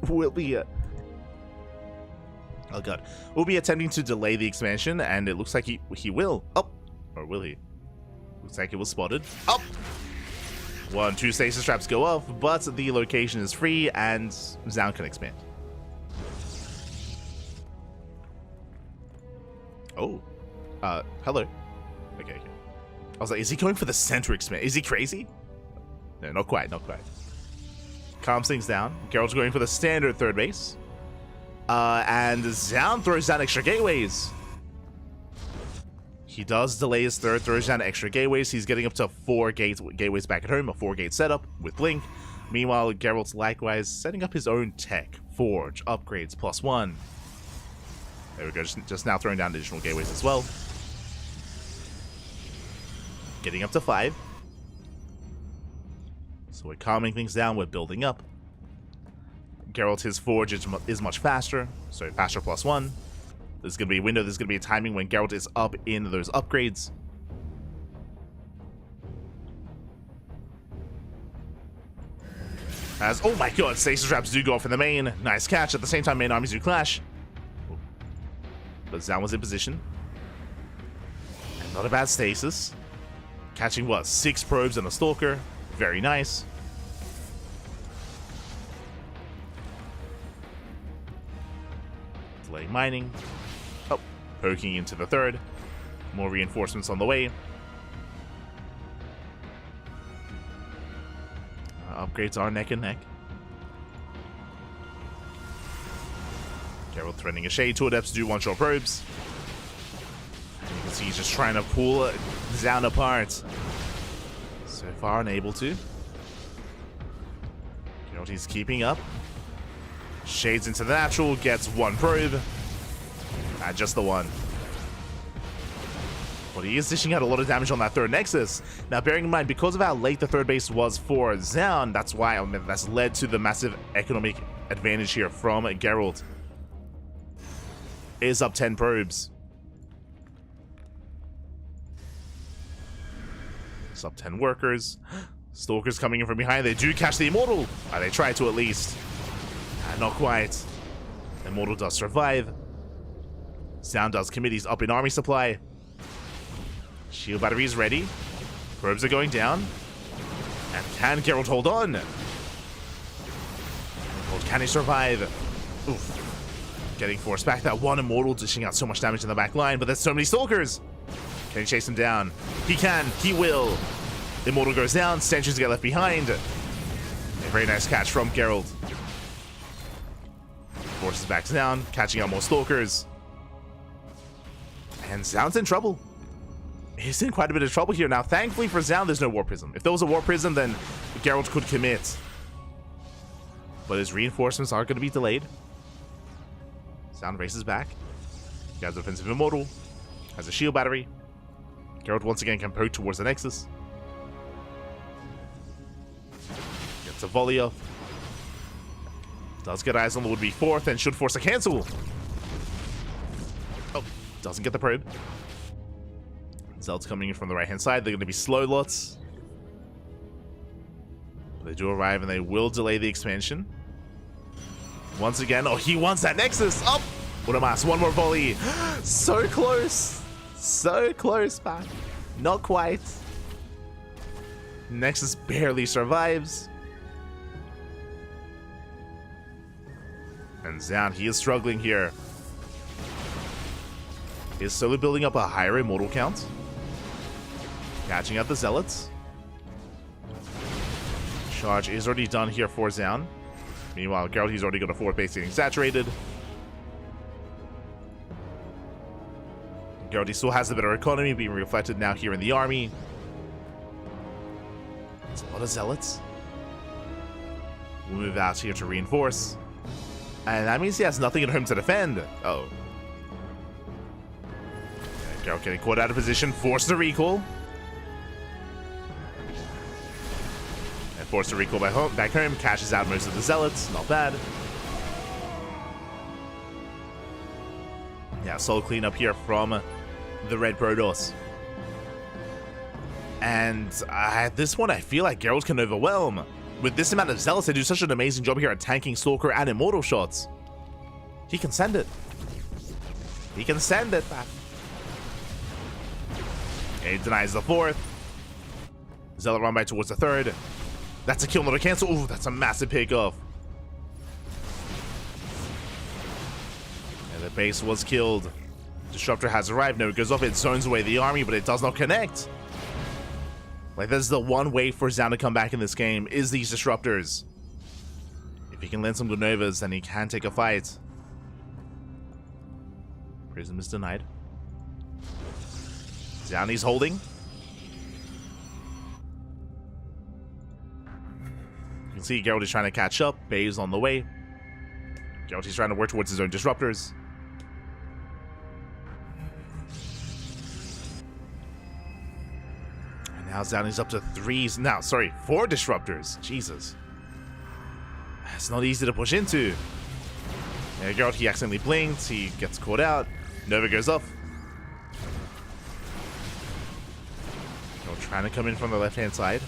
Will be... Oh god. We'll be attempting to delay the expansion, and it looks like he will. Oh! Or will he? Looks like it was spotted. Oh! 1, 2 stasis traps go off, but the location is free, and Zaun can expand. Oh. Hello. Okay. I was like, is he going for the center expand? Is he crazy? No, not quite, not quite. Calms things down. Geralt's going for the standard third base. And Zaun throws down extra gateways. He does delay his third, throws down extra gateways. He's getting up to 4 gateways back at home, a 4-gate setup with Blink. Meanwhile, Geralt's likewise setting up his own tech, forge, upgrades, +1. There we go, just now throwing down additional gateways as well. Getting up to 5. So we're calming things down, we're building up. Geralt, his forge is much faster, so faster +1. There's going to be a window, there's going to be a timing when Geralt is up in those upgrades. As, oh my god, stasis traps do go off in the main. Nice catch. At the same time, main armies do clash. But Zaun was in position. And not a bad stasis. Catching, what, 6 probes and a stalker. Very nice. Delay mining. Oh, Poking into the third. More reinforcements on the way. Upgrades are neck and neck. Geralt threatening a shade to Adepts to do one-shot probes. And you can see he's just trying to pull Zaun apart. So far unable to. Geralt he's keeping up. Shades into the natural, gets one probe. Just the one. But he is dishing out a lot of damage on that third Nexus. Now, bearing in mind, because of how late the third base was for Zaun, that's why that's led to the massive economic advantage here from Geralt. Is up 10 probes. It's up 10 workers. Stalkers coming in from behind. They do catch the Immortal. They try to at least. Not quite. Immortal does survive. Zaun does commit. He's up in army supply. Shield battery is ready. Probes are going down. And can Geralt hold on? Can he survive? Oof. Getting forced back. That one Immortal dishing out so much damage in the back line, but there's so many Stalkers. Can he chase him down? He can. He will. Immortal goes down. Sentries get left behind. A very nice catch from Geralt. Forces back down, catching out more Stalkers. And Zaun's in trouble. He's in quite a bit of trouble here. Now, thankfully for Zaun, there's no War Prism. If there was a War Prism, then Geralt could commit. But his reinforcements are going to be delayed. Zaun races back. He has defensive Immortal. Has a shield battery. Geralt once again can poke towards the Nexus. Gets a volley off. Does get eyes on the would-be fourth and should force a cancel. Oh, doesn't get the probe. Zealot's coming in from the right-hand side. They're going to be slow lots. They do arrive and they will delay the expansion. Once again, oh, he wants that Nexus. Oh, what a mass. One more volley. So close. So close, but not quite. Nexus barely survives. And Zaun, he is struggling here. He is slowly building up a higher Immortal count. Catching out the Zealots. Charge is already done here for Zaun. Meanwhile, Geralt, he's already got a fourth base getting saturated. Geralt, he still has the better economy being reflected now here in the army. It's a lot of Zealots. We'll move out here to reinforce. And that means he has nothing at home to defend. Oh. Geralt getting caught out of position, forced to recall. And forced to recall back home, cashes out most of the Zealots. Not bad. Yeah, solid cleanup here from the Red Protoss. And at this point, I feel like Geralt can overwhelm. With this amount of Zealots, they do such an amazing job here at tanking Stalker and Immortal shots. He can send it. He can send it. He denies the fourth. Zealot run back towards the third. That's a kill, not a cancel. Ooh, that's a massive pickoff. And the base was killed. Disruptor has arrived. No, it goes off. It zones away the army, but it does not connect. Like, this is the one way for Zaun to come back in this game, is these Disruptors. If he can land some good Novas, then he can take a fight. Prism is denied. Zaun, he's holding. You can see Geralt is trying to catch up. Bay's on the way. Geralt is trying to work towards his own Disruptors. Now Zaun is up to four Disruptors. Jesus. It's not easy to push into. Yeah, Geralt, he accidentally blinks. He gets caught out. Nova goes off. Geralt trying to come in from the left-hand side.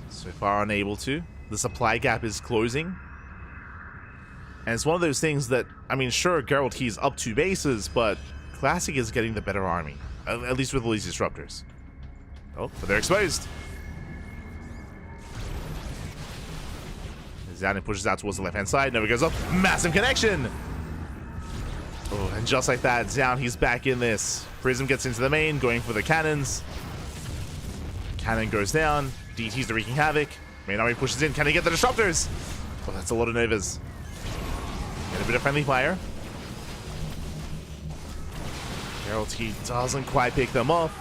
So far unable to. The supply gap is closing. And it's one of those things that, I mean, sure, Geralt, he's up 2 bases, but Classic is getting the better army. At least with all these Disruptors. Oh, but they're exposed. Zaun pushes out towards the left-hand side. Nova goes up. Massive connection. Oh, and just like that, down, he's back in this. Prism gets into the main, going for the cannons. Cannon goes down. DT's the wreaking havoc. Main army pushes in. Can he get the disruptors? Oh, that's a lot of Novas. Get a bit of friendly fire. Geralt, he doesn't quite pick them off.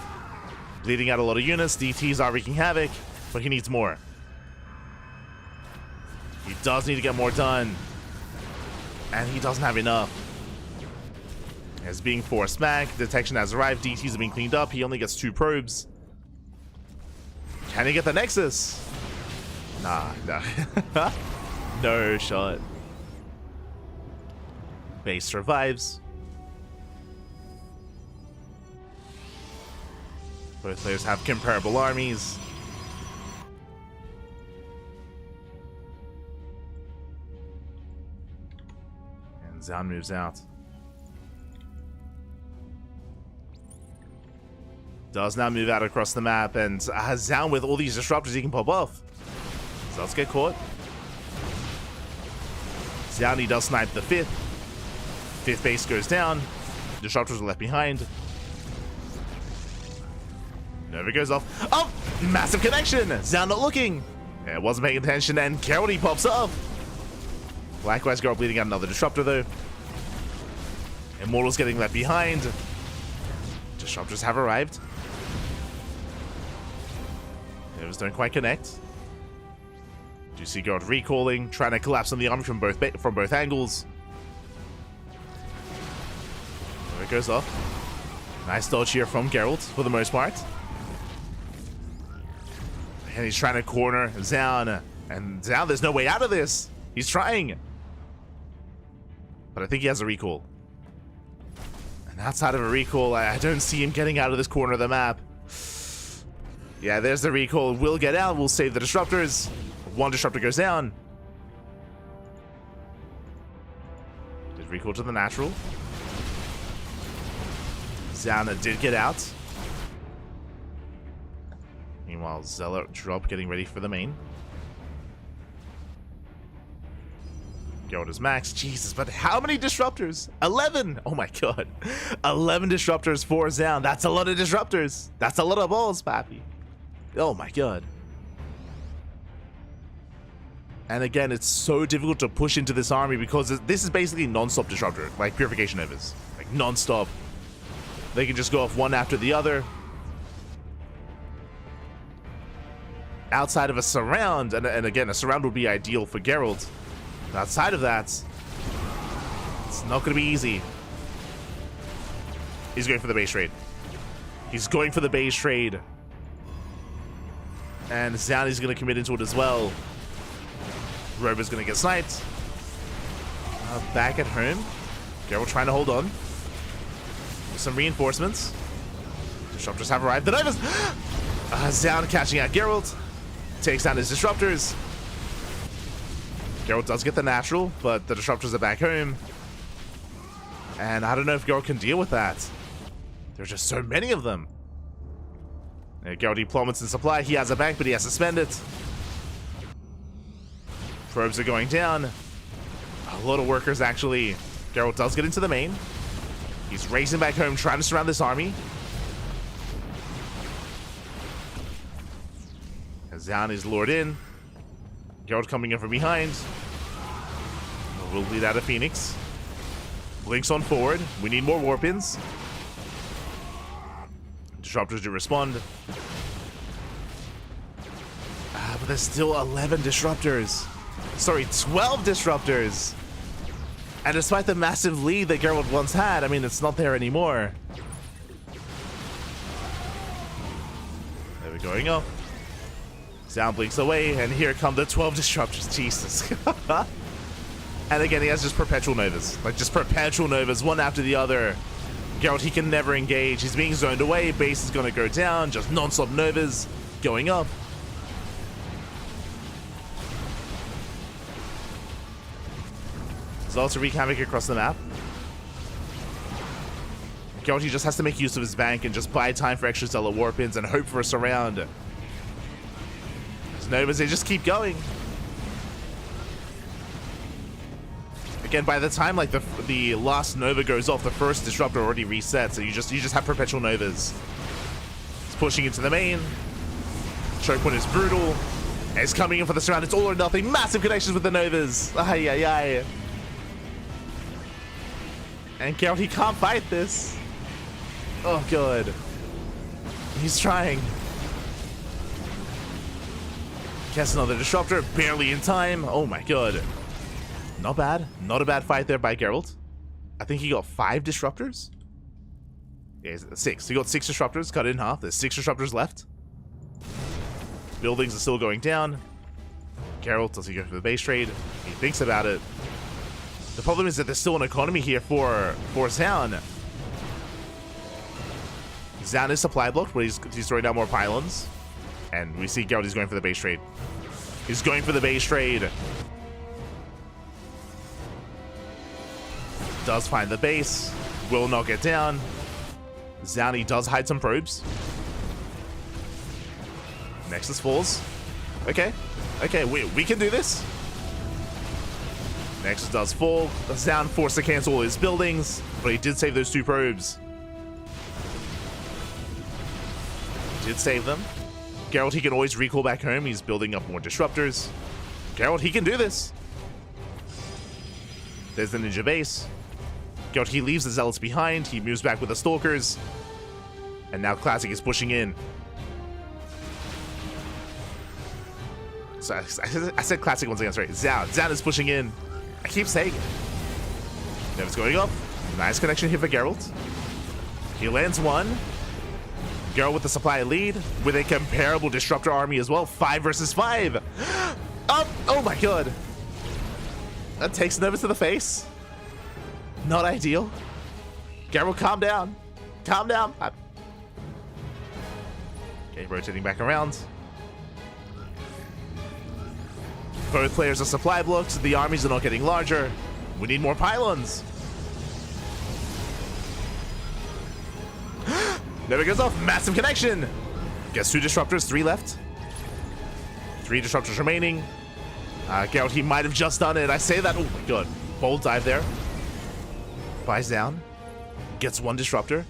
Bleeding out a lot of units. DTs are wreaking havoc, but he needs more. He does need to get more done. And he doesn't have enough. As being forced back, detection has arrived, DTs are being cleaned up, he only gets 2 probes. Can he get the Nexus? Nah, no. No shot. Base survives. Both players have comparable armies. And Zan moves out. Does now move out across the map and has Zan with all these disruptors he can pop off. So let's get caught. Zan, he does snipe the 5th. 5th base goes down. Disruptors are left behind. Nova goes off. Oh! Massive connection! Zan not looking. Yeah, wasn't paying attention and Geralt, he pops off. Likewise, Geralt bleeding out another disruptor though. Immortal's getting left behind. Disruptors have arrived. Novas don't quite connect. Do you see Geralt recalling, trying to collapse on the army from both angles. There it goes off. Nice dodge here from Geralt for the most part. And he's trying to corner Zan. And Zan, there's no way out of this. He's trying. But I think he has a recall. And outside of a recall, I don't see him getting out of this corner of the map. Yeah, there's the recall. We'll get out. We'll save the disruptors. 1 disruptor goes down. Did recall to the natural. Zana did get out. Meanwhile, Zealot drop getting ready for the main. Geralt is max. Jesus, but how many disruptors? 11! Oh my god. 11 disruptors for Zan. That's a lot of disruptors. That's a lot of balls, papi. Oh my god. And again, it's so difficult to push into this army because this is basically non-stop disruptor, like Purification Novas. Like non-stop. They can just go off one after the other. Outside of a surround, and again, a surround would be ideal for Geralt. Outside of that, it's not going to be easy. He's going for the base trade. He's going for the base trade. And Zan is going to commit into it as well. Rover's going to get sniped. Back at home. Geralt trying to hold on. Some reinforcements. Disruptors have arrived. The Novas! Zan catching out Geralt. Takes down his disruptors. Geralt does get the natural, but the disruptors are back home. And I don't know if Geralt can deal with that. There's just so many of them. Geralt plummets in supply. He has a bank, but he has to spend it. Probes are going down. A lot of workers, actually. Geralt does get into the main. He's racing back home, trying to surround this army. Zan is lured in. Geralt coming in from behind. We'll lead out of Phoenix. Blinks on forward. We need more warpins. Disruptors do respond. But there's still 11 disruptors. Sorry, 12 disruptors. And despite the massive lead that Geralt once had, I mean, it's not there anymore. There we're going up. Sound blinks away, and here come the 12 disruptors. Jesus. And again, he has just perpetual Novas. Like, just perpetual Novas, one after the other. Geralt, he can never engage. He's being zoned away. Base is going to go down. Just non-stop Novas going up. There's also wreak havoc across the map. Geralt, he just has to make use of his bank and just buy time for extra Stellar Warpins and hope for a surround. Novas, they just keep going. again, by the time like the last Nova goes off, the first disruptor already resets, so you just have perpetual Novas. It's pushing into the main. Choke point is brutal. It's coming in for the surround. It's all or nothing. Massive connections with the Novas. Ay, ay, ay. And Geralt, he can't fight this. Oh, good. He's trying. Gets another disruptor. Barely in time. Oh, my god. Not bad. Not a bad fight there by Geralt. I think he got 5 disruptors. Yeah, 6. He got 6 disruptors. Cut it in half. There's 6 disruptors left. Buildings are still going down. Geralt, does he go for the base trade? He thinks about it. The problem is that there's still an economy here for Zaun. Zaun is supply blocked, but he's throwing down more pylons. And we see Geralt is going for the base trade. He's going for the base trade. Does find the base. Will not get down. Zaun, he does hide some probes. Nexus falls. Okay. Okay, we can do this. Nexus does fall. Zaun forced to cancel all his buildings, but he did save those 2 probes. Did save them. Geralt, he can always recall back home. He's building up more disruptors. Geralt, he can do this. There's the ninja base. Geralt, he leaves the zealots behind. He moves back with the stalkers. And now Classic is pushing in. So I said Classic once again, sorry. Zaun is pushing in. I keep saying it. Never's going up. Nice connection here for Geralt. He lands 1. Geralt with the supply lead, with a comparable disruptor army as well. 5 versus 5. Up! Oh my god. That takes Nova to the face. Not ideal. Geralt, calm down. Calm down. Okay, rotating back around. Both players are supply blocked. The armies are not getting larger. We need more pylons. Never goes off. Massive connection. Gets 2 disruptors. 3 left. 3 disruptors remaining. Geralt, he might have just done it. I say that. Oh my god. Bold dive there. Buys down. Gets 1 disruptor.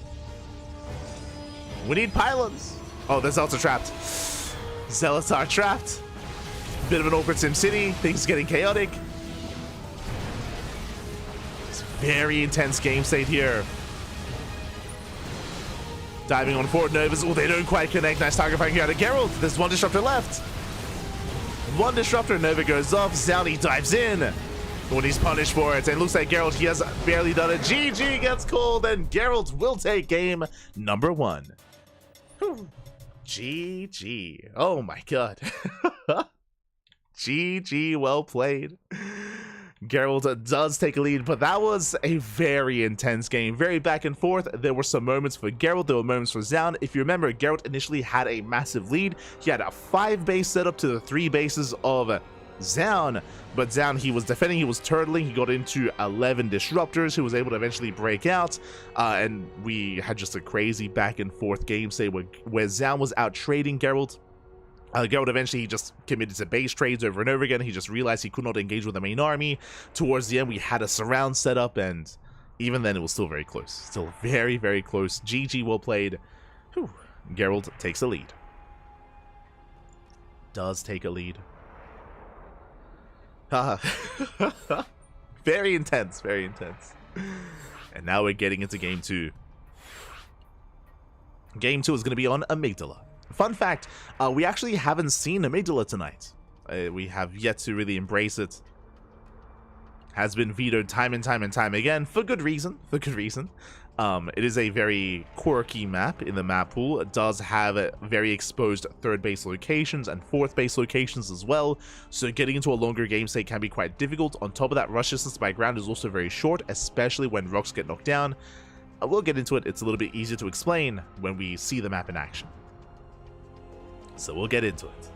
We need pylons. Oh, the zealots are trapped. Zealots are trapped. Bit of an awkward Sim City. Things getting chaotic. It's a very intense game state here. Diving on Fort Novas. Oh, they don't quite connect. Nice target firing here out of Geralt. There's 1 disruptor left. 1 disruptor. Nova goes off. Zaun dives in. When he's punished for it. And it looks like Geralt, he has barely done it. GG gets called, and Geralt will take game number 1. Whew. GG. Oh my god. GG, well played. Geralt does take a lead, but that was a very intense game. Very back and forth. There were some moments for Geralt, there were moments for Zaun. If you remember, Geralt initially had a massive lead. He had a 5 base setup to the 3 bases of Zaun, but Zaun, he was defending, he was turtling, he got into 11 disruptors, he was able to eventually break out, and we had just a crazy back and forth game say where Zaun was out trading Geralt. Geralt eventually, he just committed to base trades over and over again. He just realized he could not engage with the main army. Towards the end, we had a surround set up, and even then, it was still very close. Still very, very close. GG, well played. Whew. Geralt takes a lead. Does take a lead. Very intense, very intense. And now we're getting into game 2. Game 2 is going to be on Amygdala. Fun fact, we actually haven't seen Amygdala tonight. We have yet to really embrace it. Has been vetoed time and time again, for good reason, It is a very quirky map in the map pool. It does have very exposed 3rd base locations and 4th base locations as well, so getting into a longer game state can be quite difficult. On top of that, rush distance by ground is also very short, especially when rocks get knocked down. We'll get into it. It's a little bit easier to explain when we see the map in action. So we'll get into it.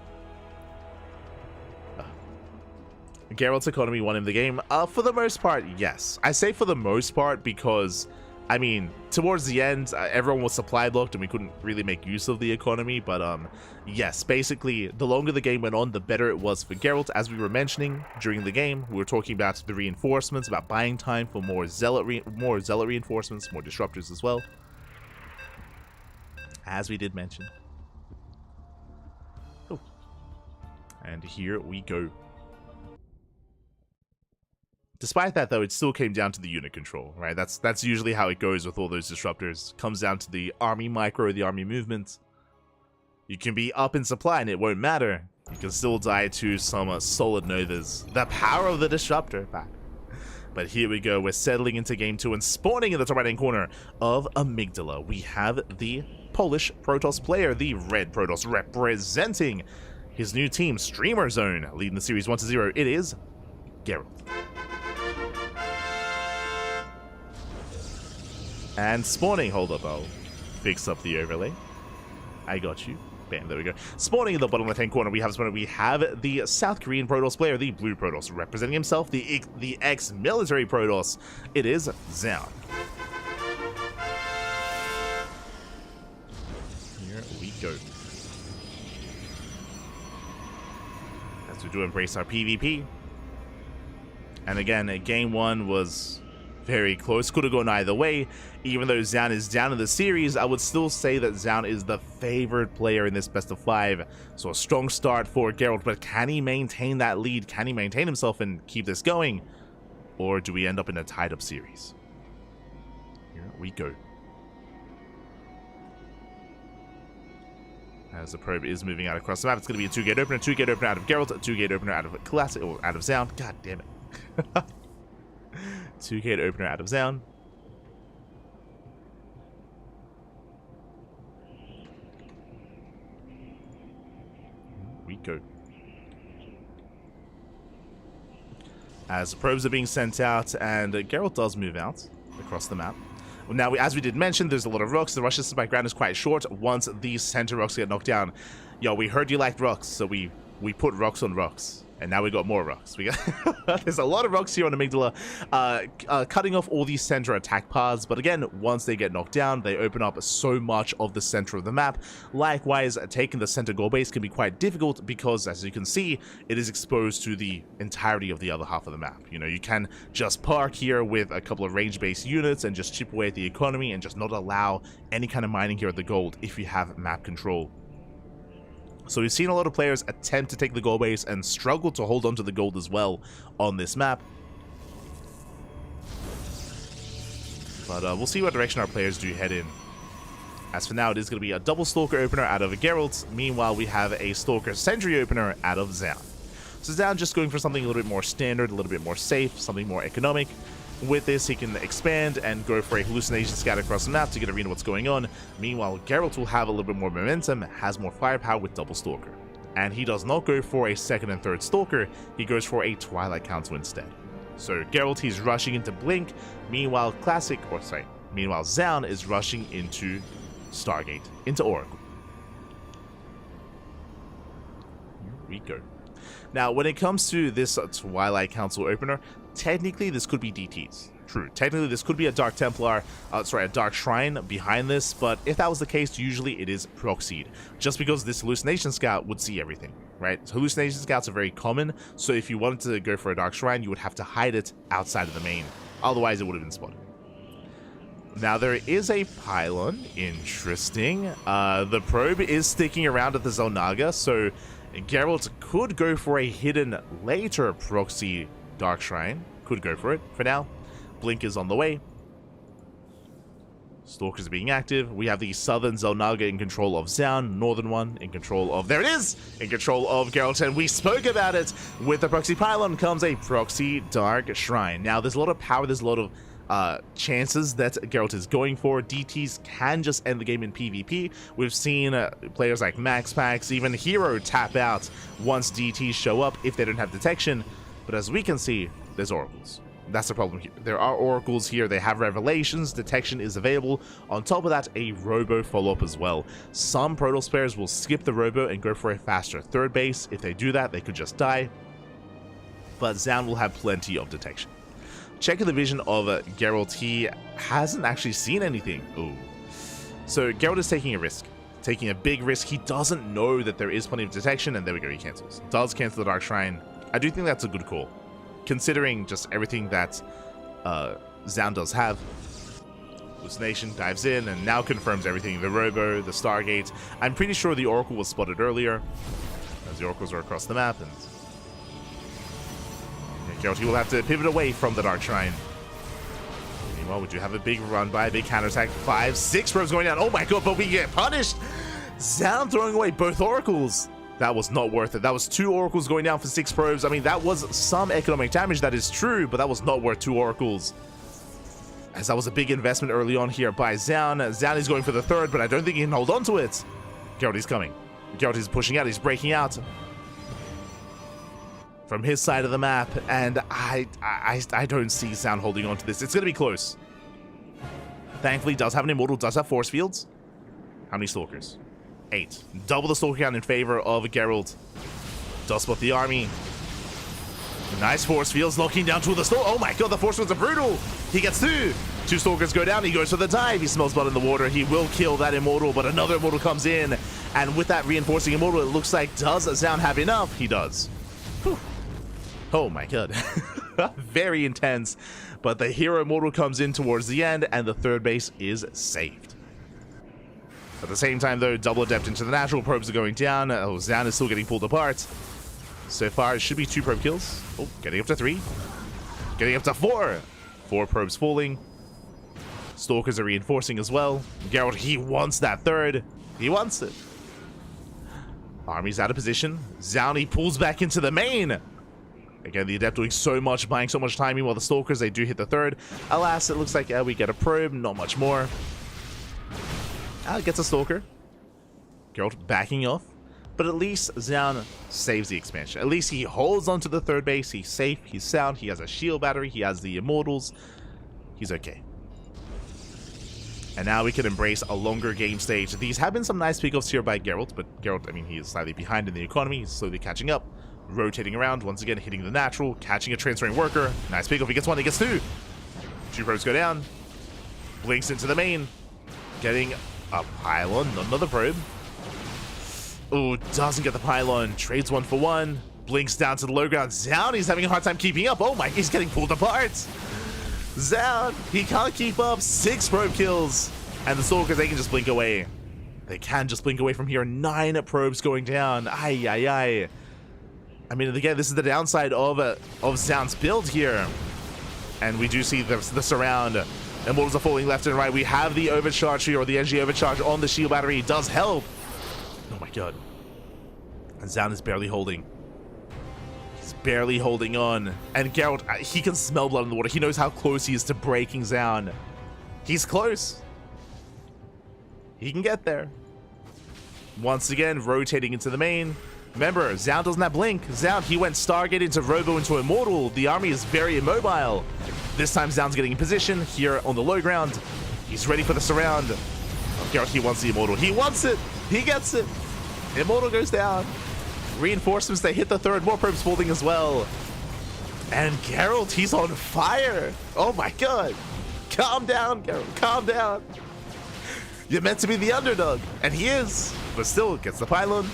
Geralt's economy won him the game. For the most part, yes. I say for the most part because I mean, towards the end, everyone was supply blocked and we couldn't really make use of the economy, but yes, basically, the longer the game went on, the better it was for Geralt. As we were mentioning during the game, we were talking about the reinforcements, about buying time for more zealot reinforcements, more disruptors as well. As we did mention. Oh. And here we go. Despite that, though, it still came down to the unit control, right? That's usually how it goes with all those disruptors. Comes down to the army micro, the army movement. You can be up in supply and it won't matter. You can still die to some solid novas. The power of the disruptor. But here we go. We're settling into game 2 and spawning in the top right-hand corner of Amygdala. We have the Polish Protoss player, the Red Protoss, representing his new team, Streamer Zone, leading the series 1-0. It is Geralt. And spawning, hold up, I'll fix up the overlay. I got you. Bam, there we go. Spawning in the bottom left-hand corner, we have the South Korean Protoss player, the Blue Protoss, representing himself, the ex-military Protoss. It is Zaun. Here we go. As we do embrace our PvP. And again, game 1 was very close. Could have gone either way. Even though Zaun is down in the series, I would still say that Zaun is the favored player in this best of 5. So a strong start for Geralt, but can he maintain that lead? Can he maintain himself and keep this going? Or do we end up in a tied up series? Here we go. As the probe is moving out across the map, it's going to be a 2-gate opener. 2-gate opener out of Geralt, a 2-gate opener out of Classic, or out of Zaun. God damn it. 2-gate opener out of Zaun. We go. As probes are being sent out, and Geralt does move out across the map. Now, as we did mention, there's a lot of rocks. The rush distance by ground is quite short once these center rocks get knocked down. Yo, we heard you liked rocks, so we put rocks on rocks. And now we got more rocks. We got there's a lot of rocks here on Amygdala, cutting off all these center attack paths. But again, once they get knocked down, they open up so much of the center of the map. Likewise, taking the center goal base can be quite difficult because, as you can see, it is exposed to the entirety of the other half of the map. You know, you can just park here with a couple of range-based units and just chip away at the economy and just not allow any kind of mining here at the gold if you have map control. So we've seen a lot of players attempt to take the gold base and struggle to hold onto the gold as well on this map. But we'll see what direction our players do head in. As for now, it is going to be a double Stalker opener out of Geralt. Meanwhile, we have a Stalker Sentry opener out of Zaun. So Zaun just going for something a little bit more standard, a little bit more safe, something more economic. With this, he can expand and go for a hallucination scout across the map to get a read of what's going on. Meanwhile, Geralt will have a little bit more momentum, has more firepower with double Stalker. And he does not go for a second and third Stalker, he goes for a Twilight Council instead. So Geralt, he's rushing into Blink, meanwhile Zaun is rushing into Stargate, into Oracle. Here we go. Now, when it comes to this Twilight Council opener, technically this could be DTs. True, technically this could be a Dark Templar, a Dark Shrine behind this, but if that was the case, usually it is proxied. Just because this Hallucination Scout would see everything, right? Hallucination Scouts are very common, so if you wanted to go for a Dark Shrine, you would have to hide it outside of the main. Otherwise, it would have been spotted. Now, there is a pylon. Interesting. The probe is sticking around at the Zelnaga, so Geralt could go for a hidden later proxy Dark Shrine. Could go for it. For now, Blink is on the way. Stalkers are being active. We have the southern Zelnaga in control of Zaun, northern one in control of... There it is! In control of Geralt, and we spoke about it! With the proxy pylon comes a proxy Dark Shrine. Now, there's a lot of power, there's a lot of chances that Geralt is going for. DTs can just end the game in PvP. We've seen players like MaxPax, even Hero tap out once DTs show up if they don't have detection. But as we can see, there's Oracles. That's the problem here. There are Oracles here, they have Revelations, detection is available. On top of that, a Robo follow-up as well. Some Protoss players will skip the Robo and go for a faster third base. If they do that, they could just die. But Zaun will have plenty of detection. checking the vision of Geralt, he hasn't actually seen anything. Ooh. So Geralt is taking a risk. Taking a big risk. He doesn't know that there is plenty of detection, and there we go, he cancels. Does cancel the Dark Shrine. I do think that's a good call, considering just everything that Zaun does have. Hallucination dives in and now confirms everything. The Robo, the Stargate. I'm pretty sure the Oracle was spotted earlier, as the Oracles are across the map, and Geralt, he will have to pivot away from the Dark Shrine. Meanwhile, we do have a big run by, big counterattack. 5, 6 probes going down. Oh my god, but we get punished! Zaun throwing away both Oracles. That was not worth it. That was 2 Oracles going down for 6 probes. I mean, that was some economic damage, that is true, but that was not worth 2 Oracles. As that was a big investment early on here by Zaun. Zaun is going for the 3rd, but I don't think he can hold on to it. Geralt is coming. Geralt is pushing out. He's breaking out from his side of the map, and I don't see Zaun holding on to this. It's going to be close. Thankfully, does have an Immortal, does have Force Fields. How many Stalkers? 8. Double the Stalker count in favor of Geralt. Does spot the army. Nice Force Fields, locking down 2 of the Stalkers. Oh my god, the Force Fields are brutal. He gets 2. 2 Stalkers go down. He goes for the dive. He smells blood in the water. He will kill that Immortal, but another Immortal comes in. And with that reinforcing Immortal, it looks like, does Zaun have enough? He does. Whew. Oh my god. Very intense. But the Hero Immortal comes in towards the end, and the 3rd base is saved. At the same time, though, double adept into the natural probes are going down. Oh, Zaun is still getting pulled apart. So far, it should be 2 probe kills. Oh, getting up to 3. Getting up to 4. 4 probes falling. Stalkers are reinforcing as well. Geralt, he wants that 3rd. He wants it. Army's out of position. Zaun, he pulls back into the main. Again, the Adept doing so much, buying so much timing, while the Stalkers, they do hit the 3rd. Alas, it looks like we get a probe, not much more. Gets a Stalker. Geralt backing off. But at least Zaun saves the expansion. At least he holds onto the 3rd base. He's safe. He's sound. He has a shield battery. He has the Immortals. He's okay. And now we can embrace a longer game stage. These have been some nice pickoffs here by Geralt. But Geralt, I mean, he is slightly behind in the economy. He's slowly catching up. Rotating around. Once again, hitting the natural. Catching a transferring worker. Nice pickoff. He gets 1. He gets 2. 2 probes go down. Blinks into the main. Getting a pylon. Another probe. Oh, doesn't get the pylon. Trades 1 for 1. Blinks down to the low ground. Zaun, he's having a hard time keeping up. Oh my, he's getting pulled apart. Zaun, he can't keep up. 6 probe kills. And the Stalkers, they can just blink away. They can just blink away from here. 9 probes going down. Ay, ay, ay. I mean, again, this is the downside of Zaun's build here. And we do see the surround. Immortals are falling left and right. We have the overcharge here, or the energy overcharge on the shield battery. It does help. Oh my god. And Zaun is barely holding. He's barely holding on. And Geralt, he can smell blood in the water. He knows how close he is to breaking Zaun. He's close. He can get there. Once again, rotating into the main. Remember, Zaun doesn't have blink. Zaun, he went Stargate into Robo into Immortal. The army is very immobile. This time Zaun's getting in position here on the low ground. He's ready for the surround. Oh, Geralt, he wants the Immortal. He wants it. He gets it. Immortal goes down. Reinforcements, they hit the 3rd. More probes falling as well. And Geralt, he's on fire. Oh my god. Calm down, Geralt. Calm down. You're meant to be the underdog. And he is. But still, gets the pylon.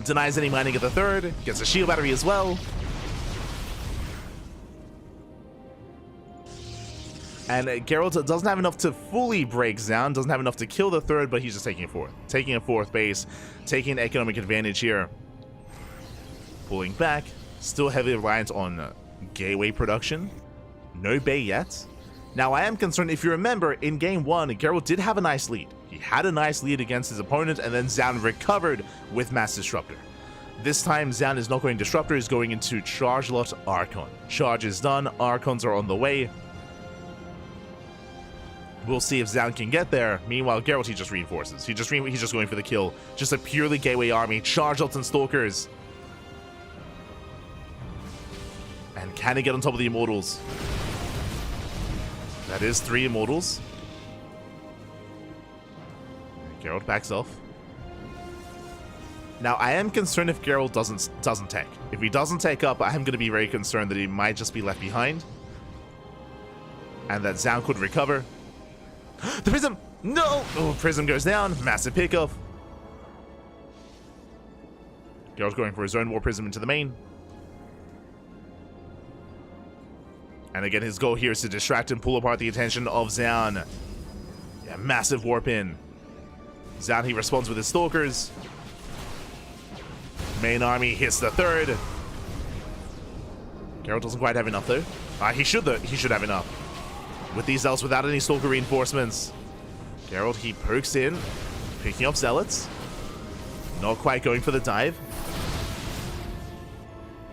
Denies any mining at the 3rd. Gets a shield battery as well. And Geralt doesn't have enough to fully break Zaun, doesn't have enough to kill the 3rd, but he's just taking a 4th. Taking a 4th base, taking an economic advantage here. Pulling back, still heavily reliant on gateway production. No bay yet. Now I am concerned, if you remember, in game 1, Geralt did have a nice lead. He had a nice lead against his opponent, and then Zaun recovered with Mass Disruptor. This time, Zaun is not going Disruptor, he's going into Charge Lot Archon. Charge is done, Archons are on the way. We'll see if Zaun can get there. Meanwhile, Geralt, he just reinforces. He's just going for the kill. Just a purely gateway army. Charge Lots and Stalkers. And can he get on top of the Immortals? That is 3 Immortals. Geralt backs off. Now, I am concerned if Geralt doesn't take. If he doesn't take up, I am going to be very concerned that he might just be left behind. And that Zaun could recover. The Prism! No! Oh, Prism goes down. Massive pickoff. Geralt going for his own War Prism into the main. And again, his goal here is to distract and pull apart the attention of Zaun. Yeah, massive Warp in. Zaun, he responds with his Stalkers. Main army hits the third. Geralt doesn't quite have enough though. He should have enough. With these Zealots without any Stalker reinforcements. Geralt, he pokes in, picking up Zealots. Not quite going for the dive.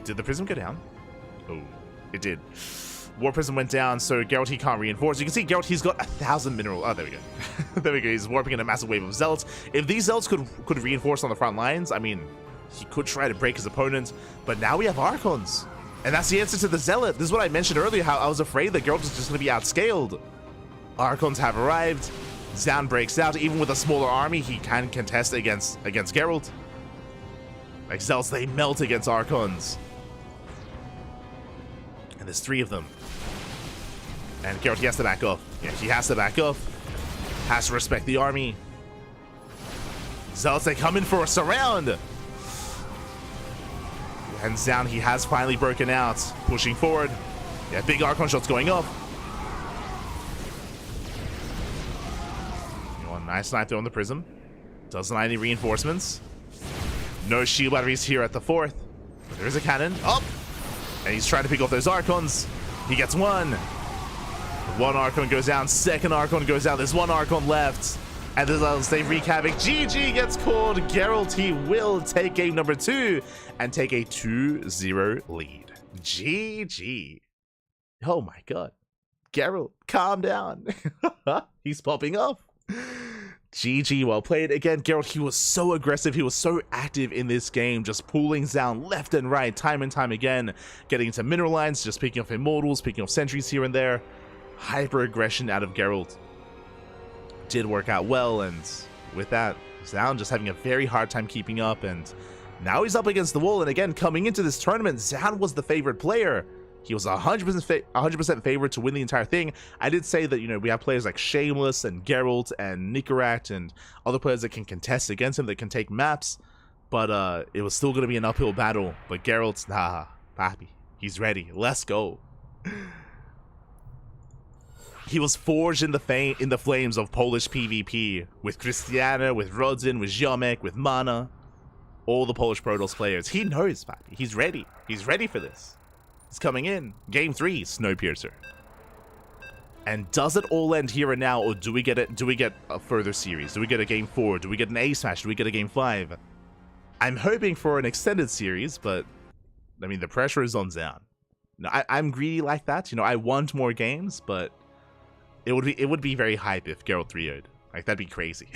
Did the Prism go down? Oh, it did. War Prism went down, so Geralt, he can't reinforce. You can see Geralt, he's got 1,000 mineral. Oh, there we go. There we go. He's warping in a massive wave of Zealots. If these Zealots could reinforce on the front lines, I mean, he could try to break his opponent, but now we have Archons. And that's the answer to the Zealot. This is what I mentioned earlier, how I was afraid that Geralt was just going to be outscaled. Archons have arrived. Zaun breaks out. Even with a smaller army, he can contest against Geralt. Like, Zealots, they melt against Archons. And there's 3 of them. And Geralt, he has to back off. Yeah, he has to back off. Has to respect the army. Zealots, they come in for a surround. And Zaun, he has finally broken out, pushing forward. Yeah, big Archon shots going off. Nice snipe there on the Prism. Doesn't have any reinforcements. No shield batteries here at the 4th. But there is a cannon. Up! And he's trying to pick off those Archons. He gets one. One Archon goes down. Second Archon goes down. There's one Archon left. And there's they wreak havoc. GG gets called. Geralt, he will take game number 2 and take a 2-0 lead. GG. Oh my god. Geralt, calm down. He's popping off. GG, well played. Again, Geralt, he was so aggressive. He was so active in this game, just pulling down left and right, time and time again, getting into mineral lines, just picking off immortals, picking off sentries here and there. Hyper aggression out of Geralt. Did work out well, and with that, Zaun just having a very hard time keeping up, and now he's up against the wall. And again, coming into this tournament, Zaun was the favorite player. He was 100% favored to win the entire thing. I did say that, you know, we have players like Shameless and Geralt and Nicarat and other players that can contest against him, that can take maps, but it was still going to be an uphill battle. But Geralt's, nah, papi, he's ready. Let's go. He was forged in the flames of Polish PvP with Christiana, with Rodzin, with Ziomek, with Mana, all the Polish Protoss players. He knows, papi. He's ready. He's ready for this. It's coming in. Game 3, Snowpiercer. And does it all end here and now, or do we get it? Do we get a further series? Do we get a game 4? Do we get an A smash? Do we get a game 5? I'm hoping for an extended series, but I mean the pressure is on Zaun. No, I'm greedy like that. You know, I want more games, but it would be very hype if Geralt 3-0'd. Like, that'd be crazy.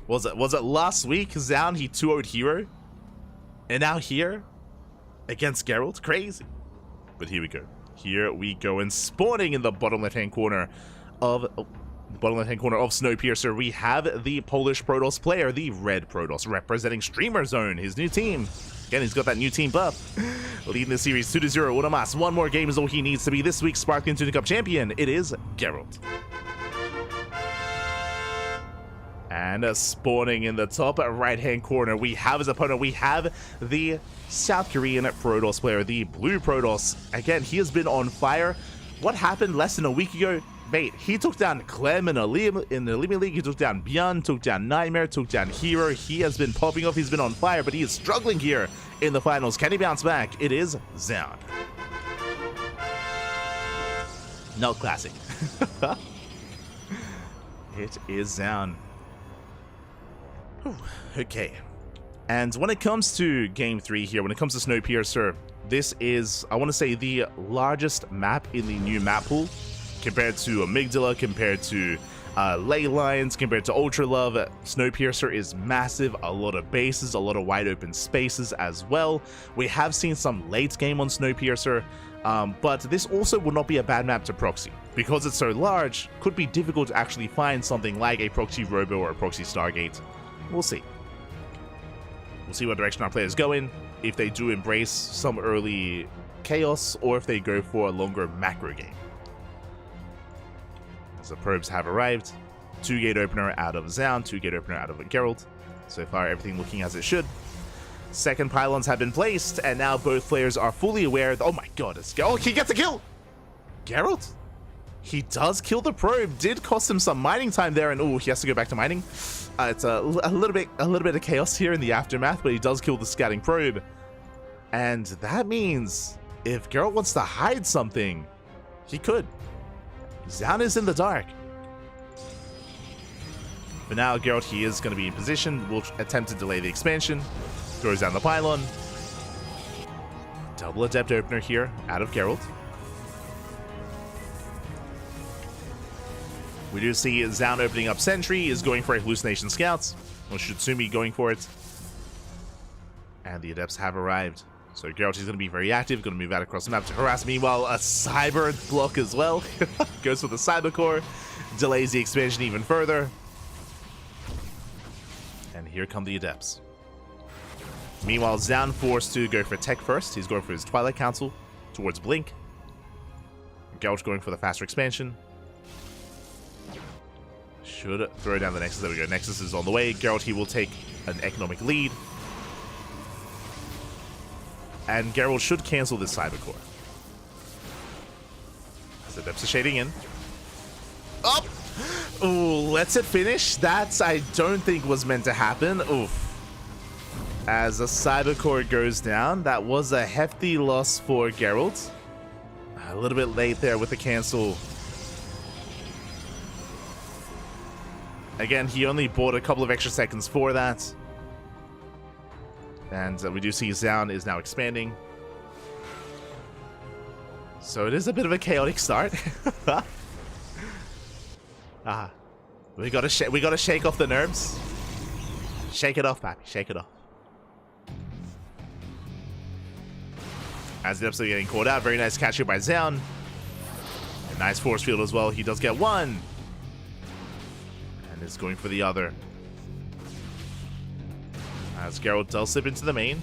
Was it last week Zaun, he 2-0'd Hero? And now here against Geralt? Crazy. But here we go. Here we go. And spawning in the bottom left-hand corner of Snowpiercer, we have the Polish Protoss player, the Red Protoss, representing Streamer Zone, his new team. Again, he's got that new team buff. Leading the series 2-0. Unamas. One more game is all he needs to be this week's Sparkling Tuna Cup champion. It is Geralt. And spawning in the top right-hand corner, we have his opponent. We have the South Korean Protoss player, the Blue Protoss. Again, he has been on fire. What happened less than a week ago? Mate, he took down Clem in the Limit League. He took down Björn, took down Nightmare, took down Hero. He has been popping off. He's been on fire, but he is struggling here in the finals. Can he bounce back? It is Zaun. No classic. It is Zaun. Okay, and when it comes to game 3 here, when it comes to Snowpiercer, this is, I want to say, the largest map in the new map pool, compared to Amygdala, compared to ley lines compared to Ultra Love. Snowpiercer is massive, a lot of bases, a lot of wide open spaces as well. We have seen some late game on Snowpiercer, but this also would not be a bad map to proxy. Because it's so large, could be difficult to actually find something like a proxy Robo or a proxy Stargate. We'll see. We'll see what direction our players go in, if they do embrace some early chaos, or if they go for a longer macro game. As the probes have arrived, 2-gate opener out of Zaun, 2-gate opener out of Geralt. So far, everything looking as it should. Second pylons have been placed, and now both players are fully aware. Oh my god, it's Geralt. He gets a kill! Geralt? He does kill the probe. Did cost him some mining time there, and oh, he has to go back to mining. It's a little bit of chaos here in the aftermath, but he does kill the scouting probe. And that means if Geralt wants to hide something, he could. Zaun is in the dark. For now, Geralt, he is going to be in position. Will attempt to delay the expansion. Throws down the pylon. Double Adept opener here out of Geralt. We do see Zaun opening up Sentry, is going for a Hallucination Scouts. Or should soon be going for it. And the Adepts have arrived. So Geralt is going to be very active, going to move out across the map to harass. Meanwhile, a Cyber block as well. Goes for the Cyber Core. Delays the expansion even further. And here come the Adepts. Meanwhile, Zaun forced to go for Tech first. He's going for his Twilight Council towards Blink. Geralt going for the faster expansion. Should throw down the Nexus. There we go. Nexus is on the way. Geralt, he will take an economic lead. And Geralt should cancel this Cyber Core. As the Adepts are shading in. Up! Ooh, lets it finish. That I don't think was meant to happen. Oof. As a Cyber Core goes down, that was a hefty loss for Geralt. A little bit late there with the cancel. Again, he only bought a couple of extra seconds for that. And we do see Zaun is now expanding. So it is a bit of a chaotic start. We gotta shake off the nerves. Shake it off, papi. Shake it off. As the Adepts are getting caught out, very nice catch here by Zaun. A nice force field as well. He does get one. And is going for the other. As Geralt does slip into the main.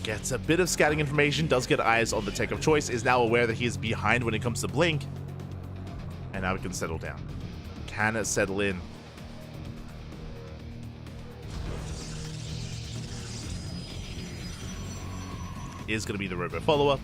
Gets a bit of scouting information, does get eyes on the tech of choice, is now aware that he is behind when it comes to Blink. And now we can settle down. Can it settle in? Is going to be the Robo follow-up.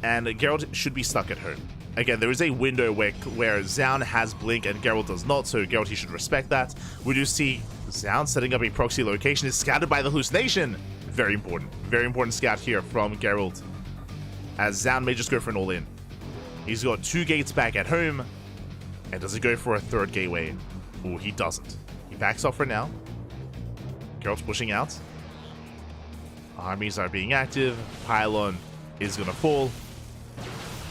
And Geralt should be stuck at home. Again, there is a window where Zaun has Blink and Geralt does not, so Geralt, he should respect that. We do see Zaun setting up a proxy location, is scouted by the Hallucination. Very important scout here from Geralt. As Zaun may just go for an all-in. He's got 2 gates back at home. And does he go for a 3rd gateway? Oh, he doesn't. He backs off for now. Geralt's pushing out. Armies are being active. Pylon is going to fall.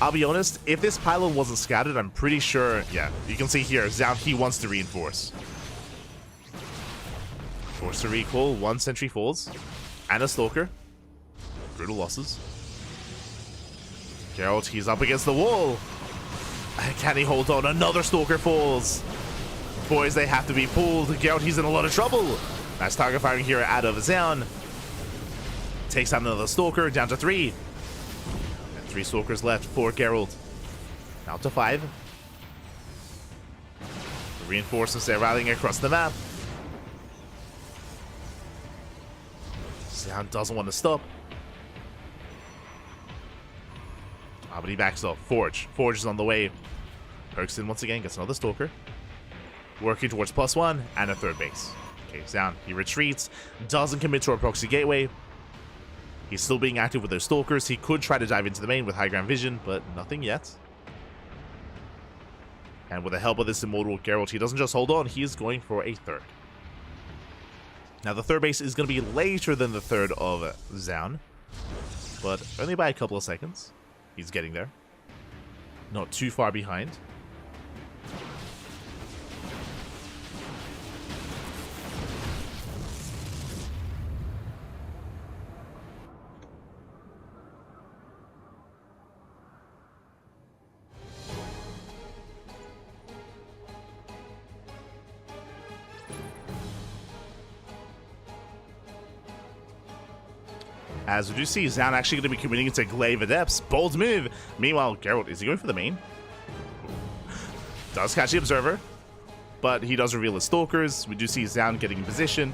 I'll be honest, if this pylon wasn't scouted, I'm pretty sure, yeah, you can see here, Zaun, he wants to reinforce. Forced to recall, 1 sentry falls, and a Stalker. Brutal losses. Geralt, he's up against the wall. Can he hold on? Another Stalker falls. Boys, they have to be pulled. Geralt, he's in a lot of trouble. Nice target firing here out of Zaun. Takes out another Stalker, down to 3. 3 Stalkers left for Geralt. Now to 5. The reinforcements, they're rallying across the map. Zaun doesn't want to stop. But he backs off. Forge. Forge is on the way. Pokes in once again, gets another Stalker. Working towards +1 and a 3rd base. Okay, Zaun, he retreats. Doesn't commit to a proxy gateway. He's still being active with those Stalkers. He could try to dive into the main with high ground vision, but nothing yet. And with the help of this Immortal Geralt, he doesn't just hold on, he is going for a 3rd. Now, the 3rd base is going to be later than the 3rd of Zaun, but only by a couple of seconds. He's getting there. Not too far behind. As we do see Zan actually going to be committing into Glaive Adepts. Bold move. Meanwhile, Geralt, is he going for the main? Does catch the Observer, but he does reveal his Stalkers. We do see Zan getting in position.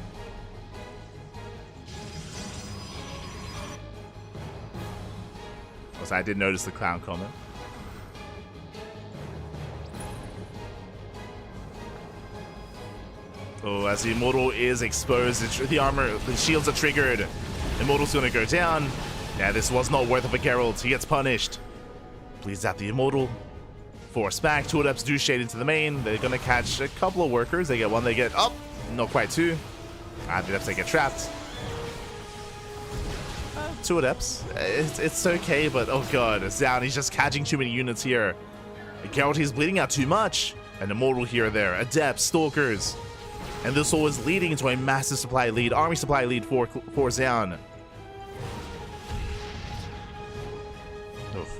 I did notice the clown comment. Oh, as the Immortal is exposed, the armor, the shields are triggered. Immortal's gonna go down. Yeah, this was not worth it for Geralt. He gets punished. Please zap the Immortal. Force back. Two Adepts do shade into the main. They're gonna catch a couple of workers. They get one, they get up. Not quite two. The Adepts, they get trapped. Two Adepts. It's okay, but oh god, Zan, he's just catching too many units here. Geralt, he's bleeding out too much. An Immortal here or there. Adepts, Stalkers. And this all is leading into a massive supply lead, army supply lead for Zan. Oof.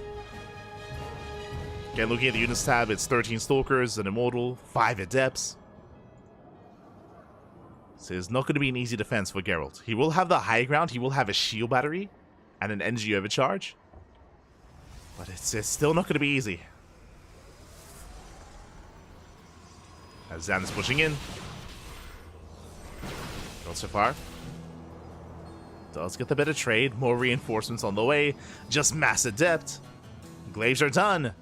Again, looking at the units tab, it's 13 Stalkers, an Immortal, 5 Adepts. So it's not going to be an easy defense for Geralt. He will have the high ground, he will have a shield battery, and an energy overcharge. But it's still not going to be easy. As Zan is pushing in. Not so far. Does get the better trade. More reinforcements on the way. Just mass adept. Glaives are done.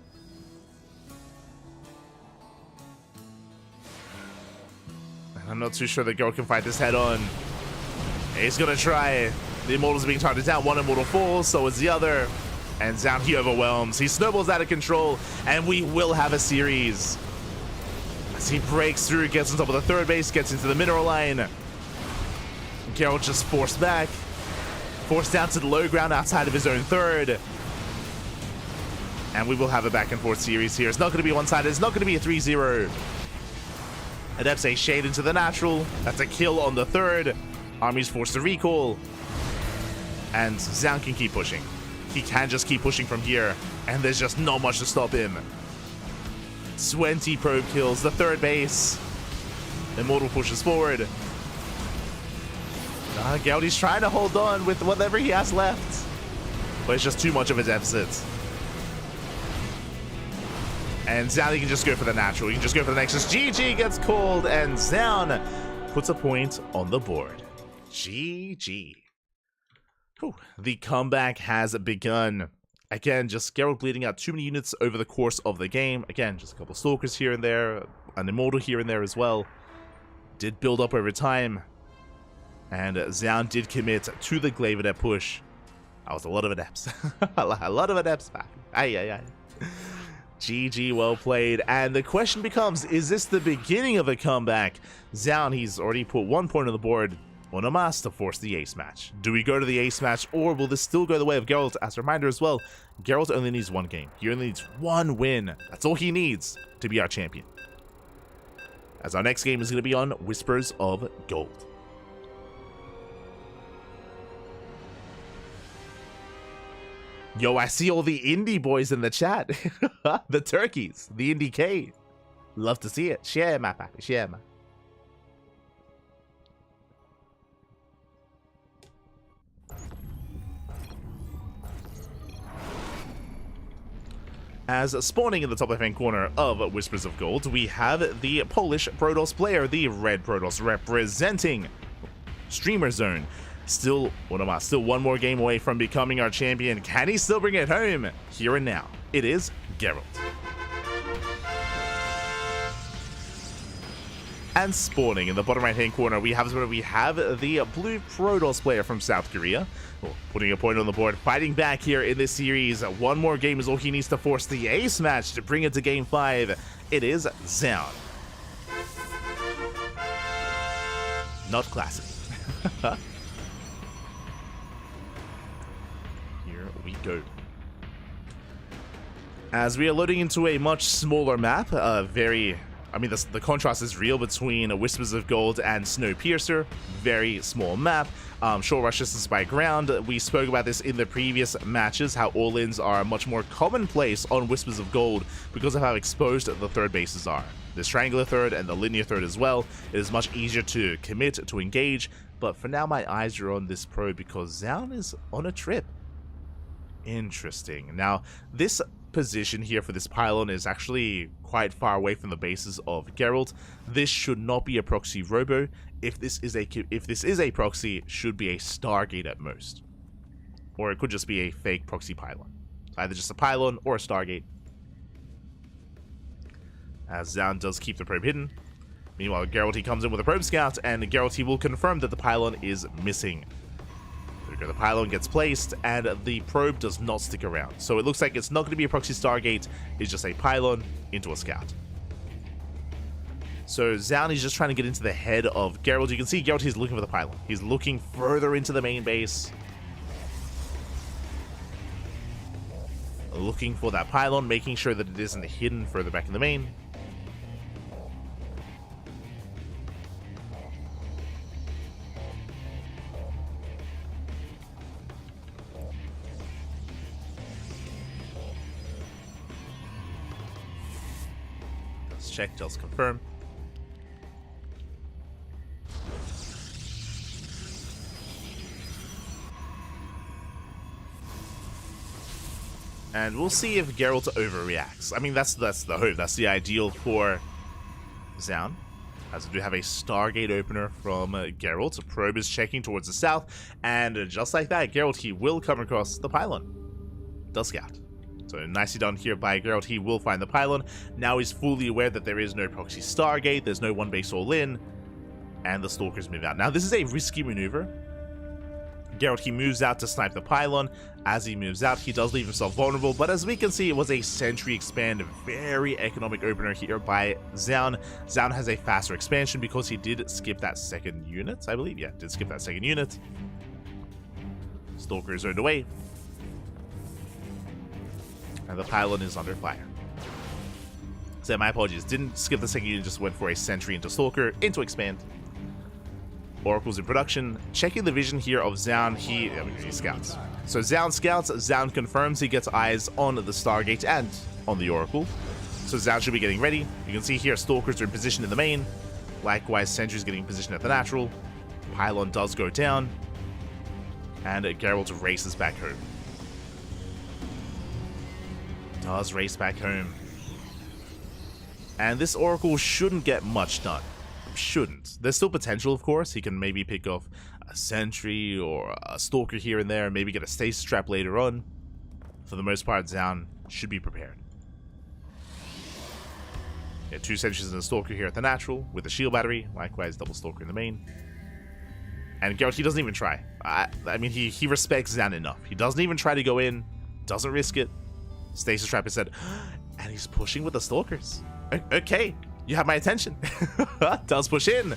And I'm not too sure that Geralt can fight this head on. He's gonna try. The Immortal's being targeted down. One Immortal falls, so is the other. And Zan, he overwhelms. He snowballs out of control, and we will have a series. As he breaks through, gets on top of the third base, gets into the mineral line. Geralt just forced back. Forced down to the low ground outside of his own third. And we will have a back and forth series here. It's not going to be one-sided. It's not going to be a 3-0. Adepts a shade into the natural. That's a kill on the third. Army's forced to recall. And Zan can keep pushing. He can just keep pushing from here. And there's just not much to stop him. 20 probe kills. The third base. Immortal pushes forward. Gaudi's trying to hold on with whatever he has left. But it's just too much of a deficit. And Zan, he can just go for the natural. He can just go for the Nexus. GG gets called, and Zan puts a point on the board. GG. Whew. The comeback has begun. Again, just Geralt bleeding out too many units over the course of the game. Again, just a couple Stalkers here and there. An Immortal here and there as well. Did build up over time. And Zan did commit to the Glaive Adept push. That was a lot of Adepts. A lot of Adepts back. Aye. GG, well played. And the question becomes, is this the beginning of a comeback? Zan, he's already put 1 point on the board on a mass to force the ace match. Do we go to the ace match, or will this still go the way of Geralt? As a reminder as well, Geralt only needs 1 game. He only needs 1 win. That's all he needs to be our champion. As our next game is going to be on Whispers of Gold. Yo, I see all the indie boys in the chat. The turkeys, the indie K. Love to see it. Share, my papi, share, man. As spawning in the top left-hand corner of Whispers of Gold, we have the Polish Protoss player, the Red Protoss, representing Streamer Zone. Still one more game away from becoming our champion. Can he still bring it home? Here and now, it is Geralt. And spawning in the bottom right-hand corner, we have the blue Protoss player from South Korea. Putting a point on the board, fighting back here in this series. 1 more game is all he needs to force the ace match to bring it to game 5. It is Zan. Not classic. We go. As we are loading into a much smaller map, a I mean, the contrast is real between Whispers of Gold and Snowpiercer. Very small map. Short rush distance by ground. We spoke about this in the previous matches, how all-ins are much more commonplace on Whispers of Gold because of how exposed the third bases are. There's triangular third and the linear third as well. It is much easier to commit, to engage, but for now my eyes are on this probe because Zaun is on a trip. Interesting. Now, this position here for this pylon is actually quite far away from the bases of Geralt. This should not be a proxy robo. If this is a proxy, it should be a Stargate at most. Or it could just be a fake proxy pylon. Either just a pylon or a Stargate. As Zaun does keep the probe hidden. Meanwhile, Geralt, he comes in with a probe scout, and Geralt, he will confirm that the pylon is missing. The pylon gets placed, and the probe does not stick around. So it looks like it's not going to be a proxy Stargate, it's just a pylon into a scout. So Zaun is just trying to get into the head of Geralt. You can see Geralt, he's looking for the pylon. He's looking further into the main base. Looking for that pylon, making sure that it isn't hidden further back in the main. Check, just confirm. And we'll see if Geralt overreacts. I mean, that's the hope. That's the ideal for Zaun. As we do have a Stargate opener from Geralt. Probe is checking towards the south. And just like that, Geralt, he will come across the pylon. Does scout. So nicely done here by Geralt. He will find the pylon. Now he's fully aware that there is no proxy Stargate. There's no one base all in. And the Stalkers move out. Now this is a risky maneuver. Geralt, he moves out to snipe the pylon. As he moves out, he does leave himself vulnerable. But as we can see, it was a sentry expand. Very economic opener here by Zaun. Zaun has a faster expansion because he did skip that second unit, I believe. Yeah, did skip that second unit. Stalker is zoned away. And the pylon is under fire. So my apologies, didn't skip the second unit, just went for a sentry into Stalker, into expand. Oracle's in production. Checking the vision here of Zaun, he scouts. So Zaun scouts, Zaun confirms he gets eyes on the Stargate and on the Oracle. So Zaun should be getting ready. You can see here Stalkers are in position in the main. Likewise, sentry's getting positioned at the natural. Pylon does go down. And Geralt races back home. Does race back home. And this Oracle shouldn't get much done. Shouldn't. There's still potential, of course. He can maybe pick off a sentry or a Stalker here and there, maybe get a stasis trap later on. For the most part, Zaun should be prepared. Yeah, 2 sentries and a Stalker here at the natural with a shield battery. Likewise, double Stalker in the main. And Geralt, he doesn't even try. I mean, he respects Zaun enough. He doesn't even try to go in. Doesn't risk it. Stasis trap is said, and he's pushing with the Stalkers. Okay, you have my attention. Does push in.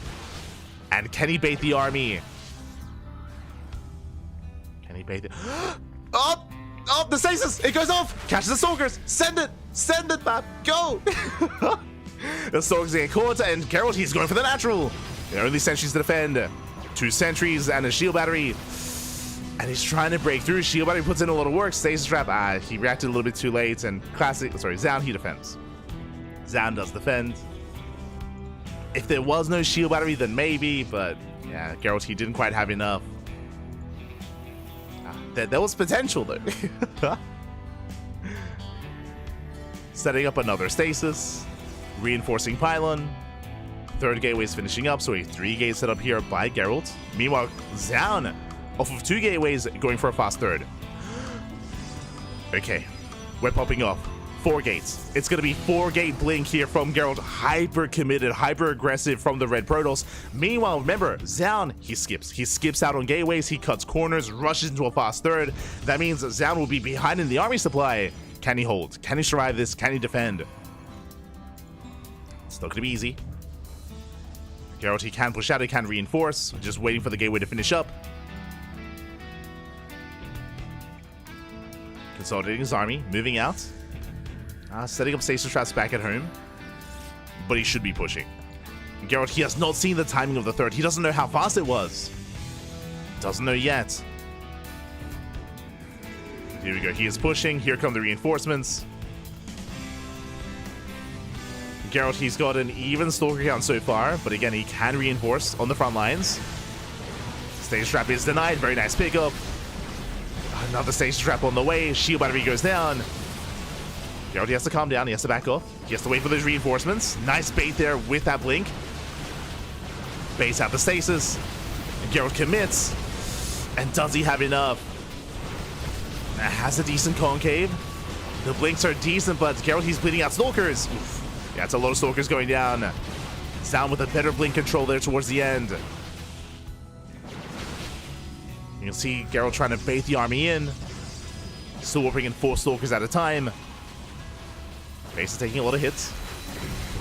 And can he bait the army? Can he bait it? Oh, the stasis! It goes off! Catches the Stalkers! Send it! Send it, man! Go! The Stalkers get caught, and Geralt, he's going for the natural. The only sentries to defend. 2 sentries and a shield battery. And he's trying to break through. Shield battery puts in a lot of work. Stasis trap. He reacted a little bit too late. And Zaun, he defends. Zaun does defend. If there was no shield battery, then maybe. But yeah, Geralt, he didn't quite have enough. There was potential though. Setting up another stasis. Reinforcing pylon. 3rd gateway is finishing up. So a 3-gate setup here by Geralt. Meanwhile, Zaun, off of 2 gateways, going for a fast 3rd. Okay, we're popping off. 4 gates. It's going to be 4-gate blink here from Geralt. Hyper committed, hyper aggressive from the red Protoss. Meanwhile, remember, Zaun, he skips. He skips out on gateways, he cuts corners, rushes into a fast 3rd. That means Zaun will be behind in the army supply. Can he hold? Can he survive this? Can he defend? It's not going to be easy. Geralt, he can push out, he can reinforce. Just waiting for the gateway to finish up. Consolidating his army, moving out. Setting up stasis traps back at home. but he should be pushing. Geralt, he has not seen the timing of the third. He doesn't know how fast it was. Doesn't know yet. Here we go. He is pushing. Here come the reinforcements. Geralt, he's got an even stalker count so far, but again, he can reinforce on the front lines. Stage trap is denied. Very nice pickup. Another stage trap on the way. Shield battery goes down. Geralt, he has to calm down. He has to back off. He has to wait for those reinforcements. Nice bait there with that blink. Baits out the stasis. And Geralt commits. And does he have enough? Has a decent concave. The blinks are decent, but Geralt, he's bleeding out stalkers. Oof. Yeah, it's a lot of stalkers going down. It's down with a better blink control there towards the end. You'll see Geralt trying to bait the army in. Still warping in 4 stalkers at a time. Base is taking a lot of hits.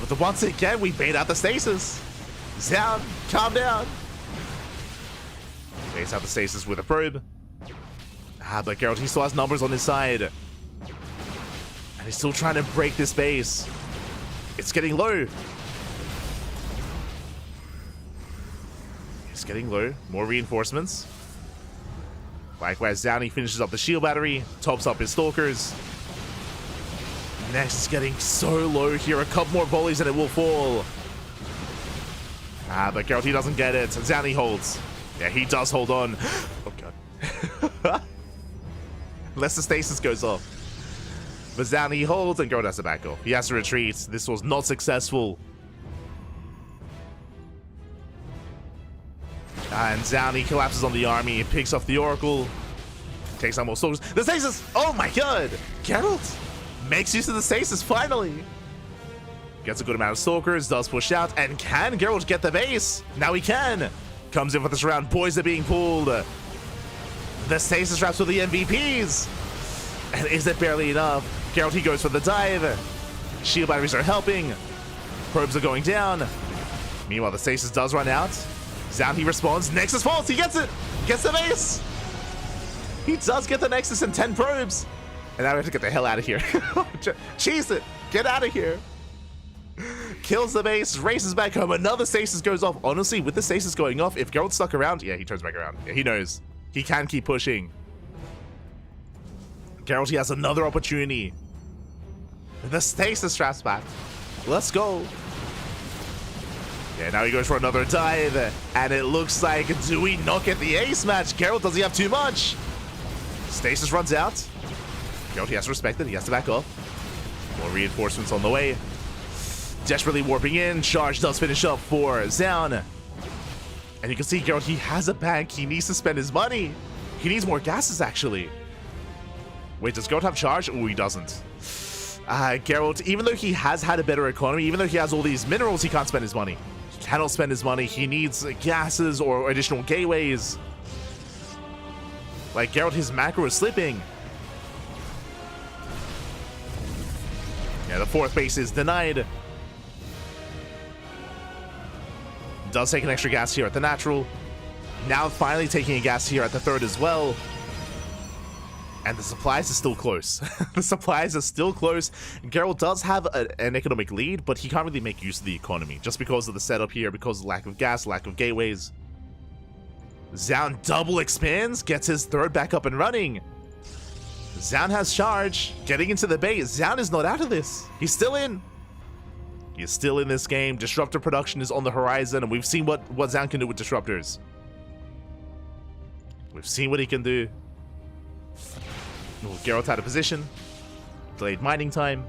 But once again, we bait out the stasis. Down, calm down. Base out the stasis with a probe. But Geralt, he still has numbers on his side. And he's still trying to break this base. It's getting low. It's getting low. More reinforcements. Likewise, Downey finishes up the shield battery, tops up his stalkers. Next is getting so low here. A couple more volleys and it will fall. But Geralt, he doesn't get it. Downey holds. Yeah, he does hold on. Oh, God. Unless the stasis goes off. But Downey holds and Geralt has to back off. He has to retreat. This was not successful. And Downey collapses on the army, picks off the Oracle, takes out more soldiers. The stasis! Oh my god! Geralt makes use of the stasis finally! Gets a good amount of stalkers, does push out, and can Geralt get the base? Now he can! Comes in for this round, boys are being pulled. The stasis traps with the MVPs! And is it barely enough? Geralt, he goes for the dive. Shield batteries are helping. Probes are going down. Meanwhile, the stasis does run out. Down he responds. Nexus falls. He gets it. Gets the base. He does get the Nexus and 10 probes. And now we have to get the hell out of here. Cheese it. Get out of here. Kills the base. Races back home. Another stasis goes off. Honestly, with the stasis going off, if Geralt stuck around, yeah, he turns back around. Yeah, he knows. He can keep pushing. Geralt, he has another opportunity. The stasis traps back. Let's go. Yeah, now he goes for another dive, and it looks like, do we not get the ace match? Geralt, does he have too much? Stasis runs out. Geralt, he has to respect it. He has to back off. More reinforcements on the way. Desperately warping in. Charge does finish up for Zaun. And you can see Geralt, he has a bank. He needs to spend his money. He needs more gases, actually. Wait, does Geralt have charge? Oh, he doesn't. Geralt, even though he has had a better economy, even though he has all these minerals, he can't spend his money. He cannot spend his money. He needs gases or additional gateways. Like, Geralt, his macro is slipping. Yeah, the 4th base is denied. Does take an extra gas here at the natural. Now finally taking a gas here at the 3rd as well. And the supplies are still close. The supplies are still close. Geralt does have an economic lead, but he can't really make use of the economy just because of the setup here, because of lack of gas, lack of gateways. Zaun double expands, gets his 3rd back up and running. Zaun has charge, getting into the base. Zaun is not out of this. He's still in. He is still in this game. Disruptor production is on the horizon, and we've seen what Zaun can do with disruptors. We've seen what he can do. Oh, Geralt out of position. Delayed mining time.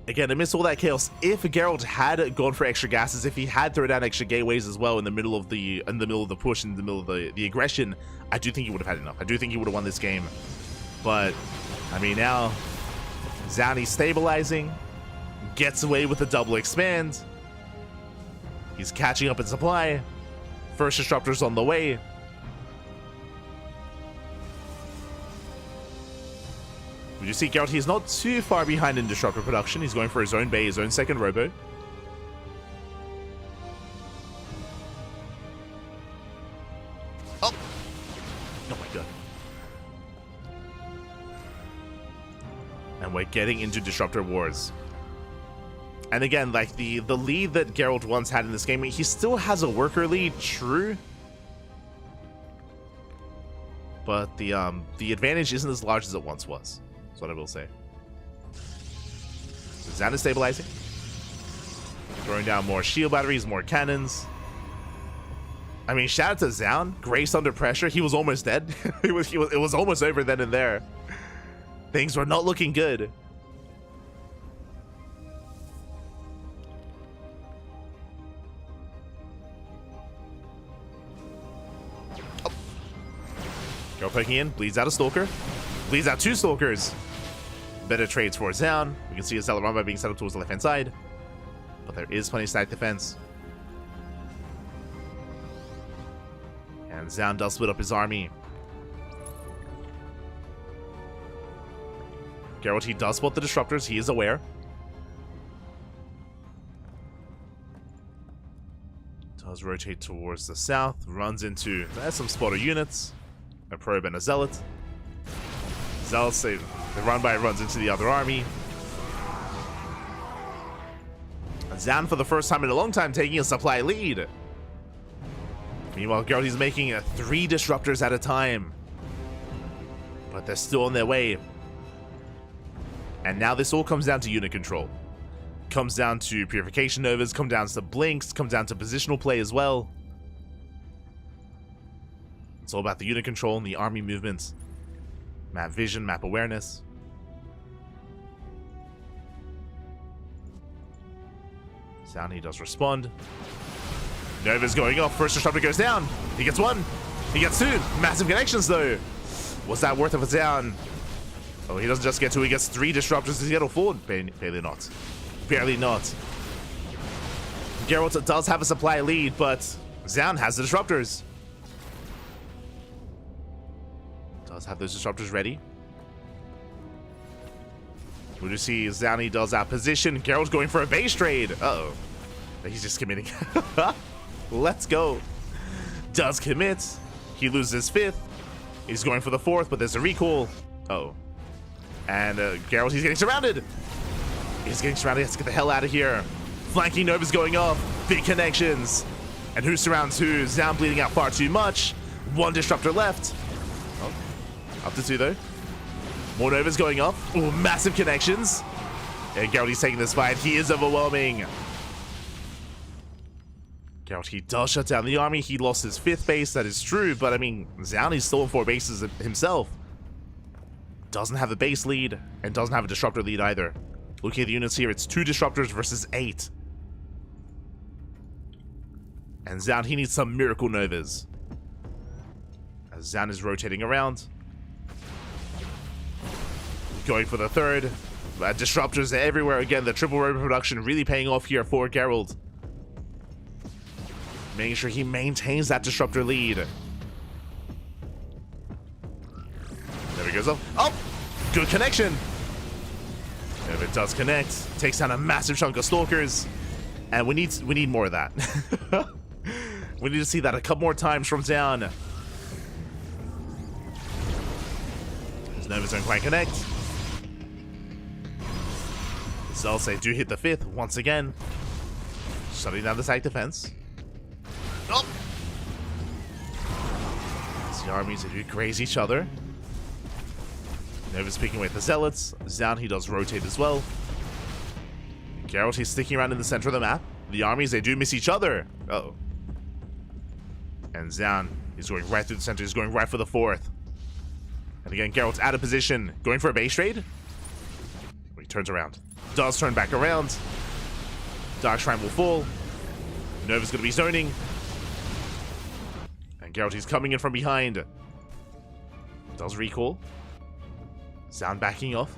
Again, amidst all that chaos, if Geralt had gone for extra gases, if he had thrown down extra gateways as well in the middle of the push, in the middle of the aggression, I do think he would have had enough. I do think he would have won this game. But I mean, now Zaun stabilizing, gets away with the double expand. He's catching up in supply. First disruptors on the way. You see, Geralt, he's not too far behind in disruptor production. He's going for his own bay, his own 2nd robo. Oh! Oh my god. And we're getting into Disruptor Wars. And again, like the lead that Geralt once had in this game, he still has a worker lead, true. But the advantage isn't as large as it once was. That's what I will say. So Zan is stabilizing. Throwing down more shield batteries, more cannons. I mean, shout out to Zan. Grace under pressure. He was almost dead. It was almost over then and there. Things were not looking good. Oh. Go poking in. Bleeds out a Stalker. Bleeds out 2 Stalkers. Better trades for Zan. We can see a Celaramba being set up towards the left-hand side. But there is plenty of static defense. And Zan does split up his army. Geralt, he does spot the disruptors. He is aware. Does rotate towards the south. Runs into... There's some spotter units. A probe and a zealot. Zealots, the run-by runs into the other army. Zan, for the first time in a long time, taking a supply lead. Meanwhile, Geralt, he's making 3 disruptors at a time. But they're still on their way. And now this all comes down to unit control. Comes down to purification novas, comes down to blinks, comes down to positional play as well. It's all about the unit control and the army movements. Map vision, map awareness. Sound, he does respond. Nova's going off. First disruptor goes down. He gets 1. He gets 2. Massive connections though. Was that worth of a down? Oh, he doesn't just get 2. He gets 3 disruptors. Does he get all 4? Barely not. Barely not. Geralt does have a supply lead, but Zan has the disruptors. Does have those disruptors ready. We just see Zan, does that position. Geralt's going for a base trade. Uh-oh. He's just committing. Let's go. Does commit. He loses 5th. He's going for the 4th, but there's a recall. Uh-oh. And Geralt, he's getting surrounded. He's getting surrounded. He has to get the hell out of here. Flanking Nova's going off. Big connections. And who surrounds who? Zan bleeding out far too much. 1 disruptor left. Oh. Up to 2 though. More Nova's going off. Ooh, massive connections. And Geralt, he's taking this fight. He is overwhelming. Geralt, he does shut down the army. He lost his 5th base. That is true. But I mean, Zan, he's still in 4 bases himself. Doesn't have a base lead. And doesn't have a disruptor lead either. Looking at the units here, it's 2 disruptors versus 8. And Zan, he needs some miracle Novas. As Zan is rotating around. Going for the 3rd. Disruptors everywhere again. The triple road production really paying off here for Geralt. Making sure he maintains that disruptor lead. There he goes up. Oh! Good connection! If it does connect, takes down a massive chunk of stalkers. And we need more of that. We need to see that a couple more times from Zan. His Novas don't quite connect. Zealots, they do hit the 5th once again. Shutting down the side defense. Oh! The armies, they do graze each other. Nova's picking away at the Zealots. Zan, he does rotate as well. Geralt, he's sticking around in the center of the map. The armies, they do miss each other. Uh-oh. And Zan, he's going right through the center. He's going right for the 4th. And again, Geralt's out of position. Going for a base trade. He turns around. Does turn back around. Dark Shrine will fall. Nova's going to be zoning. And Geralt, he's coming in from behind. Does recall. Zan backing off.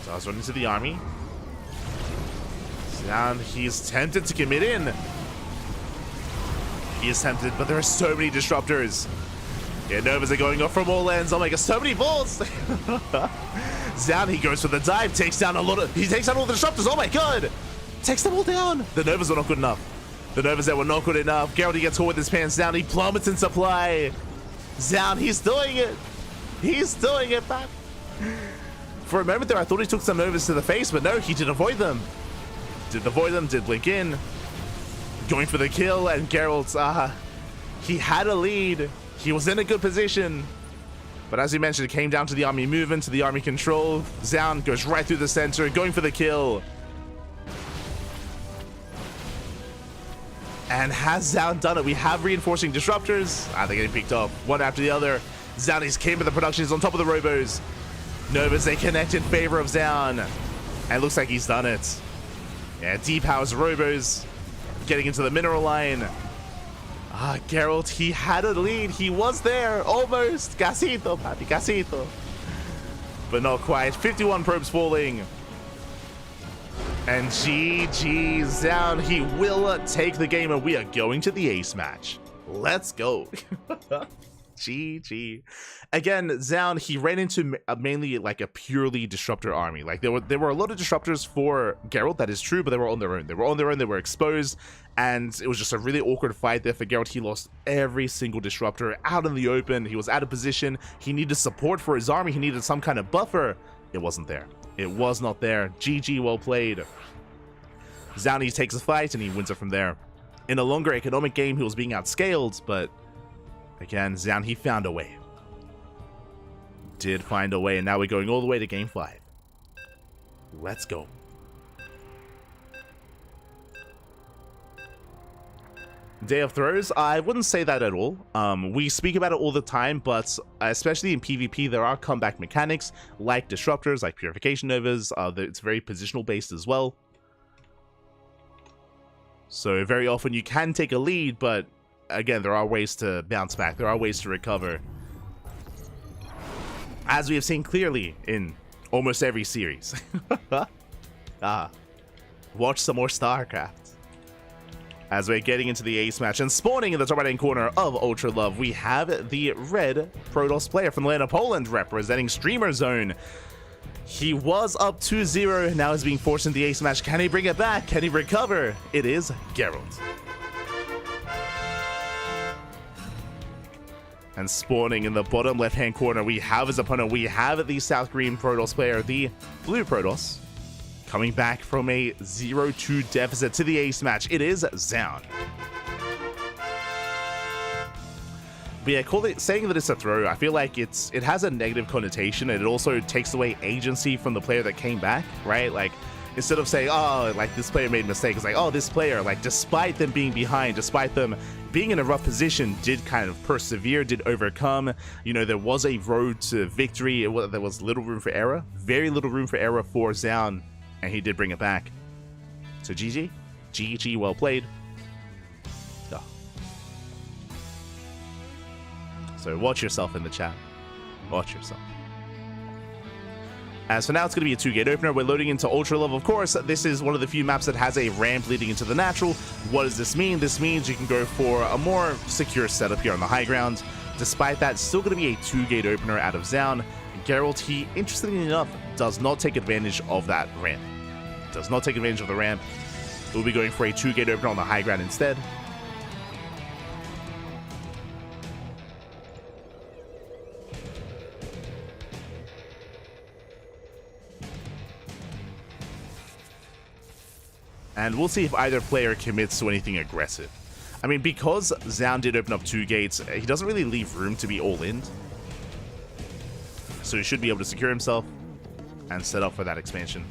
Does run into the army. Zan, he's tempted to commit in. He is tempted, but there are so many disruptors. Yeah, Novas are going off from all ends. Oh my god, so many balls! Zan, he goes for the dive, takes down a lot of... He takes down all the disruptors, oh my god! Takes them all down! The Novas were not good enough. The Novas there were not good enough. Geralt, he gets caught with his pants down. He plummets in supply. Zan, he's doing it! He's doing it, man! For a moment there, I thought he took some Novas to the face, but no, he did avoid them. Did avoid them, did blink in. Going for the kill, and Geralt, he had a lead. He was in a good position. But as you mentioned, it came down to the army movement, to the army control. Zaun goes right through the center, going for the kill. And has Zaun done it? We have reinforcing disruptors. They're getting picked off one after the other. Zaun came with the production. He's on top of the Robos. Novas, they connect in favor of Zaun. And it looks like he's done it. Yeah, depowers Robos. Getting into the mineral line. Geralt, he had a lead. He was there. Almost. Casito, papi, casito. But not quite. 51 probes falling. And GG, Zaun, he will take the game, and we are going to the ace match. Let's go. GG. Again, Zaun, he ran into mainly like a purely disruptor army. Like there were a lot of disruptors for Geralt, that is true, but they were on their own. They were on their own, they were exposed, and it was just a really awkward fight there for Geralt. He lost every single disruptor out in the open. He was out of position. He needed support for his army. He needed some kind of buffer. It wasn't there. It was not there. GG, well played. Zaun, he takes a fight and he wins it from there. In a longer economic game, he was being outscaled, but again, Zaun, he found a way. Did find a way, and now we're going all the way to game 5. Let's go. Day of Throws, I wouldn't say that at all. We speak about it all the time, but especially in PvP, there are comeback mechanics like disruptors, like purification novas. It's very positional based as well. So very often you can take a lead, but again, there are ways to bounce back. There are ways to recover. As we have seen clearly in almost every series. Watch some more StarCraft. As we're getting into the ace match, and spawning in the top right-hand corner of Ultra Love, we have the red Protoss player from the land of Poland representing Streamer Zone. He was up 2-0, now is being forced into the ace match. Can he bring it back? Can he recover? It is Geralt. And spawning in the bottom left-hand corner, we have his opponent. We have the South Green Protoss player, the blue Protoss, coming back from a 0-2 deficit to the ace match. It is Zaun. But yeah, saying that it's a throw, I feel like it has a negative connotation, and it also takes away agency from the player that came back, right? Like, instead of saying, oh, like, this player made a mistake, it's like, oh, this player, like, despite them being behind, despite them being in a rough position, did kind of persevere, did overcome. You know, there was a road to victory. There was little room for error, very little room for error for Zaun, and he did bring it back. So GG, well played. Oh. So watch yourself in the chat. Watch yourself. As for now, it's going to be a 2-gate opener. We're loading into Ultra Love, of course. This is one of the few maps that has a ramp leading into the natural. What does this mean? This means you can go for a more secure setup here on the high ground. Despite that, still going to be a 2-gate opener out of Zaun. Geralt, he, interestingly enough, does not take advantage of that ramp. Does not take advantage of the ramp. We'll be going for a 2-gate opener on the high ground instead. And we'll see if either player commits to anything aggressive. I mean, because Zaun did open up 2 gates, he doesn't really leave room to be all in. So he should be able to secure himself and set up for that expansion.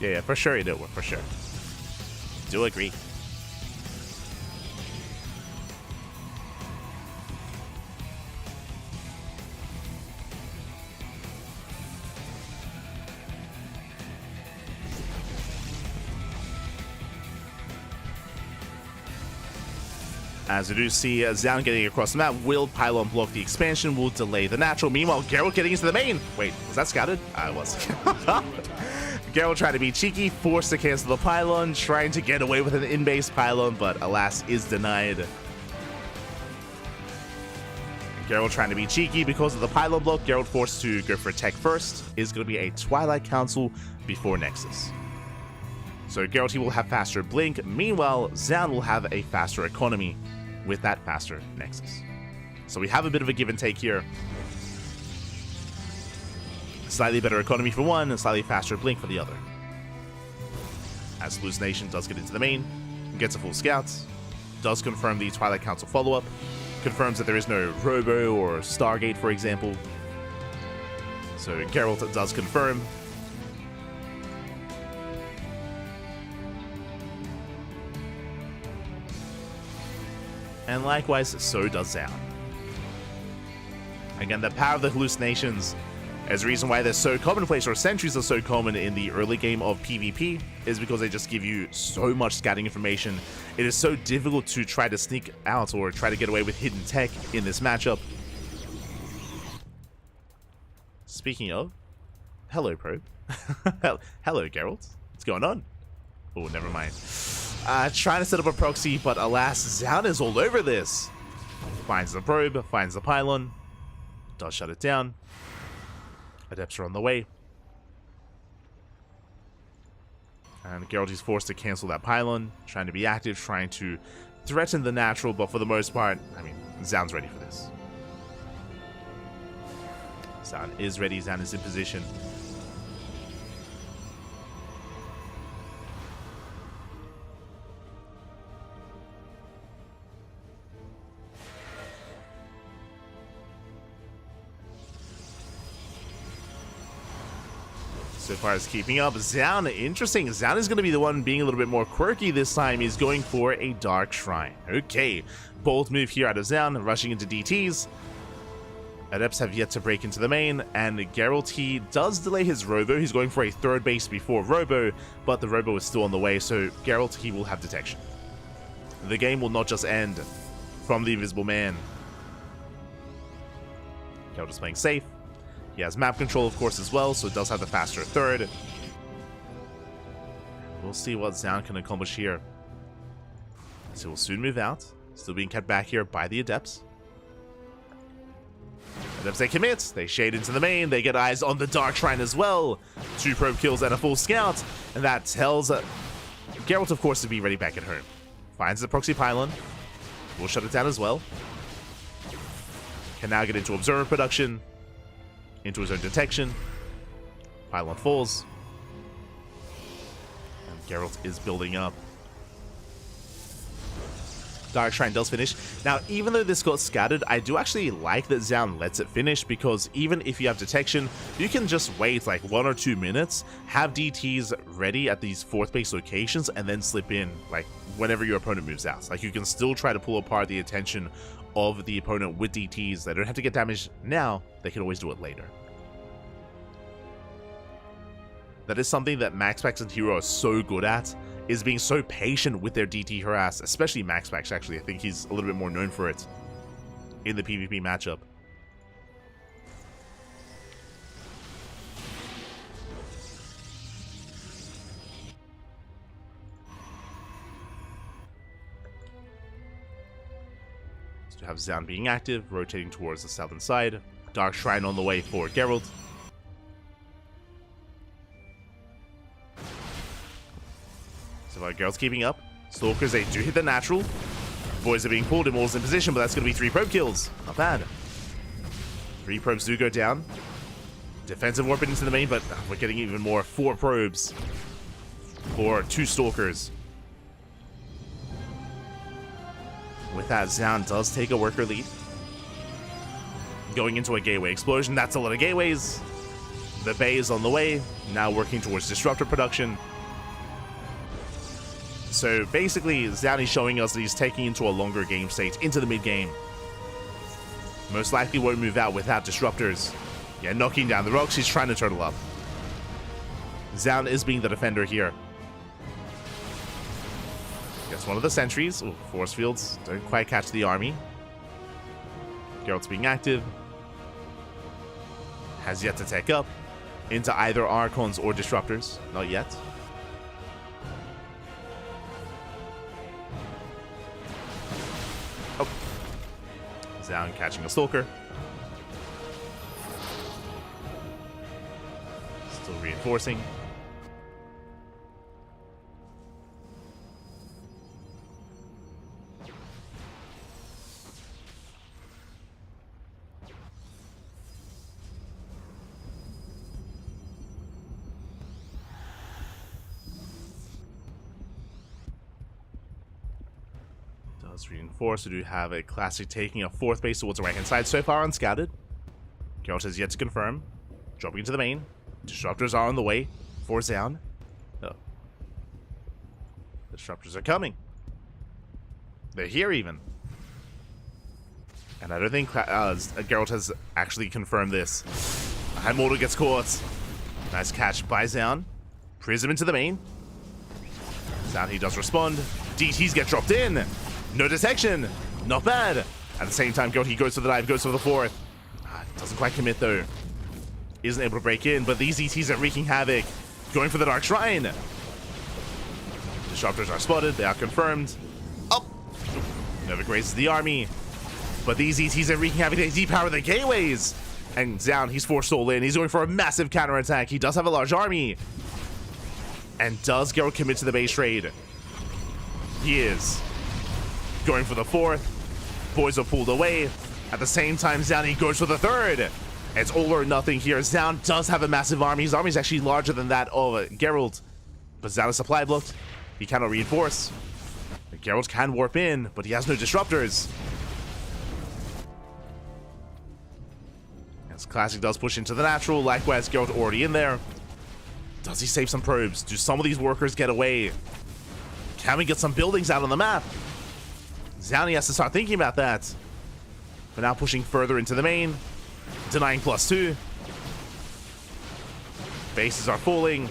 Yeah, for sure he did work, for sure. Do agree. As we do see Zaun getting across the map, will pylon block the expansion, will delay the natural. Meanwhile, Geralt getting into the main. Wait, was that scouted? It was. Geralt trying to be cheeky, forced to cancel the pylon, trying to get away with an in-base pylon, but alas, is denied. Geralt trying to be cheeky because of the pylon block. Geralt forced to go for tech first. Is going to be a Twilight Council before Nexus. So Geralt will have faster blink, meanwhile Zan will have a faster economy with that faster Nexus. So we have a bit of a give and take here. Slightly better economy for one, and slightly faster blink for the other. As Hallucination does get into the main, gets a full scout, does confirm the Twilight Council follow-up, confirms that there is no Robo or Stargate, for example. So Geralt does confirm. And likewise, so does Zan. Again, the power of the hallucinations is the reason why they're so commonplace, or sentries are so common in the early game of PvP, is because they just give you so much scouting information. It is so difficult to try to sneak out or try to get away with hidden tech in this matchup. Speaking of, hello, Probe. Hello, Geralt. What's going on? Oh, never mind. Trying to set up a proxy, but alas, Zan is all over this. Finds the probe, finds the pylon, does shut it down. Adepts are on the way. And Geralt is forced to cancel that pylon, trying to be active, trying to threaten the natural, but for the most part, I mean, Zan's ready for this. Zan is ready, Zan is in position. So far as keeping up, Zan, interesting. Zan is going to be the one being a little bit more quirky this time. He's going for a Dark Shrine. Okay, bold move here out of Zan, rushing into DTs. Adepts have yet to break into the main, and Geralt, he does delay his Robo. He's going for a third base before Robo, but the Robo is still on the way, so Geralt, he will have detection. The game will not just end from the Invisible Man. Geralt is playing safe. He has map control, of course, as well, so it does have the faster third. We'll see what Zan can accomplish here. So we'll soon move out. Still being kept back here by the Adepts. Adepts, they commit. They shade into the main. They get eyes on the Dark Shrine as well. 2 probe kills and a full scout. And that tells Geralt, of course, to be ready back at home. Finds the proxy pylon. We'll shut it down as well. Can now get into observer production. Into his own detection. Pylon falls. And Geralt is building up. Dark Shrine does finish. Now, even though this got scattered, I do actually like that Zan lets it finish, because even if you have detection, you can just wait like 1 or 2 minutes, have DTs ready at these 4th base locations, and then slip in like whenever your opponent moves out. Like, you can still try to pull apart the attention of the opponent with DTs. They don't have to get damaged now, they can always do it later. That is something that Max Packs and Hero are so good at, is being so patient with their DT harass, especially Max Packs, actually. I think he's a little bit more known for it in the PvP matchup. So you have Zan being active, rotating towards the southern side. Dark Shrine on the way for Geralt. So Geralt's keeping up. Stalkers, they do hit the natural. Boys are being pulled, Immortals in position, but that's going to be 3 probe kills. Not bad. 3 probes do go down. Defensive warping into the main, but we're getting even more. 4 probes for 2 Stalkers. With that, Zan does take a worker lead. Going into a gateway explosion. That's a lot of gateways. The Bay is on the way. Now working towards Disruptor production. So basically, Zan is showing us that he's taking into a longer game state, into the mid-game. Most likely won't move out without disruptors. Yeah, knocking down the rocks, he's trying to turtle up. Zan is being the defender here. Gets one of the sentries. Ooh, force fields don't quite catch the army. Geralt's being active. Has yet to take up into either Archons or disruptors. Not yet. Zan catching a Stalker. Still reinforcing. Does reinforce. We do have a Classic taking a 4th base towards the right hand side. So far unscouted. Geralt has yet to confirm. Dropping into the main. Disruptors are on the way. 4 down. Oh. The disruptors are coming. They're here even. And I don't think Geralt has actually confirmed this. High Mortal gets caught. Nice catch by Zaun. Prism into the main. Zaun, he does respond. DTs get dropped in. No detection. Not bad. At the same time, Geralt, he goes for the dive, goes for the 4th. Doesn't quite commit though. Isn't able to break in, but these ETs are wreaking havoc. Going for the Dark Shrine. Disruptors are spotted. They are confirmed. Up. Nova grazes the army. But these ETs are wreaking havoc. They depower the gateways. And Zaun, he's forced all in. He's going for a massive counterattack. He does have a large army. And does Geralt commit to the base trade? He is. Going for the 4th. Boys are pulled away. At the same time, Zaun, he goes for the 3rd. It's all or nothing here. Zaun does have a massive army. His army is actually larger than that of Geralt. But Zaun is supply blocked. He cannot reinforce. Geralt can warp in, but he has no disruptors. As Classic does push into the natural, likewise Geralt already in there. Does he save some probes? Do some of these workers get away? Can we get some buildings out on the map? Zaun has to start thinking about that. But now pushing further into the main. Denying +2. Bases are falling.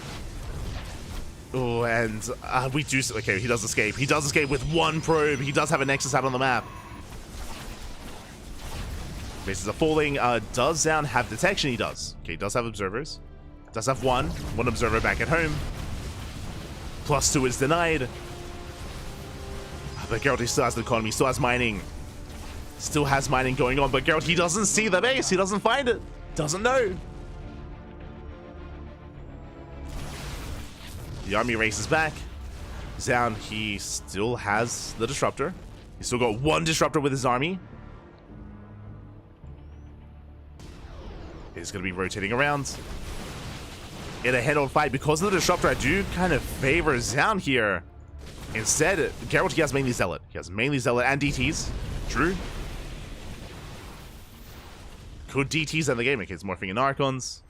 Oh, and we do... Okay, he does escape. He does escape with 1 probe. He does have a Nexus out on the map. Bases are falling. Does Zaun have detection? He does. Okay, he does have observers. Does have one observer back at home. +2 is denied. But Geralt, he still has the economy, still has mining. Still has mining going on, but Geralt, he doesn't see the base. He doesn't find it. Doesn't know. The army races back. Zaun, he still has the disruptor. He's still got 1 disruptor with his army. He's going to be rotating around. In a head-on fight, because of the disruptor, I do kind of favor Zaun here. Instead, Geralt, he has mainly Zealot. He has mainly Zealot and DTs. True. Could DTs end the game? Okay, it's morphing in Archons.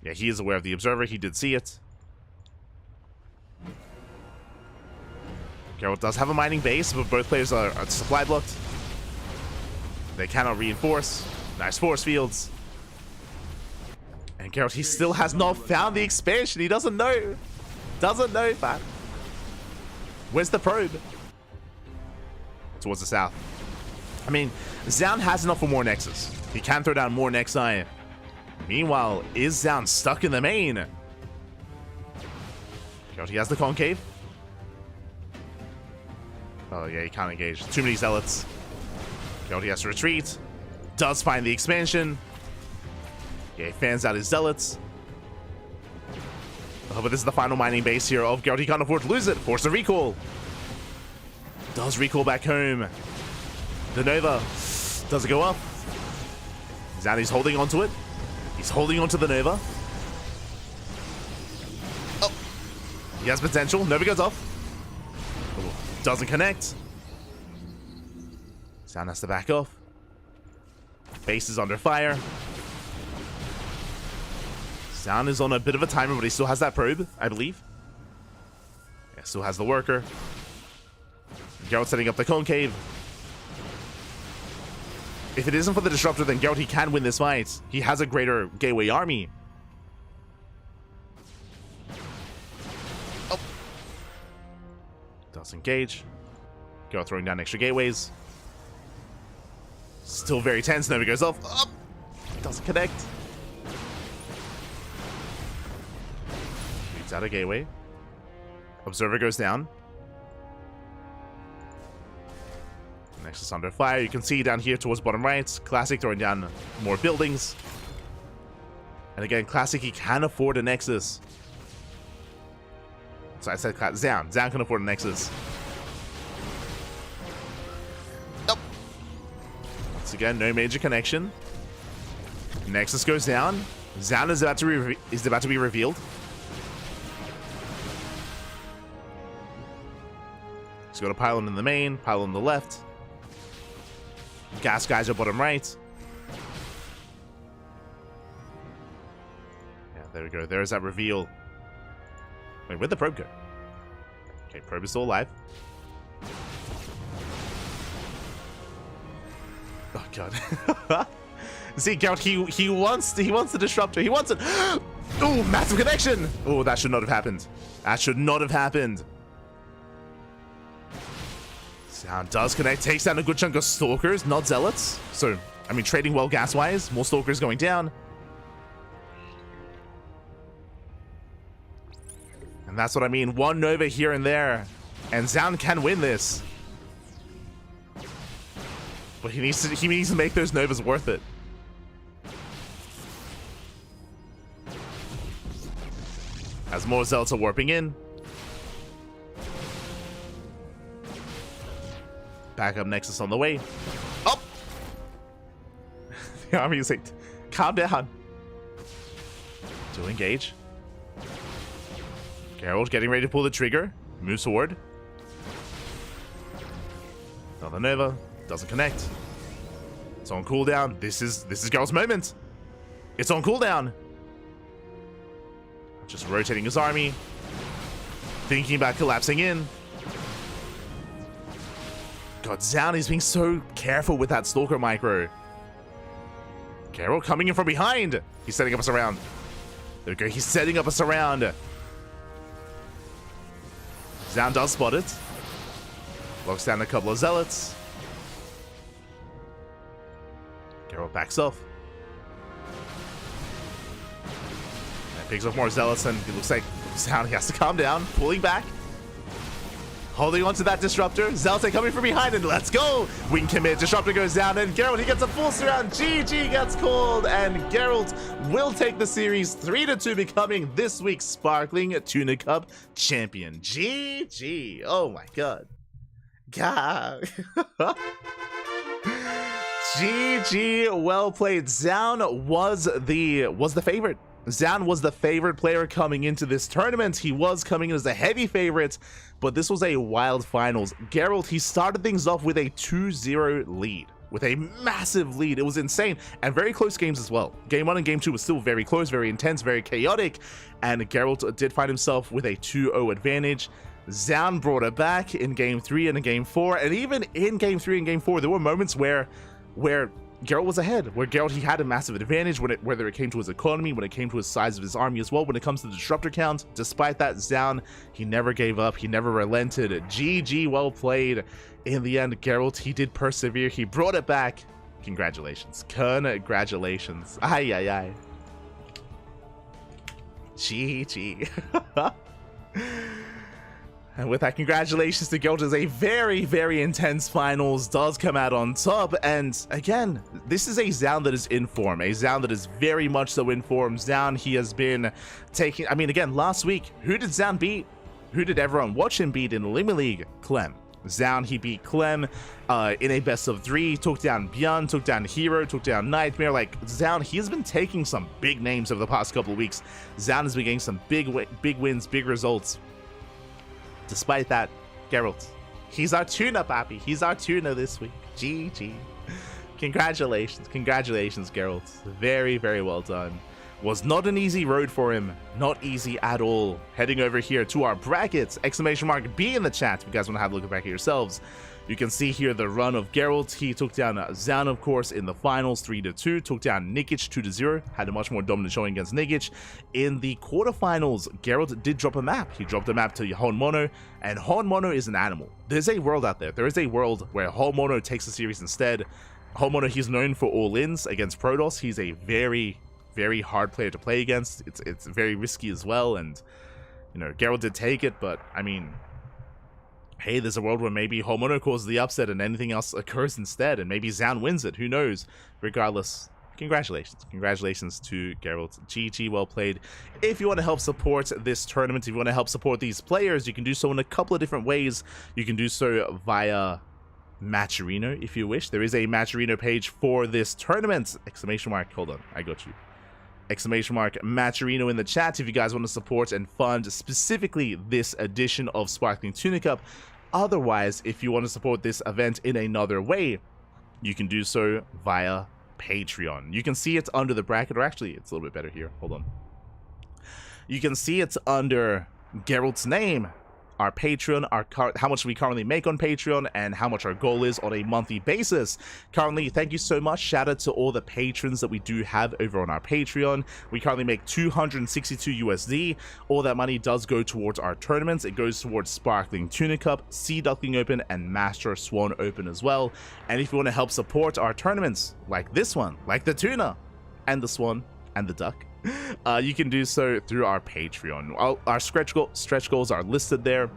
Yeah, he is aware of the Observer. He did see it. Geralt does have a mining base, but both players are supply blocked. They cannot reinforce. Nice force fields. And Geralt, he still has not found the expansion. He doesn't know. Doesn't know, fam. Where's the probe? Towards the south. I mean, Zaun has enough for more Nexus. He can throw down more Nexi. Meanwhile, is Zaun stuck in the main? Geralt, he has the concave. Oh yeah, he can't engage. Too many Zealots. Geralt, he has to retreat. Does find the expansion. Yeah, he fans out his Zealots. Oh, but this is the final mining base here of Geralt. He can't afford to lose it. Force a recall. Does recall back home. The Nova. Does it go up? Zaun, he's holding onto it. He's holding onto the Nova. Oh. He has potential. Nova goes off. Oh, doesn't connect. Zaun has to back off. Base is under fire. Zaun is on a bit of a timer, but he still has that probe, I believe. Yeah, still has the worker. Geralt setting up the concave. If it isn't for the disruptor, then Geralt, he can win this fight. He has a greater gateway army. Oh. Does engage. Geralt throwing down extra gateways. Still very tense. Nova goes off. Oh. Doesn't connect. Beats out a gateway. Observer goes down. Nexus under fire. You can see down here towards bottom right. Classic throwing down more buildings. And again, Classic, he can afford a Nexus. So I said Zaun. Zaun can afford a Nexus. Nope. Once again, no major connection. Nexus goes down. Zaun is about to be revealed. He's got a pylon in the main, pylon on the left. Gas guys are bottom right. Yeah, there we go. There's that reveal. Wait, where'd the probe go? Okay, probe is still alive. Oh god. See, Geralt, he wants the disruptor. He wants it. Oh, massive connection. Oh, that should not have happened. That should not have happened. Sound does connect, takes down a good chunk of stalkers, not zealots. So, I mean, trading well gas-wise. More stalkers going down. And that's what I mean. One Nova here and there. And Zaun can win this. But he needs to make those Novas worth it. As more zealots are warping in. Backup Nexus on the way. Oh! The army is like, calm down. To engage. Geralt getting ready to pull the trigger. Moves forward. Another Nova. Doesn't connect. It's on cooldown. This is Geralt's moment. It's on cooldown. Just rotating his army. Thinking about collapsing in. God, Zaun is being so careful with that Stalker micro. Geralt coming in from behind. He's setting up a surround. There we go. He's setting up a surround. Zaun does spot it. Locks down a couple of zealots. Geralt backs off. And picks up more zealots, and it looks like Zaun has to calm down. Pulling back. Holding on to that disruptor. Zealots are coming from behind, and let's go! Wing commit. Disruptor goes down, and Geralt, he gets a full surround. GG gets called, and Geralt will take the series 3-2, becoming this week's Sparkling Tuna Cup champion. GG. Oh my god. God. GG, well played. Zaun was the favorite. Zaun was the favorite player coming into this tournament. He was coming in as a heavy favorite, but this was a wild finals. Geralt, he started things off with a 2-0 lead, with a massive lead. It was insane, and very close games as well. Game 1 and Game 2 was still very close, very intense, very chaotic, and Geralt did find himself with a 2-0 advantage. Zaun brought it back in Game 3 and in Game 4, and even in Game 3 and Game 4, there were moments where Geralt was ahead, where Geralt, he had a massive advantage whether it came to his economy, when it came to his size of his army as well, when it comes to the disruptor count. Despite that, Zaun, he never gave up, he never relented. GG, well played. In the end, Geralt, he did persevere, he brought it back. Congratulations. Congratulations. Ay, ay, ay. GG. And with that, congratulations to Geralt, as a very, very intense finals does come out on top. And again, this is a Zaun that is in form, a Zaun that is very much so in form. Zaun, he has been taking, I mean, again, last week, who did Zaun beat? Who did everyone watch him beat in the Lima League? Clem. Zaun, he beat Clem in a best of 3, took down Bjorn, took down Hero, took down Nightmare. Like, Zaun, he has been taking some big names over the past couple of weeks. Zaun has been getting some big wins, big results. Despite that, Geralt, he's our tuna, papi. He's our tuna this week. GG. Congratulations. Congratulations, Geralt. Very, very well done. Was not an easy road for him. Not easy at all. Heading over here to our brackets. Exclamation mark B in the chat if you guys want to have a look back at yourselves. You can see here the run of Geralt. He took down Zaun, of course, in the finals 3-2. Took down Nikic 2-0. Had a much more dominant showing against Nikic. In the quarterfinals, Geralt did drop a map. He dropped a map to Hon Mono, and Hon Mono is an animal. There's a world out there. There is a world where Hon Mono takes the series instead. Hon Mono, he's known for all-ins against Protoss. He's a very, very hard player to play against. It's very risky as well, and, you know, Geralt did take it, but, I mean, hey, there's a world where maybe Hon Mono causes the upset and anything else occurs instead, and maybe Zaun wins it. Who knows? Regardless, congratulations. Congratulations to Geralt. GG, well played. If you want to help support this tournament, if you want to help support these players, you can do so in a couple of different ways. You can do so via Matcherino, if you wish. There is a Matcherino page for this tournament. Exclamation mark. Hold on, I got you. Exclamation mark Matcherino in the chat if you guys want to support and fund specifically this edition of Sparkling Tuna Cup. Otherwise, if you want to support this event in another way, you can do so via Patreon. You can see it's under the bracket, or actually, it's a little bit better here. Hold on. You can see it's under Geralt's name, our Patreon, how much we currently make on Patreon, and how much our goal is on a monthly basis. Currently, thank you so much. Shout out to all the patrons that we do have over on our Patreon. We currently make 262 USD. All that money does go towards our tournaments. It goes towards Sparkling Tuna Cup, Sea Duckling Open, and Master Swan Open as well. And if you want to help support our tournaments, like this one, like the Tuna, and the Swan, and the Duck, you can do so through our Patreon. Our stretch goals are listed there.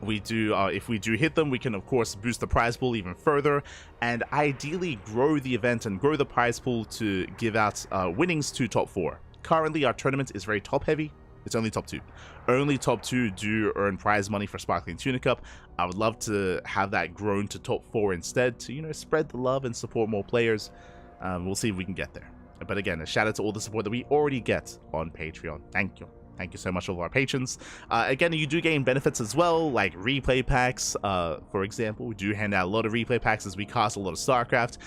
We do, if we do hit them, we can of course boost the prize pool even further, and ideally grow the event and grow the prize pool to give out winnings to top 4. Currently, our tournament is very top heavy. It's only top 2. Only top 2 do earn prize money for Sparkling Tuna Cup. I would love to have that grown to top 4 instead, to, you know, spread the love and support more players. We'll see if we can get there. But again, a shout out to all the support that we already get on Patreon. Thank you. Thank you so much, all of our patrons. Again, you do gain benefits as well, like replay packs. For example, we do hand out a lot of replay packs as we cast a lot of StarCraft.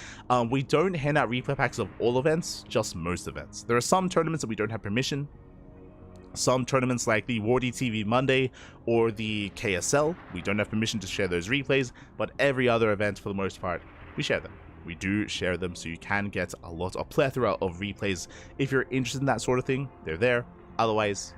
We don't hand out replay packs of all events, just most events. There are some tournaments that we don't have permission. Some tournaments like the Wardy TV Monday or the KSL, we don't have permission to share those replays, but every other event, for the most part, we share them. We do share them, so you can get a plethora of replays. If you're interested in that sort of thing, they're there. Otherwise,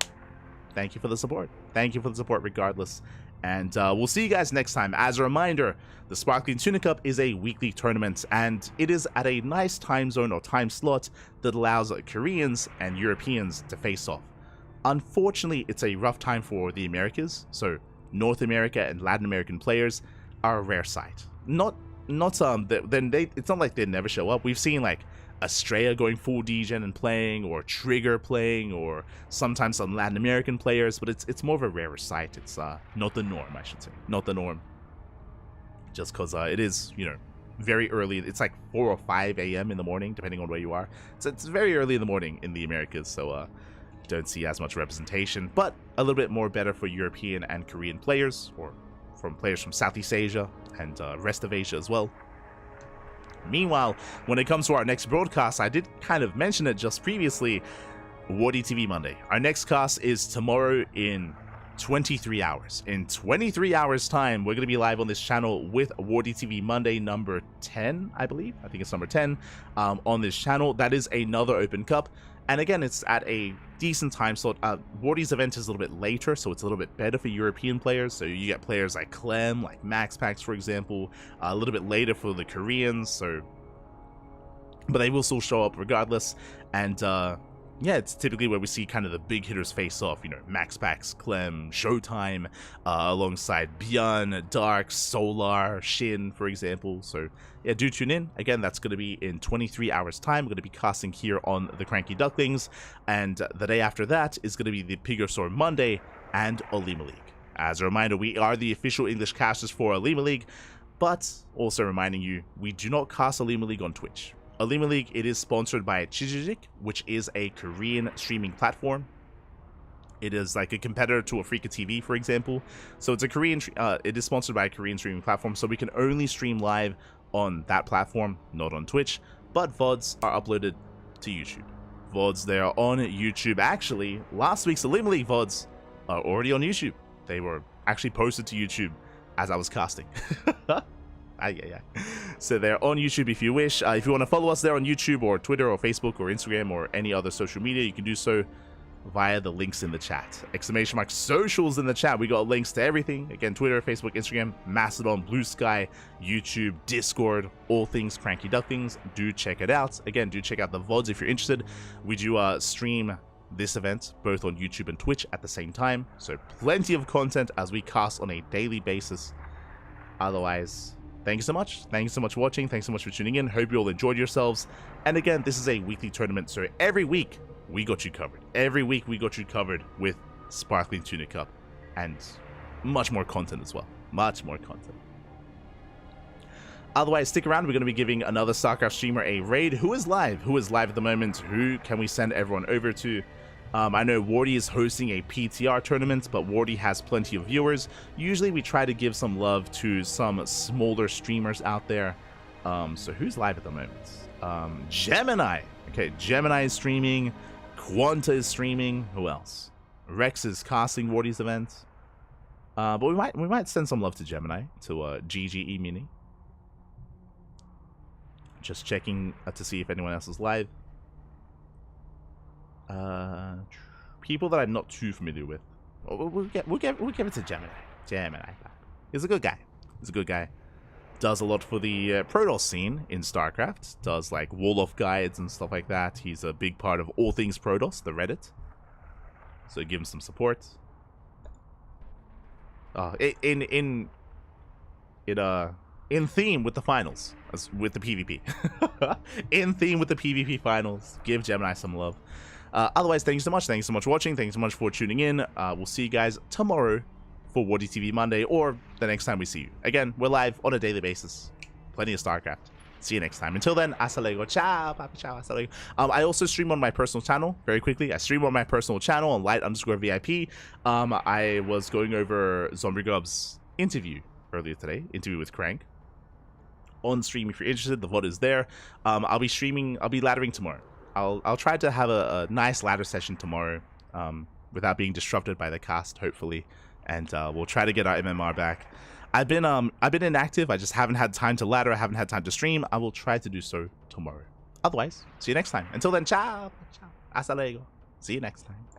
thank you for the support. Thank you for the support regardless. And we'll see you guys next time. As a reminder, the Sparkling Tuna Cup is a weekly tournament, and it is at a nice time zone or time slot that allows Koreans and Europeans to face off. Unfortunately, it's a rough time for the Americas, so North America and Latin American players are a rare sight. It's not like they never show up. We've seen like Estrella going full degen and playing, or Trigger playing, or sometimes some Latin American players, but it's more of a rarer sight. It's not the norm, I should say. Not the norm. Just because it is, you know, very early. It's like 4 or 5 a.m. in the morning, depending on where you are. So it's very early in the morning in the Americas, so don't see as much representation, but a little bit more better for European and Korean players, or from players from Southeast Asia and rest of Asia as well. Meanwhile, when it comes to our next broadcast, I did kind of mention it just previously, Wardy TV Monday. Our next cast is tomorrow in 23 hours. In 23 hours time, we're going to be live on this channel with Wardy TV Monday number 10, I believe. I think it's number 10 on this channel. That is another Open Cup. And again, it's at a decent time slot. Wardy's event is a little bit later, so it's a little bit better for European players. So you get players like Clem, like Max Pax, for example, a little bit later for the Koreans. So, but they will still show up regardless. And yeah, it's typically where we see kind of the big hitters face off. You know, Max Pax, Clem, Showtime, alongside Bjorn, Dark, Solar, Shin, for example. So yeah, do tune in. Again, that's going to be in 23 hours time. We're going to be casting here on the CranKy Ducklings, and the day after that is going to be the Pigosaur Monday and Olima League. As a reminder, we are the official English casters for Olima League, but also reminding you, we do not cast Olima League on Twitch. Olima League, it is sponsored by Chijijik, which is a Korean streaming platform. It is like a competitor to Afrika TV, for example. So it's a Korean, it is sponsored by a Korean streaming platform, so we can only stream live on that platform, not on Twitch, but VODs are uploaded to YouTube. VODs, they are on YouTube. Actually, last week's Olima League VODs are already on YouTube. They were actually posted to YouTube as I was casting. Yeah. So they're on YouTube if you wish. If you want to follow us there on YouTube or Twitter or Facebook or Instagram or any other social media, you can do so via the links in the chat. ! Socials in the chat. We got links to everything. Again, Twitter, Facebook, Instagram, Mastodon, Blue Sky, YouTube, Discord, all things CranKy Ducklings. Do check it out. Again, do check out the VODs if you're interested. We do stream this event both on YouTube and Twitch at the same time. So plenty of content as we cast on a daily basis. Otherwise, thank you so much. Thank you so much for watching. Thanks so much for tuning in. Hope you all enjoyed yourselves. And again, this is a weekly tournament, so every week we got you covered. Every week we got you covered with Sparkling Tuna Cup and much more content as well. Much more content. Otherwise, stick around. We're going to be giving another StarCraft streamer a raid. Who is live? Who is live at the moment? Who can we send everyone over to? I know Wardy is hosting a PTR tournament, but Wardy has plenty of viewers. Usually we try to give some love to some smaller streamers out there. So who's live at the moment? Gemini. Okay, Gemini is streaming. Quanta is streaming. Who else? Rex is casting Wardy's event. But we might send some love to Gemini, to GGE Mini. Just checking to see if anyone else is live. People that I'm not too familiar with. We'll give it to Gemini. Gemini. He's a good guy. He's a good guy. Does a lot for the Protoss scene in StarCraft. Does like Wall-Off guides and stuff like that. He's a big part of all things Protoss, the Reddit. So give him some support. In theme with the finals, with the PvP. In theme with the PvP finals. Give Gemini some love. Otherwise, thank you so much. Thank you so much for watching. Thank you so much for tuning in. We'll see you guys tomorrow for Wardy TV Monday, or the next time we see you. Again, we're live on a daily basis. Plenty of StarCraft. See you next time. Until then, hasta luego. Ciao, papi, ciao, hasta luego. I also stream on my personal channel, very quickly. I stream on my personal channel on light_VIP. I was going over Zombie Gob's interview earlier today, interview with CranKy. On stream if you're interested, the VOD is there. I'll be laddering tomorrow. I'll try to have a nice ladder session tomorrow, without being disrupted by the cast, hopefully, and we'll try to get our MMR back. I've been inactive. I just haven't had time to ladder. I haven't had time to stream. I will try to do so tomorrow. Otherwise, see you next time. Until then, ciao, ciao, hasta luego. See you next time.